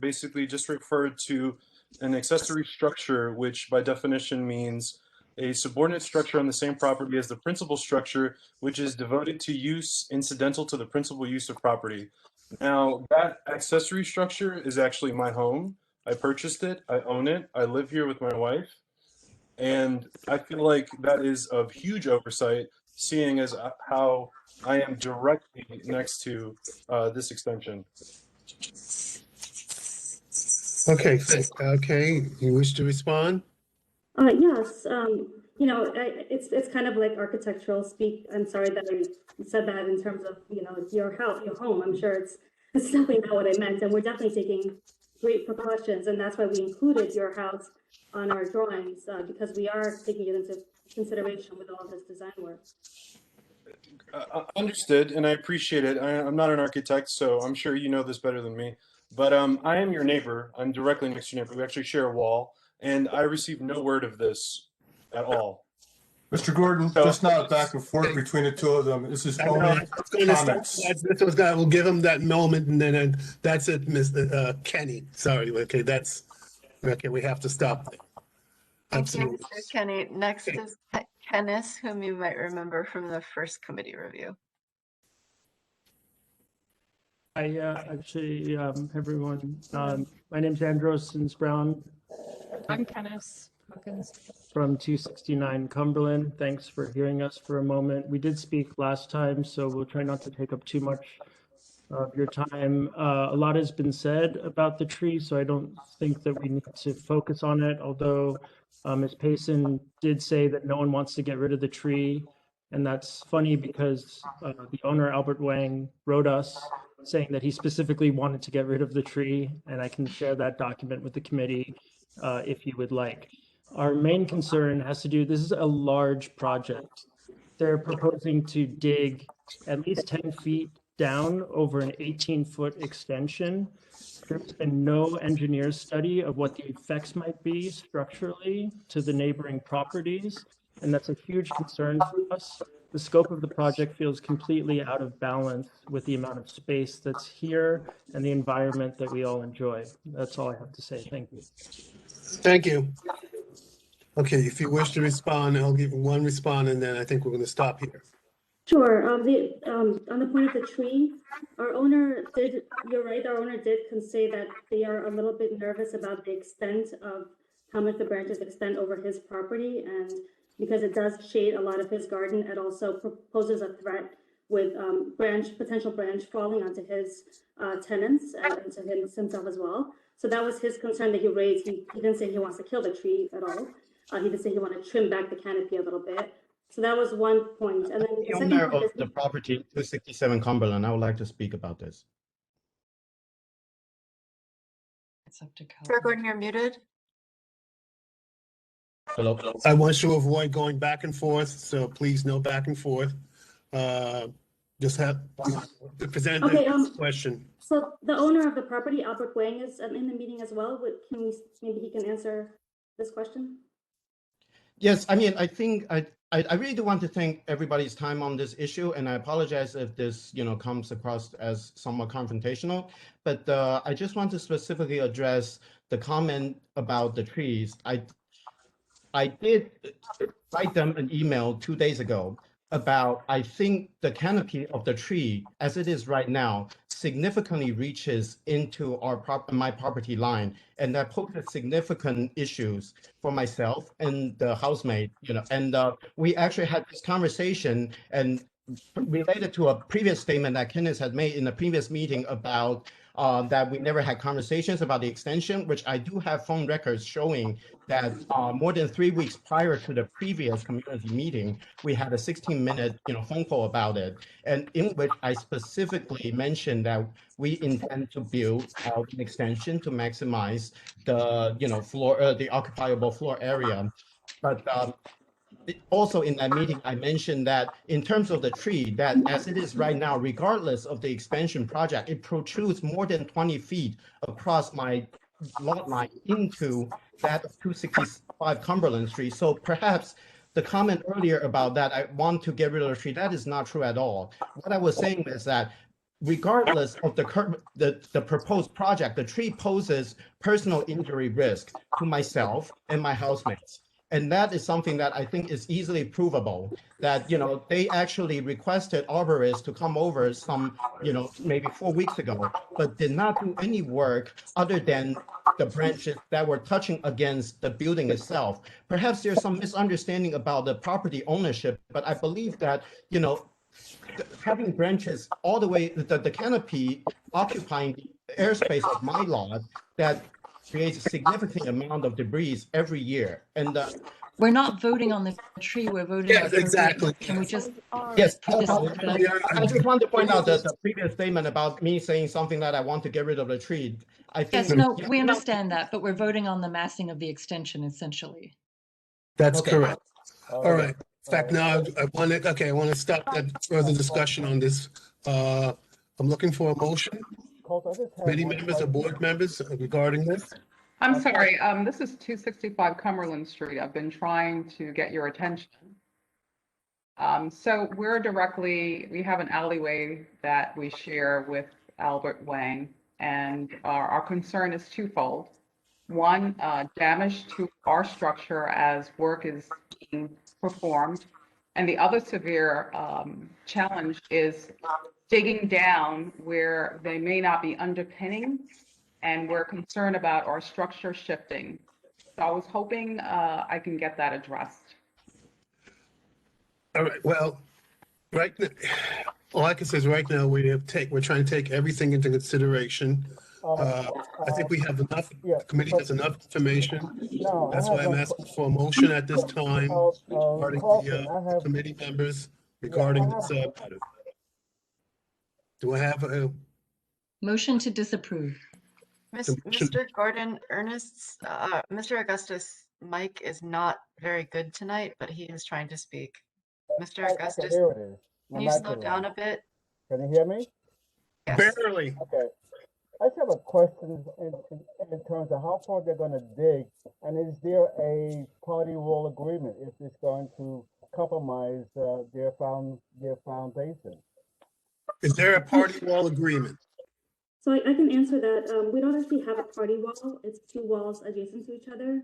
basically just referred to an accessory structure, which by definition means a subordinate structure on the same property as the principal structure, which is devoted to use incidental to the principal use of property. Now, that accessory structure is actually my home. I purchased it, I own it, I live here with my wife. And I feel like that is of huge oversight, seeing as how I am directly next to this extension. okay, okay, you wish to respond? Yes, you know, it's kind of like architectural speak. I'm sorry that I said that in terms of, you know, your house, your home. I'm sure it's definitely not what I meant, and we're definitely taking great precautions, and that's why we included your house on our drawings, because we are taking it into consideration with all this design work. Understood, and I appreciate it. I'm not an architect, so I'm sure you know this better than me. But I am your neighbor. I'm directly next to your neighbor. We actually share a wall, and I received no word of this at all. Mr. Gordon, just not back and forth between the two of them. This is only comments. We'll give him that moment, and then that's it, Mr. Kenny. Sorry, okay, that's, okay, we have to stop there. Absolutely. Thank you, Mr. Kenny. Next is Kenneth, whom you might remember from the first committee review. Hi, actually, everyone. My name's Andros Brown. I'm Kenneth Hawkins. From 269 Cumberland. Thanks for hearing us for a moment. We did speak last time, so we'll try not to take up too much of your time. A lot has been said about the tree, so I don't think that we need to focus on it, although Ms. Payson did say that no one wants to get rid of the tree. And that's funny because the owner, Albert Wang, wrote us saying that he specifically wanted to get rid of the tree, and I can share that document with the committee if you would like. Our main concern has to do, this is a large project. They're proposing to dig at least 10 feet down over an 18-foot extension. There's been no engineer study of what the effects might be structurally to the neighboring properties, and that's a huge concern for us. The scope of the project feels completely out of balance with the amount of space that's here and the environment that we all enjoy. That's all I have to say. Thank you. Thank you. Okay, if you wish to respond, I'll give one response, and then I think we're going to stop here. Sure. On the point of the tree, our owner did, you're right, our owner did say that they are a little bit nervous about the extent of how much the branches extend over his property, and because it does shade a lot of his garden, it also poses a threat with potential branch falling onto his tenants and to himself as well. So that was his concern that he raised. He didn't say he wants to kill the tree at all. He did say he wanted to trim back the canopy a little bit. So that was one point. And then the owner second of the property, 267 Cumberland, I would like to speak about this. It's up to Sir Gordon, you're muted. Hello. I want you to avoid going back and forth, so please no back and forth. Just have present the question. So the owner of the property, Albert Wang, is in the meeting as well. Maybe he can answer this question? Yes, I mean, I think I really do want to thank everybody's time on this issue, and I apologize if this, comes across as somewhat confrontational, but I just want to specifically address the comment about the trees. I did write them an email 2 days ago about, I think the canopy of the tree, as it is right now, significantly reaches into my property line, and that poses significant issues for myself and the housemate, and we actually had this conversation and related to a previous statement that Kenneth had made in a previous meeting about that we never had conversations about the extension, which I do have phone records showing that more than 3 weeks prior to the previous community meeting, we had a 16-minute phone call about it, and in which I specifically mentioned that we intend to build an extension to maximize the floor, the occupiable floor area. But also in that meeting, I mentioned that in terms of the tree, that as it is right now, regardless of the expansion project, it protrudes more than 20 feet across my lot line into that of 265 Cumberland Street. So perhaps the comment earlier about that, I want to get rid of the tree, that is not true at all. What I was saying is that regardless of the proposed project, the tree poses personal injury risk to myself and my housemates. And that is something that I think is easily provable, that, they actually requested arborists to come over some, maybe 4 weeks ago, but did not do any work other than the branches that were touching against the building itself. Perhaps there's some misunderstanding about the property ownership, but I believe that, having branches all the way, the canopy occupying the airspace of my lot, that creates a significant amount of debris every year. And We're not voting on the tree, we're voting on. Yes, exactly. Can we just? yes, keep this- I just want to point out that the previous statement about me saying something that I want to get rid of the tree. I think. Yes, no, we understand that, but we're voting on the massing of the extension essentially. That's Okay. correct. All right. In fact, now I want to stop that further discussion on this. I'm looking for a motion. Committee members or board members regarding this. I'm sorry, this is 265 Cumberland Street. I've been trying to get your attention. So we have an alleyway that we share with Albert Wang, and our concern is twofold. One, damage to our structure as work is being performed, and the other severe challenge is digging down where they may not be underpinning, and we're concerned about our structure shifting. So I was hoping I can get that addressed. All right. Well, right now, all I can say is right now we're trying to take everything into consideration. I think we have enough. The committee has enough information. That's why I'm asking for a motion at this time regarding the committee members regarding this matter. Do I have a motion to disapprove? Mr. Gordon Ernest's, Mr. Augustus' mic is not very good tonight, but he is trying to speak. Mr. Augustus, here it is. can you slow down a bit? Can you hear me? Yes. Barely. Okay. I just have a question in terms of how far they're going to dig, and is there a party wall agreement if it's going to compromise their foundation? Is there a party wall agreement? So I can answer that. We don't actually have a party wall. It's two walls adjacent to each other.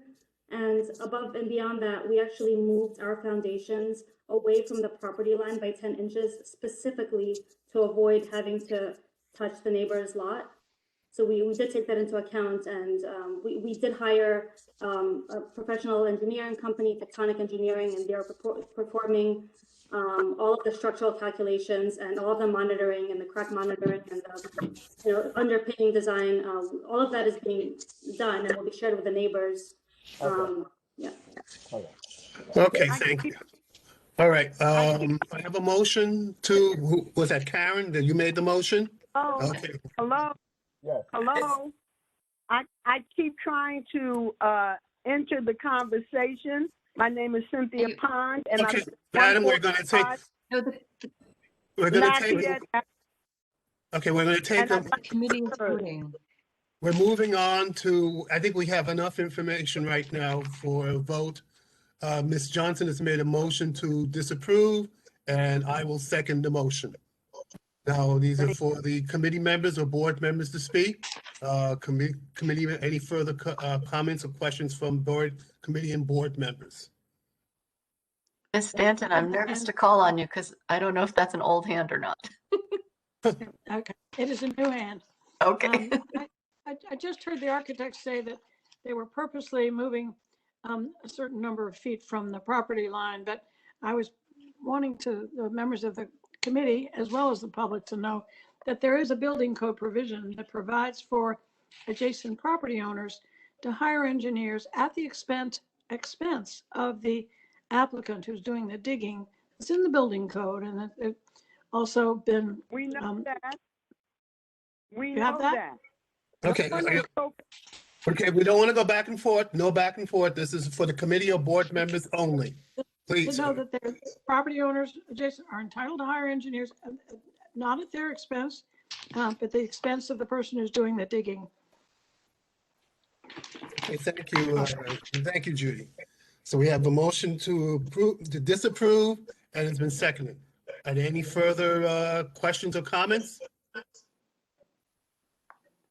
And above and beyond that, we actually moved our foundations away from the property line by 10 inches, specifically to avoid having to touch the neighbor's lot. So we did take that into account, and we did hire a professional engineering company, Tectonic Engineering, and they're performing all of the structural calculations and all of the monitoring and the crack monitoring and the underpinning design. All of that is being done and will be shared with the neighbors. Yeah. Okay, thank you. All right. I have a motion to. Was that Karen? That you made the motion? Oh, okay. Hello. Yes. Hello. I keep trying to enter the conversation. My name is Cynthia Pond, and okay, Madam, we're going to take. We're going to take. Okay, we're going to take a committee is voting. We're moving on to. I think we have enough information right now for a vote. Ms. Johnson has made a motion to disapprove, and I will second the motion. Now, these are for the committee members or board members to speak. Committee, any further comments or questions from board, committee, and board members? Ms. Stanton, I'm nervous to call on you because I don't know if that's an old hand or not. Okay, it is a new hand. Okay. I just heard the architect say that they were purposely moving a certain number of feet from the property line, but I was wanting the members of the committee as well as the public to know that there is a building code provision that provides for adjacent property owners to hire engineers at the expense of the applicant who's doing the digging. It's in the building code, and it's also been. We know that. We you have know that. Okay. Okay, we don't want to go back and forth. No back and forth. This is for the committee or board members only. Please. know that their property owners adjacent are entitled to hire engineers, not at their expense, but at the expense of the person who's doing the digging. Okay, thank you, Judy. So we have a motion to disapprove, and it's been seconded. Are there any further questions or comments?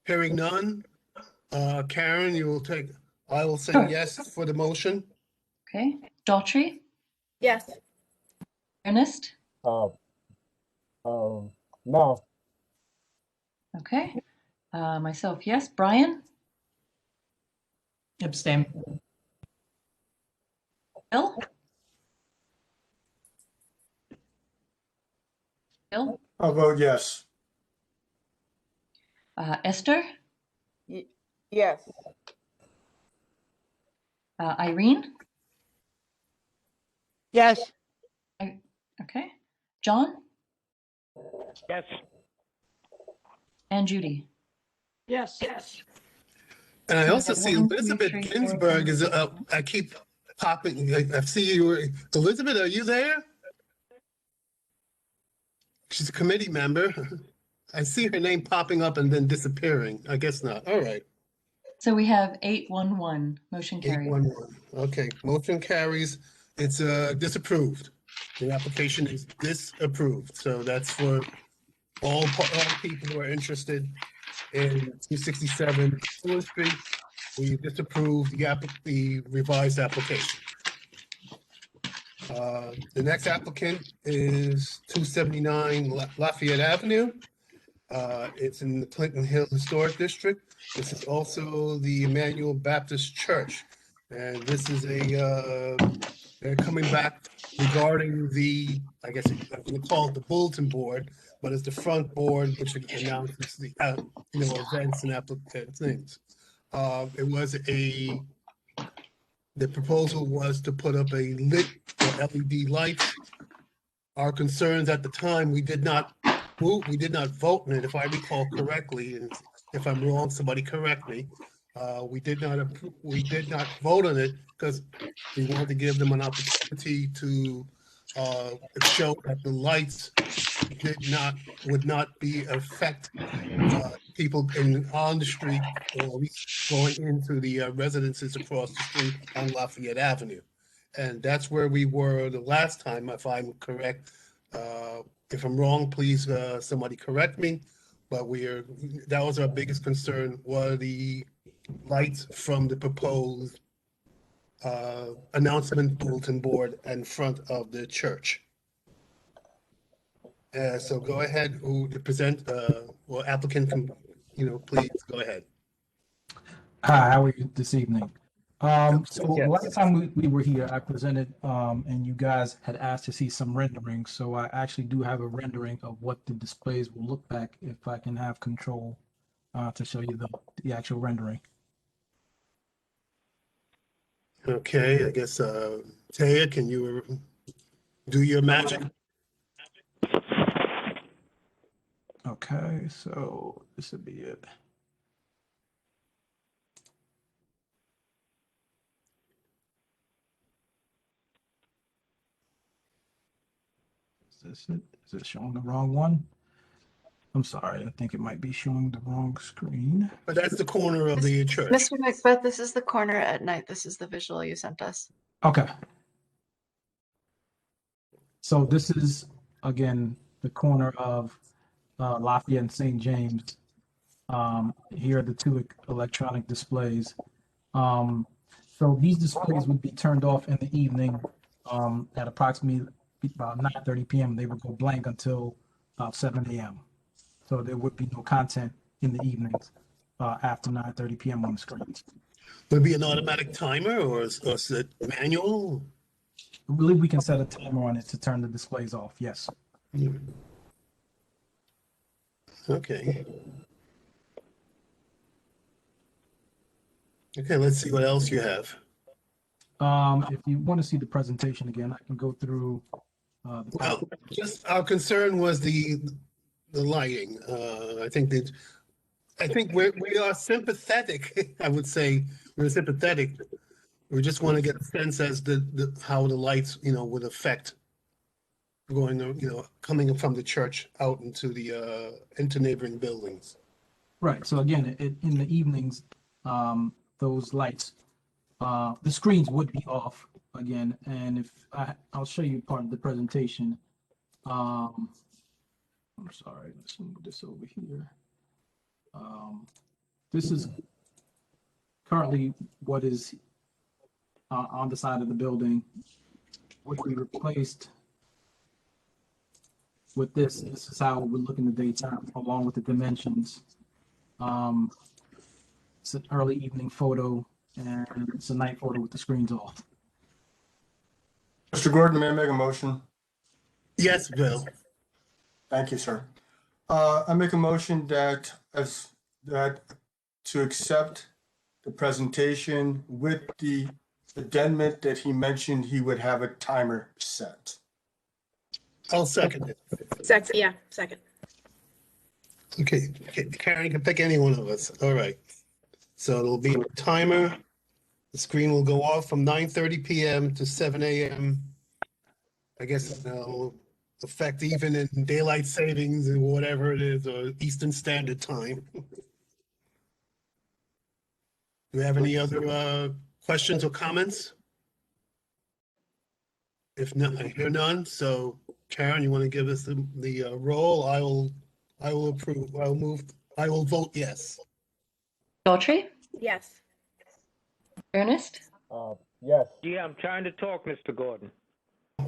Hearing none. Karen, I will say yes for the motion. Okay. Daughtry, Yes. Ernest, No. okay. Myself, yes. Brian, Abstain. Bill? Bill? I'll vote yes. Esther? Yes. Irene? Yes. Okay. John? Yes. And Judy? Yes. And I So we also have see 1, 2, Elizabeth 3, 4, Ginsburg 5. is, I keep popping, I see you. Elizabeth, are you there? She's a committee member. I see her name popping up and then disappearing. I guess not. All right. So we have 811. Motion carried. 811. Okay, motion carries. It's disapproved. The application is disapproved. So that's for all people who are interested in 267 Fuller Street. We disapprove the revised application. The next applicant is 279 Lafayette Avenue. It's in the Clinton Hill Historic District. This is also the Emmanuel Baptist Church. And this is they're coming back regarding the, I guess I'm going to call it the bulletin board, but it's the front board which announces the, events and things. The proposal was to put up a lit LED lights. Our concerns at the time, we did not vote on it, if I recall correctly, and if I'm wrong, somebody correct me. We did not vote on it because we wanted to give them an opportunity to show that the lights would not affect people on the street or at least going into the residences across the street on Lafayette Avenue. And that's where we were the last time, if I'm correct. If I'm wrong, please somebody correct me. But that was our biggest concern, were the lights from the proposed announcement bulletin board in front of the church. So go ahead, who to present, or applicant can, please go ahead. Hi, how are you this evening? So last time we were here, I presented, and you guys had asked to see some renderings. So I actually do have a rendering of what the displays will look like if I can have control to show you the actual rendering. Okay, I guess, Taya, can you do your magic? Okay, so this would be it. Is this it? Is it showing the wrong one? I'm sorry, I think it might be showing the wrong screen. But that's the corner of the church. Mr. Macbeth, this is the corner at night. This is the visual you sent us. Okay. So this is, again, the corner of Lafayette and St. James. Here are the two electronic displays. So these displays would be turned off in the evening at approximately about 9:30 p.m. They would go blank until 7 a.m. So there would be no content in the evenings after 9:30 p.m. on the screens. Would it be an automatic timer or is it manual? I believe we can set a timer on it to turn the displays off, yes. Okay. Okay, let's see what else you have. If you want to see the presentation again, I can go through. Well, just our concern was the lighting. I think we are sympathetic. I would say we're sympathetic We just want to get a sense as how the lights, would affect going, coming from the church out into into neighboring buildings. Right. So again, in the evenings, those lights, the screens would be off again. And if I'll show you part of the presentation. I'm sorry. Let's move this over here. This is currently what is on the side of the building, which we replaced with this. This is how it would look in the daytime, along with the dimensions. It's an early evening photo, and it's a night photo with the screens off. Mr. Gordon, may I make a motion? Yes, Bill. Thank you, sir. I make a motion that to accept the presentation with the addendum that he mentioned he would have a timer set. I'll second it. Second. Okay, Karen can pick any one of us. All right. So it'll be a timer. The screen will go off from 9:30 p.m. to 7 a.m. I guess it'll affect even in daylight savings and whatever it is, or Eastern Standard Time. Do we have any other questions or comments? If not, I hear none. So Karen, you want to give us the roll? I will approve. I will vote yes. Daughtry? Yes. Ernest? Yes. Yeah, I'm trying to talk, Mr. Gordon.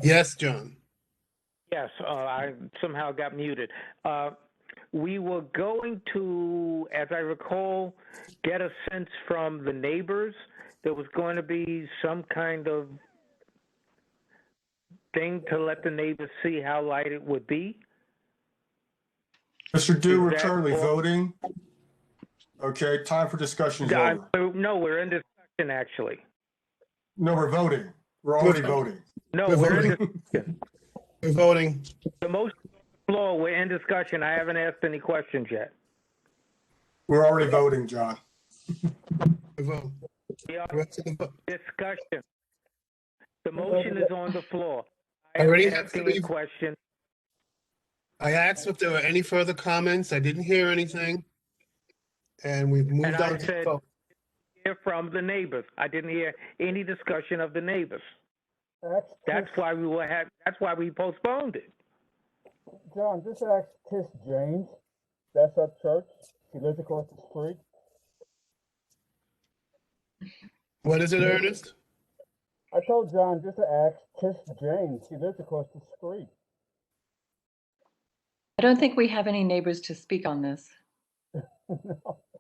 Yes, John. Yes, I somehow got muted. We were going to, as I recall, get a sense from the neighbors. There was going to be some kind of thing to let the neighbors see how light it would be. Mr. Dew, we're currently voting. Okay, time for discussion is over. No, we're in discussion, actually. No, we're voting. We're already voting. No, We're we're in voting. discussion. We're voting. The motion on the floor, we're in discussion. I haven't asked any questions yet. We're already voting, John. We vote. We are We're to the vote. discussion. The motion is on the floor. I already am have asking three. a question. I asked if there were any further comments. I didn't hear anything. And we've moved And on I to said, vote. hear from the neighbors. I didn't hear any discussion of the neighbors. That's why we postponed it. John, just ask Tish James. That's our church. She lives across the street. What is it, Ernest? I told John just to ask Tish James. She lives across the street. I don't think we have any neighbors to speak on this.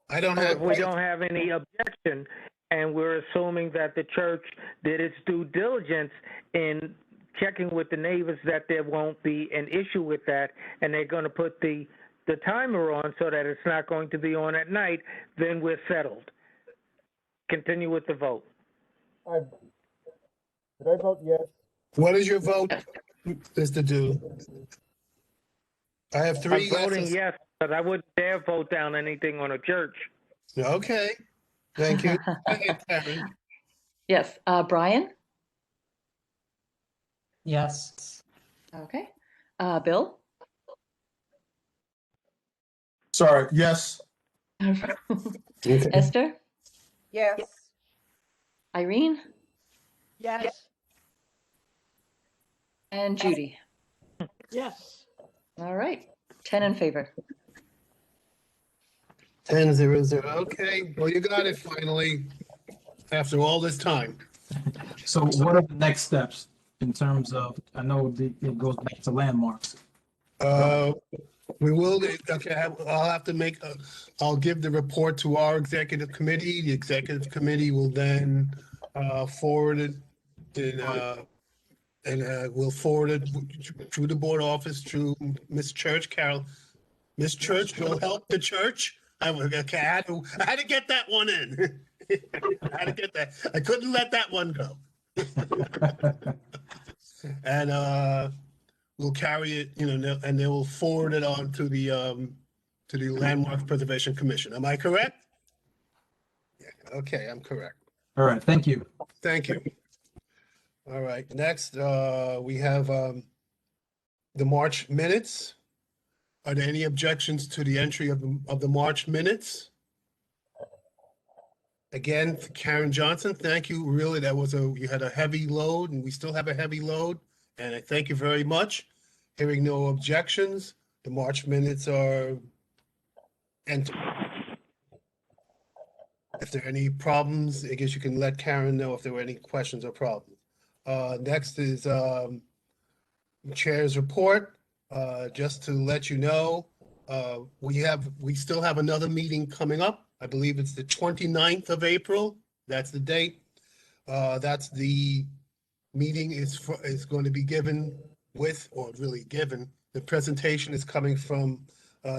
I don't So have. if we don't have any objection, and we're assuming that the church did its due diligence in checking with the neighbors that there won't be an issue with that, and they're going to put the timer on so that it's not going to be on at night, then we're settled. Continue with the vote. Did I vote yes? What is your vote, Mr. Dew? I have three I'm voting yeses. yes, but I wouldn't dare vote down anything on a church. Okay. Thank you. Go ahead, Karen. Yes. Brian? Yes. Okay. Bill? Sorry, yes. Esther? Yes. Irene? Yes. And Judy? Yes. All right. 10 in favor. 10-0-0. Okay. Well, you got it finally after all this time. So what are the next steps in terms of, I know it goes back to landmarks. We will, okay, I'll have to make, I'll give the report to our executive committee. The executive committee will then forward it and we'll forward it through the board office, through Miss Church, Carol. Miss Church will help the church. I had to get that one in. I had to get that. I couldn't let that one go. And we'll carry it, and they will forward it on to the Landmarks Preservation Commission. Am I correct? Yeah, okay, I'm correct. All right, thank you. Thank you. All right, next, we have the March minutes. Are there any objections to the entry of the March minutes? Again, Karen Johnson, thank you. Really, you had a heavy load, and we still have a heavy load, and I thank you very much. Hearing no objections, the March minutes are entered. If there are any problems, I guess you can let Karen know if there were any questions or problems. Next is Chair's report. Just to let you know, we still have another meeting coming up. I believe it's the 29th of April. That's the date. That's the meeting is going to be given with, or really given. The presentation is coming from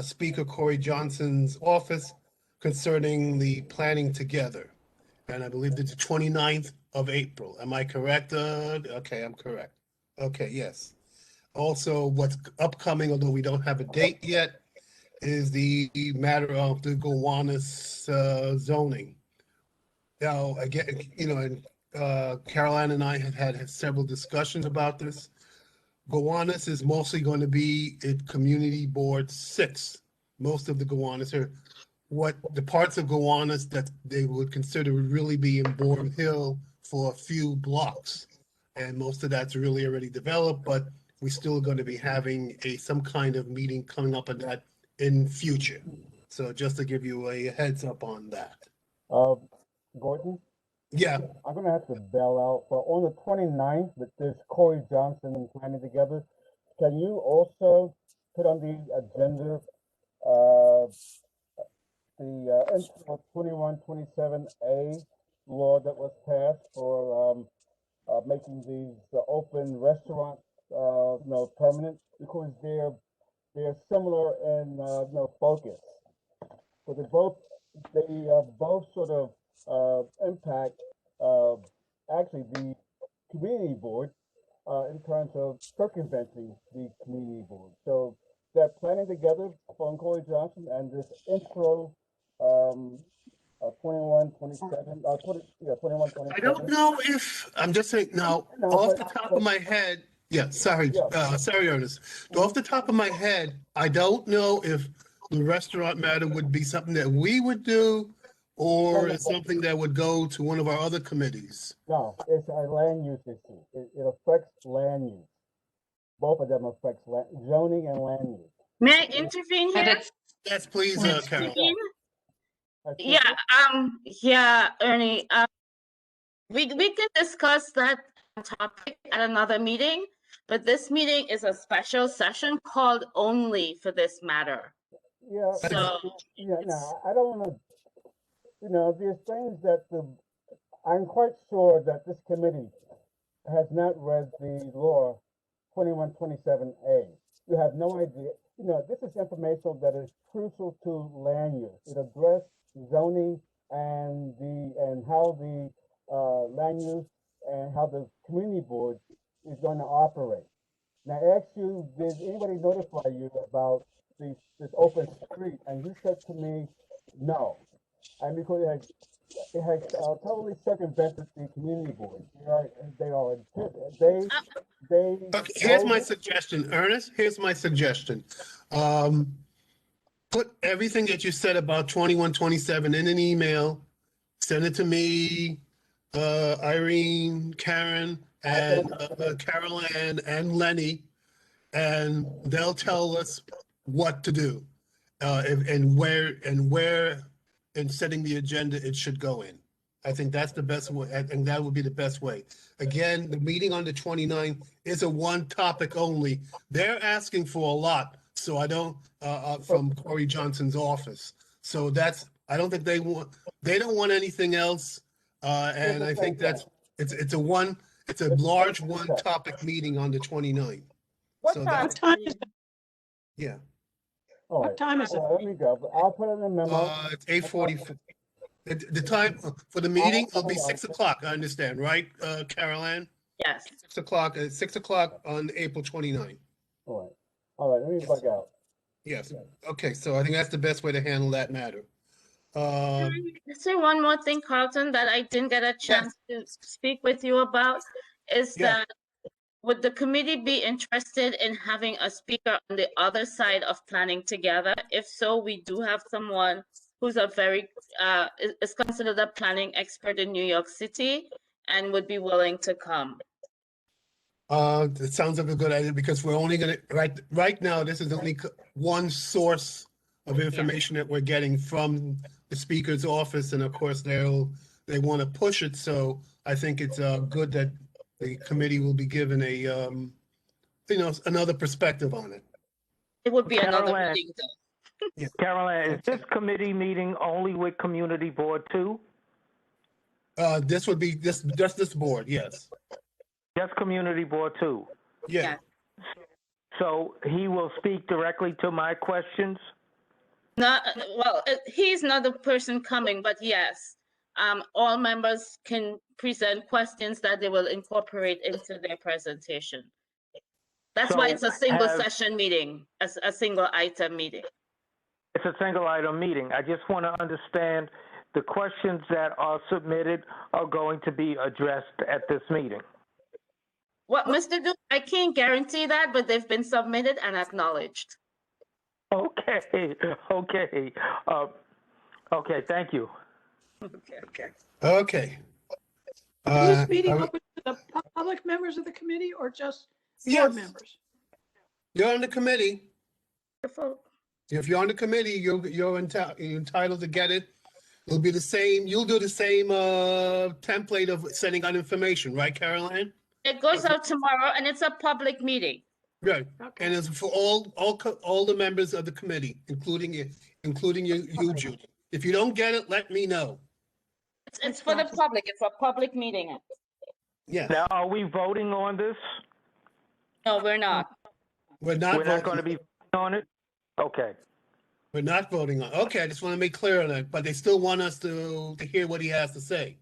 Speaker Corey Johnson's office concerning the planning together. And I believe it's the 29th of April. Am I correct? Okay, I'm correct. Okay, yes. Also, what's upcoming, although we don't have a date yet, is the matter of the Gowanus zoning. Now, again, and Caroline and I have had several discussions about this. Gowanus is mostly going to be at Community Board 6. Most of the Gowanus are what the parts of Gowanus that they would consider would really be in Boerum Hill for a few blocks. And most of that's really already developed, but we're still going to be having some kind of meeting coming up on that in future. So just to give you a heads up on that. Gordon? Yeah. I'm going to have to bail out, but on the 29th, with this Corey Johnson planning together, can you also put on the agenda the intro 2127A law that was passed for making these open restaurants permanent, because they're similar in focus. So they both sort of impact actually the community board in terms of circumventing the community board. So that planning together from Corey Johnson and this intro 2127. I don't know if I'm just saying now off the top of my head. Yeah, sorry, sorry, Ernest. Off the top of my head, I don't know if the restaurant matter would be something that we would do, or is something that would go to one of our other committees. No, it's a land use issue. It affects land use. Both of them affects zoning and land use. May I intervene here? Yes, please, Carol. Yeah, Ernie. We can discuss that topic at another meeting, but this meeting is a special session called only for this matter. Yeah. So no, I don't want to. There's things that I'm quite sure that this committee has not read the law 2127A. You have no idea. This is information that is crucial to land use. It addressed zoning and how the land use and how the community board is going to operate. Now, I asked you, did anybody notify you about this open street? And you said to me, no. And because it has totally circumvented the community board. Okay, here's my suggestion, Ernest. Here's my suggestion. Put everything that you said about 2127 in an email. Send it to me, Irene, Karen, and Caroline, and Lenny, and they'll tell us what to do, and where in setting the agenda it should go in. I think that's the best way, and that would be the best way. Again, the meeting on the 29th is a one topic only. They're asking for a lot, so I don't, from Corey Johnson's office. So I don't think they don't want anything else. And I think it's a large one topic meeting on the 29th. What So time? Yeah. What time is it? Let me go. I'll put it in the memo. It's 8:44. The time for the meeting will be 6 o'clock. I understand, right, Caroline? Yes. 6 o'clock. 6 o'clock on April 29th. All right. Let me bug out. Yes. Okay. So I think that's the best way to handle that matter. Say one more thing, Carlton, that I didn't get a chance to speak with you about, is that would the committee be interested in having a speaker on the other side of planning together? If so, we do have someone who's a very, is considered a planning expert in New York City and would be willing to come. It sounds like a good idea because we're only gonna, right now, this is only one source of information that we're getting from the speaker's office. And of course, they want to push it. So I think it's good that the committee will be given a, another perspective on it. It would be another Caroline, meeting though. Caroline, is this committee meeting only with community board too? This would be just this board, yes. Just community board too? Yeah. So he will speak directly to my questions? Not, well, he's not the person coming, but yes. All members can present questions that they will incorporate into their presentation. That's why it's a single session meeting, a single item meeting. It's a single item meeting. I just want to understand the questions that are submitted are going to be addressed at this meeting. Well, Mr. Duke, I can't guarantee that, but they've been submitted and acknowledged. Okay, okay. Okay, thank you. Okay. Is this meeting open to the public members of the committee or just board members? You're on the committee. If you're on the committee, you're entitled to get it. It'll be the same. You'll do the same template of sending out information, right, Caroline? It goes out tomorrow, and it's a public meeting. Right. Okay. And it's for all the members of the committee, including you, Judy. If you don't get it, let me know. It's for the public. It's a public meeting. Yeah. Now, are we voting on this? No, we're not. We're not going to be voting on it? Okay. We're not voting on. Okay, I just want to make clear on that. But they still want us to hear what he has to say,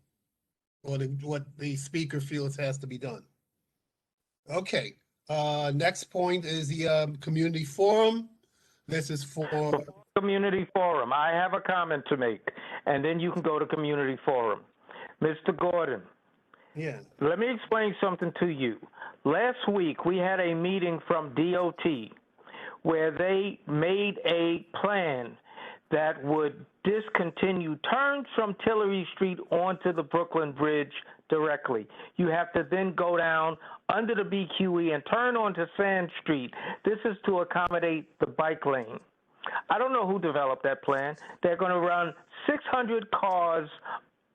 or what the speaker feels has to be done. Okay. Next point is the community forum. This is for community forum. I have a comment to make, and then you can go to community forum. Mr. Gordon. Yeah. Let me explain something to you. Last week, we had a meeting from DOT where they made a plan that would discontinue turns from Tillery Street onto the Brooklyn Bridge directly. You have to then go down under the BQE and turn onto Sand Street. This is to accommodate the bike lane. I don't know who developed that plan. They're going to run 600 cars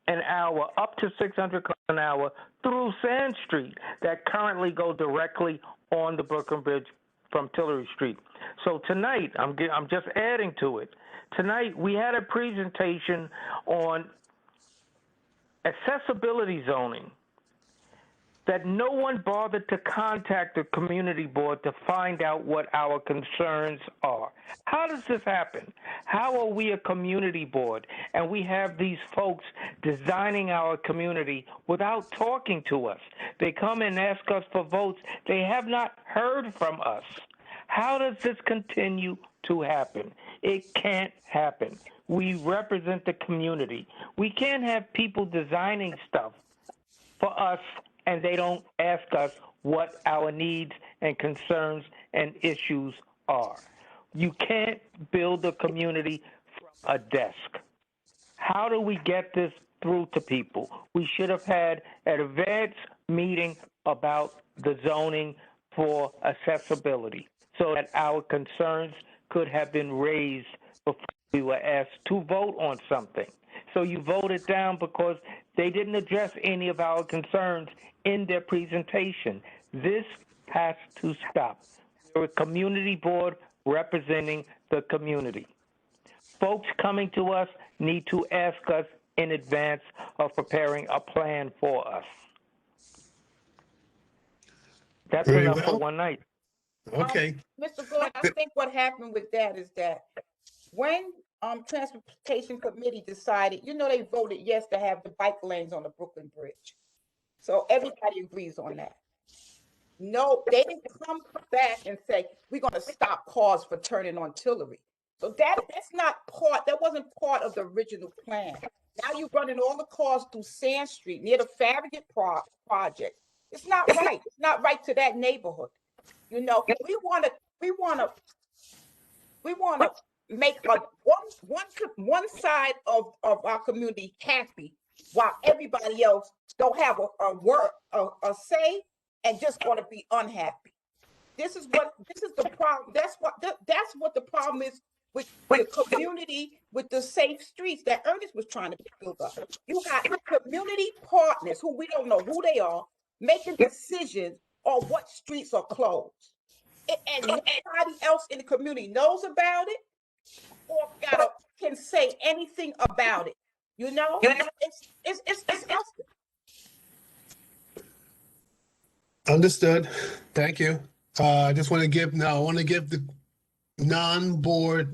an hour, up to 600 cars an hour through Sand Street that currently go directly on the Brooklyn Bridge from Tillery Street. So tonight, I'm just adding to it. Tonight, we had a presentation on accessibility zoning that no one bothered to contact the community board to find out what our concerns are. How does this happen? How are we a community board and we have these folks designing our community without talking to us? They come and ask us for votes. They have not heard from us. How does this continue to happen? It can't happen. We represent the community. We can't have people designing stuff for us and they don't ask us what our needs and concerns and issues are. You can't build a community from a desk. How do we get this through to people? We should have had an advanced meeting about the zoning for accessibility so that our concerns could have been raised before we were asked to vote on something. So you voted down because they didn't address any of our concerns in their presentation. This has to stop. We're a community board representing the community. Folks coming to us need to ask us in advance of preparing a plan for us. That's Very enough well. for one night. Okay. Mr. Gordon, I think what happened with that is that when Transportation Committee decided, they voted yes to have the bike lanes on the Brooklyn Bridge. So everybody agrees on that. No, they didn't come back and say, we're going to stop cars for turning on Tillery. So that's not part, that wasn't part of the original plan. Now you're running all the cars through Sand Street near the Farragut project. It's not right. It's not right to that neighborhood. You know, we want to make one side of our community happy while everybody else don't have a say and just want to be unhappy. This is the problem. That's what the problem is with the community, with the safe streets that Ernest was trying to build up. You got community partners who we don't know who they are making decisions on what streets are closed. And nobody else in the community knows about it or can say anything about it. You know, it's disgusting. Understood. Thank you. I just want to give the non-board,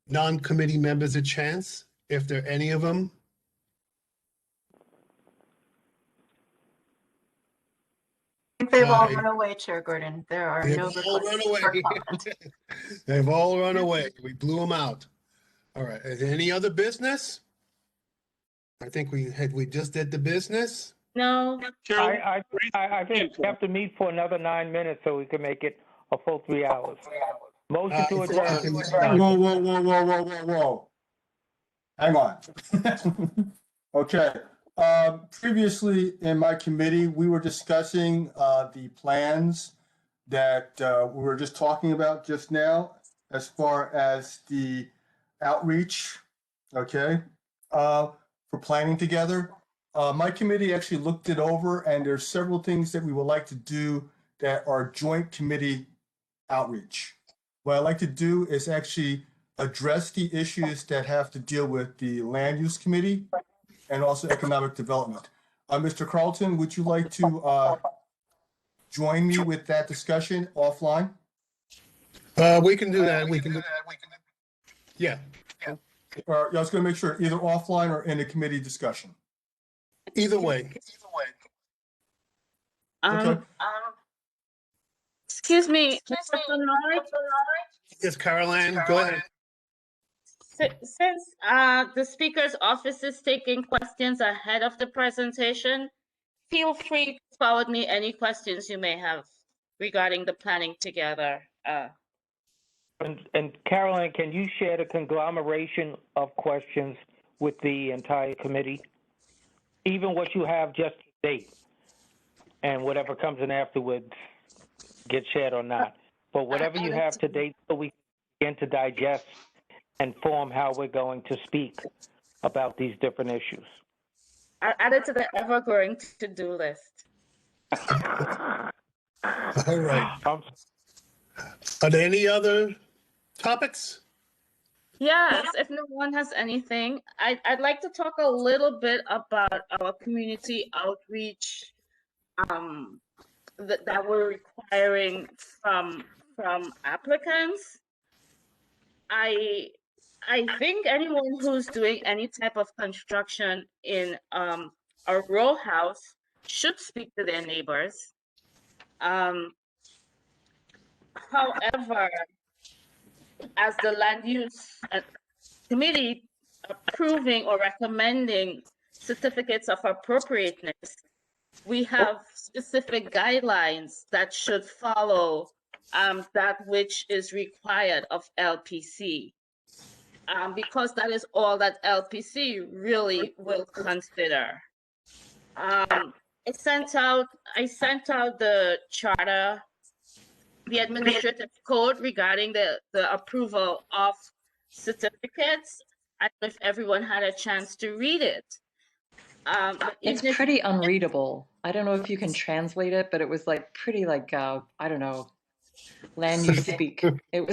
non-committee members a chance, if there are any of them. I think they've all run away, Chair Gordon. There are They've no all run requests for away. comment. They've all run away. We blew them out. All right. Is there any other business? I think we just did the business. No. I think we have to meet for another 9 minutes so we can make it a full 3 hours. Motion to adjourn. Whoa. Hang on. Okay. Previously in my committee, we were discussing the plans that we were just talking about just now as far as the outreach, okay, for planning together. My committee actually looked it over, and there's several things that we would like to do that are joint committee outreach. What I'd like to do is actually address the issues that have to deal with the land use committee and also economic development. Mr. Carlton, would you like to join me with that discussion offline? We can do that. Yeah. I was going to make sure either offline or in a committee discussion. Either way. Okay. Excuse me, Mr. Bernard. Yes, Caroline, go ahead. Since the speaker's office is taking questions ahead of the presentation, feel free to forward me any questions you may have regarding the planning together. And Caroline, can you share the conglomeration of questions with the entire committee? Even what you have just to date, and whatever comes in afterwards gets shared or not. But whatever you have to date, so we can begin to digest and form how we're going to speak about these different issues. I'll add it to the ever-growing to-do list. All right. Are there any other topics? Yes, if no one has anything, I'd like to talk a little bit about our community outreach that we're requiring from applicants. I think anyone who's doing any type of construction in a row house should speak to their neighbors. However, as the land use committee approving or recommending certificates of appropriateness, we have specific guidelines that should follow that which is required of LPC, because that is all that LPC really will consider. I sent out the charter, the administrative code regarding the approval of certificates. I don't know if everyone had a chance to read it. It's pretty unreadable. I don't know if you can translate it, but it was like pretty like I don't know, land use speak. It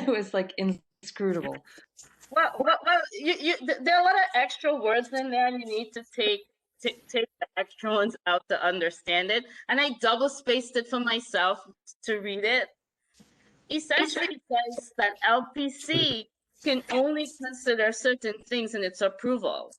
was like inscrutable. Well, there are a lot of extra words in there, and you need to take the extra ones out to understand it. And I double spaced it for myself to read it. Essentially, it says that LPC can only consider certain things in its approval.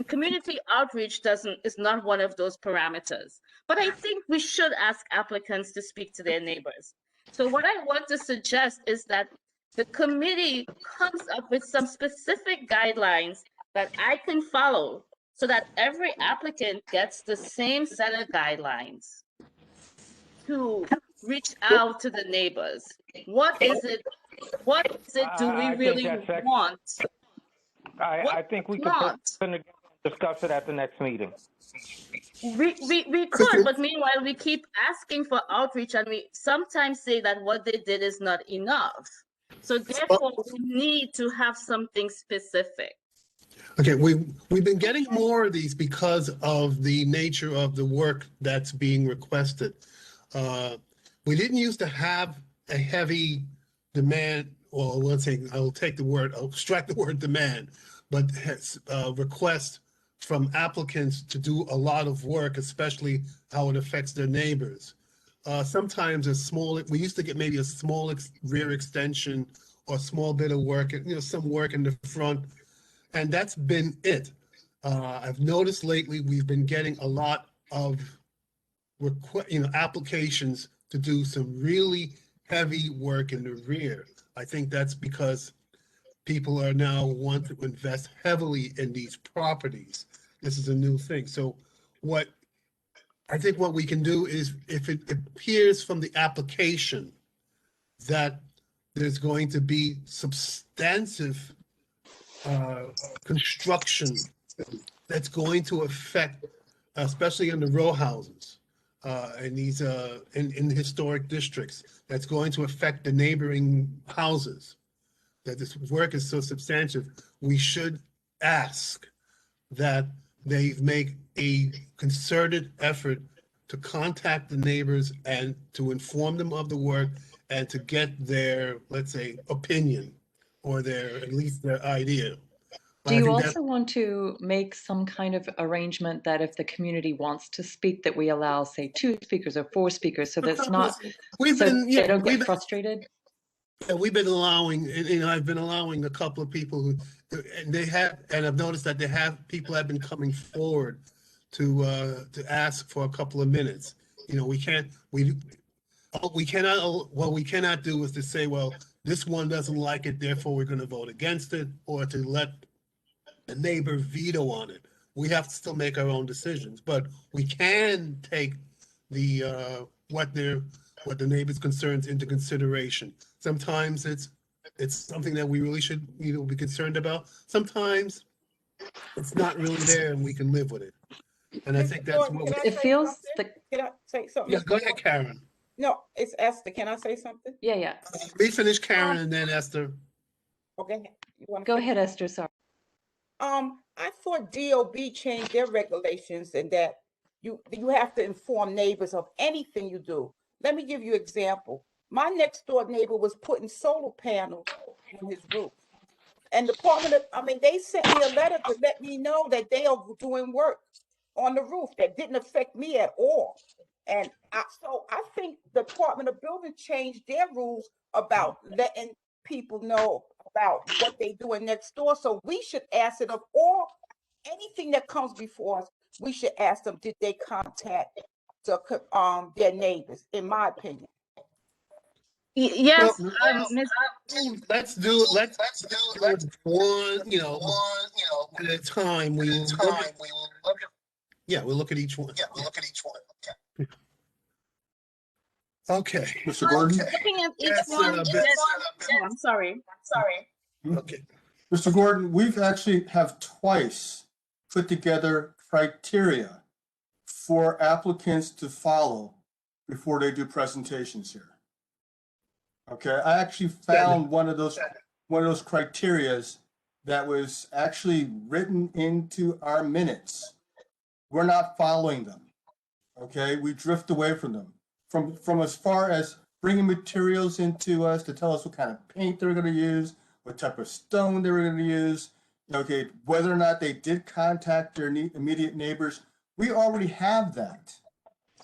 Community outreach is not one of those parameters. But I think we should ask applicants to speak to their neighbors. So what I want to suggest is that the committee comes up with some specific guidelines that I can follow so that every applicant gets the same set of guidelines to reach out to the neighbors. What is it? What is it do we I think really that's want? I think we could put it together and discuss it at the next meeting. We could, but meanwhile we keep asking for outreach, and we sometimes say that what they did is not enough. So therefore, we need to have something specific. Okay, we've been getting more of these because of the nature of the work that's being requested. We didn't used to have a heavy demand, or let's say, I'll extract the word demand, but request from applicants to do a lot of work, especially how it affects their neighbors. Sometimes we used to get maybe a small rear extension or a small bit of work, some work in the front, and that's been it. I've noticed lately we've been getting a lot of applications to do some really heavy work in the rear. I think that's because people are now want to invest heavily in these properties. This is a new thing. So what we can do is, if it appears from the application that there's going to be substantive construction that's going to affect, especially in the row houses, in these in historic districts, that's going to affect the neighboring houses, that this work is so substantive, we should ask that they make a concerted effort to contact the neighbors and to inform them of the work and to get their, let's say, opinion, or at least their idea. Do you also want to make some kind of arrangement that if the community wants to speak, that we allow, say, 2 speakers or 4 speakers, so that's not, they don't get frustrated? Yeah, we've been allowing, I've been allowing a couple of people and I've noticed that people have been coming forward to ask for a couple of minutes. What we cannot do is to say, well, this one doesn't like it, therefore we're going to vote against it, or to let the neighbor veto on it. We have to still make our own decisions, but we can take the what the neighbor's concerns into consideration. Sometimes it's something that we really should be concerned about. Sometimes it's not really there and we can live with it. And I think that's what it feels like. Can I say something? Yeah, go ahead, Karen. No, it's Esther. Can I say something? Yeah. We finish Karen and then Esther. Okay. Go ahead, Esther. Sorry. I thought DOB changed their regulations and that you have to inform neighbors of anything you do. Let me give you an example. My next door neighbor was putting solar panels on his roof. And they sent me a letter to let me know that they are doing work on the roof that didn't affect me at all. And so I think the Department of Building changed their rules about letting people know about what they're doing next door. So we should ask it of anything that comes before us. We should ask them, did they contact their neighbors? In my opinion. Yes, let's do it one, at a time. We'll look at each one. Okay. Mr. Gordon? Looking at each one. I'm sorry. Okay. Mr. Gordon, we've actually have twice put together criteria for applicants to follow before they do presentations here. Okay, I actually found one of those criterias that was actually written into our minutes. We're not following them. Okay, we drift away from them. From as far as bringing materials into us to tell us what kind of paint they're going to use, what type of stone they were going to use, okay, whether or not they did contact their immediate neighbors. We already have that.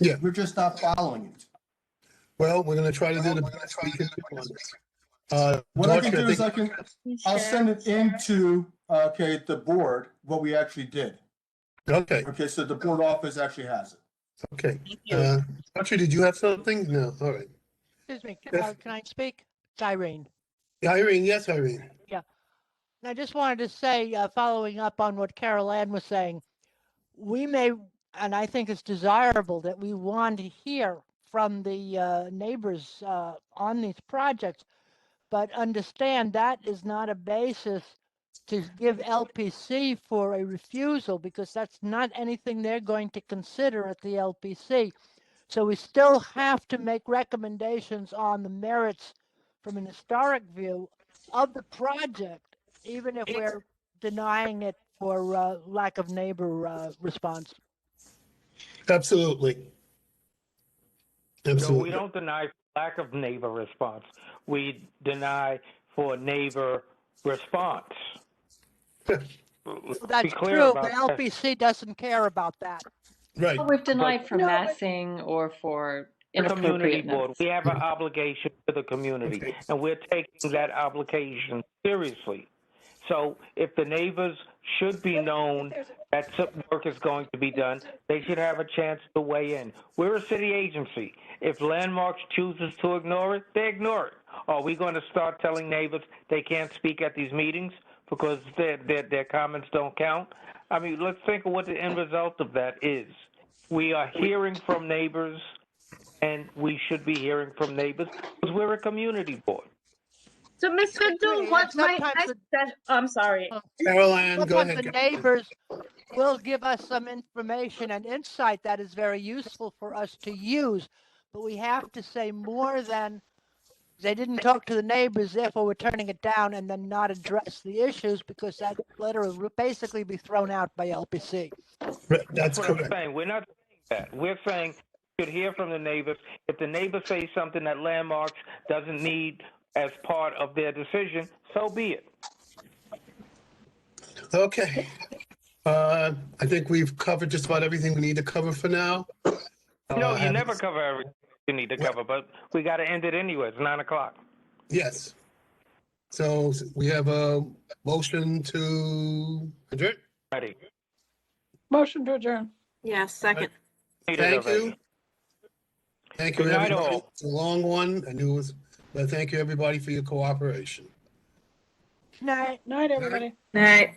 Yeah, we're just not following it. Well, we're going to try to do the best we can do on this. What I can do is I'll send it into the board what we actually did. Okay. Okay, so the board office actually has it. Okay. Archie, did you have something? No. All right. Excuse me. Can I speak? It's Irene. Irene, yes, Irene. Yeah. And I just wanted to say, following up on what Carol Ann was saying, we may, and I think it's desirable that we want to hear from the neighbors on these projects, but understand that is not a basis to give LPC for a refusal, because that's not anything they're going to consider at the LPC. So we still have to make recommendations on the merits from an historic view of the project, even if we're denying it for lack of neighbor response. Absolutely. So we Absolutely. don't deny lack of neighbor response. We deny for neighbor response. That's true, but LPC doesn't care about that. Right. Well, we've denied for No, but- massing or for The community board, inappropriateness. we have an obligation to the community, and we're taking that obligation seriously. So if the neighbors should be known that some work is going to be done, they should have a chance to weigh in. We're a city agency. If Landmarks chooses to ignore it, they ignore it. Are we going to start telling neighbors they can't speak at these meetings because their comments don't count? I mean, let's think of what the end result of that is. We are hearing from neighbors, and we should be hearing from neighbors because we're a community board. So, Mr. Du, what my I'm sorry. Caroline, go Sometimes ahead. the neighbors will give us some information and insight that is very useful for us to use, but we have to say more than they didn't talk to the neighbors, therefore we're turning it down, and then not address the issues, because that letter will basically be thrown out by LPC. That's what I'm saying. We're not saying that. We're saying you should hear from the neighbors. If the neighbors say something that Landmarks doesn't need as part of their decision, so be it. Okay. I think we've covered just about everything we need to cover for now. No, you never cover everything you need to cover, but we got to end it anyway. It's 9 o'clock. Yes. So we have a motion to adjourn. Ready. Motion to adjourn. Yes, second. Thank you. Thank you, Good night, everybody. all. It's a long one. I knew it was, but thank you, everybody, for your cooperation. Night. Night, everybody. Night.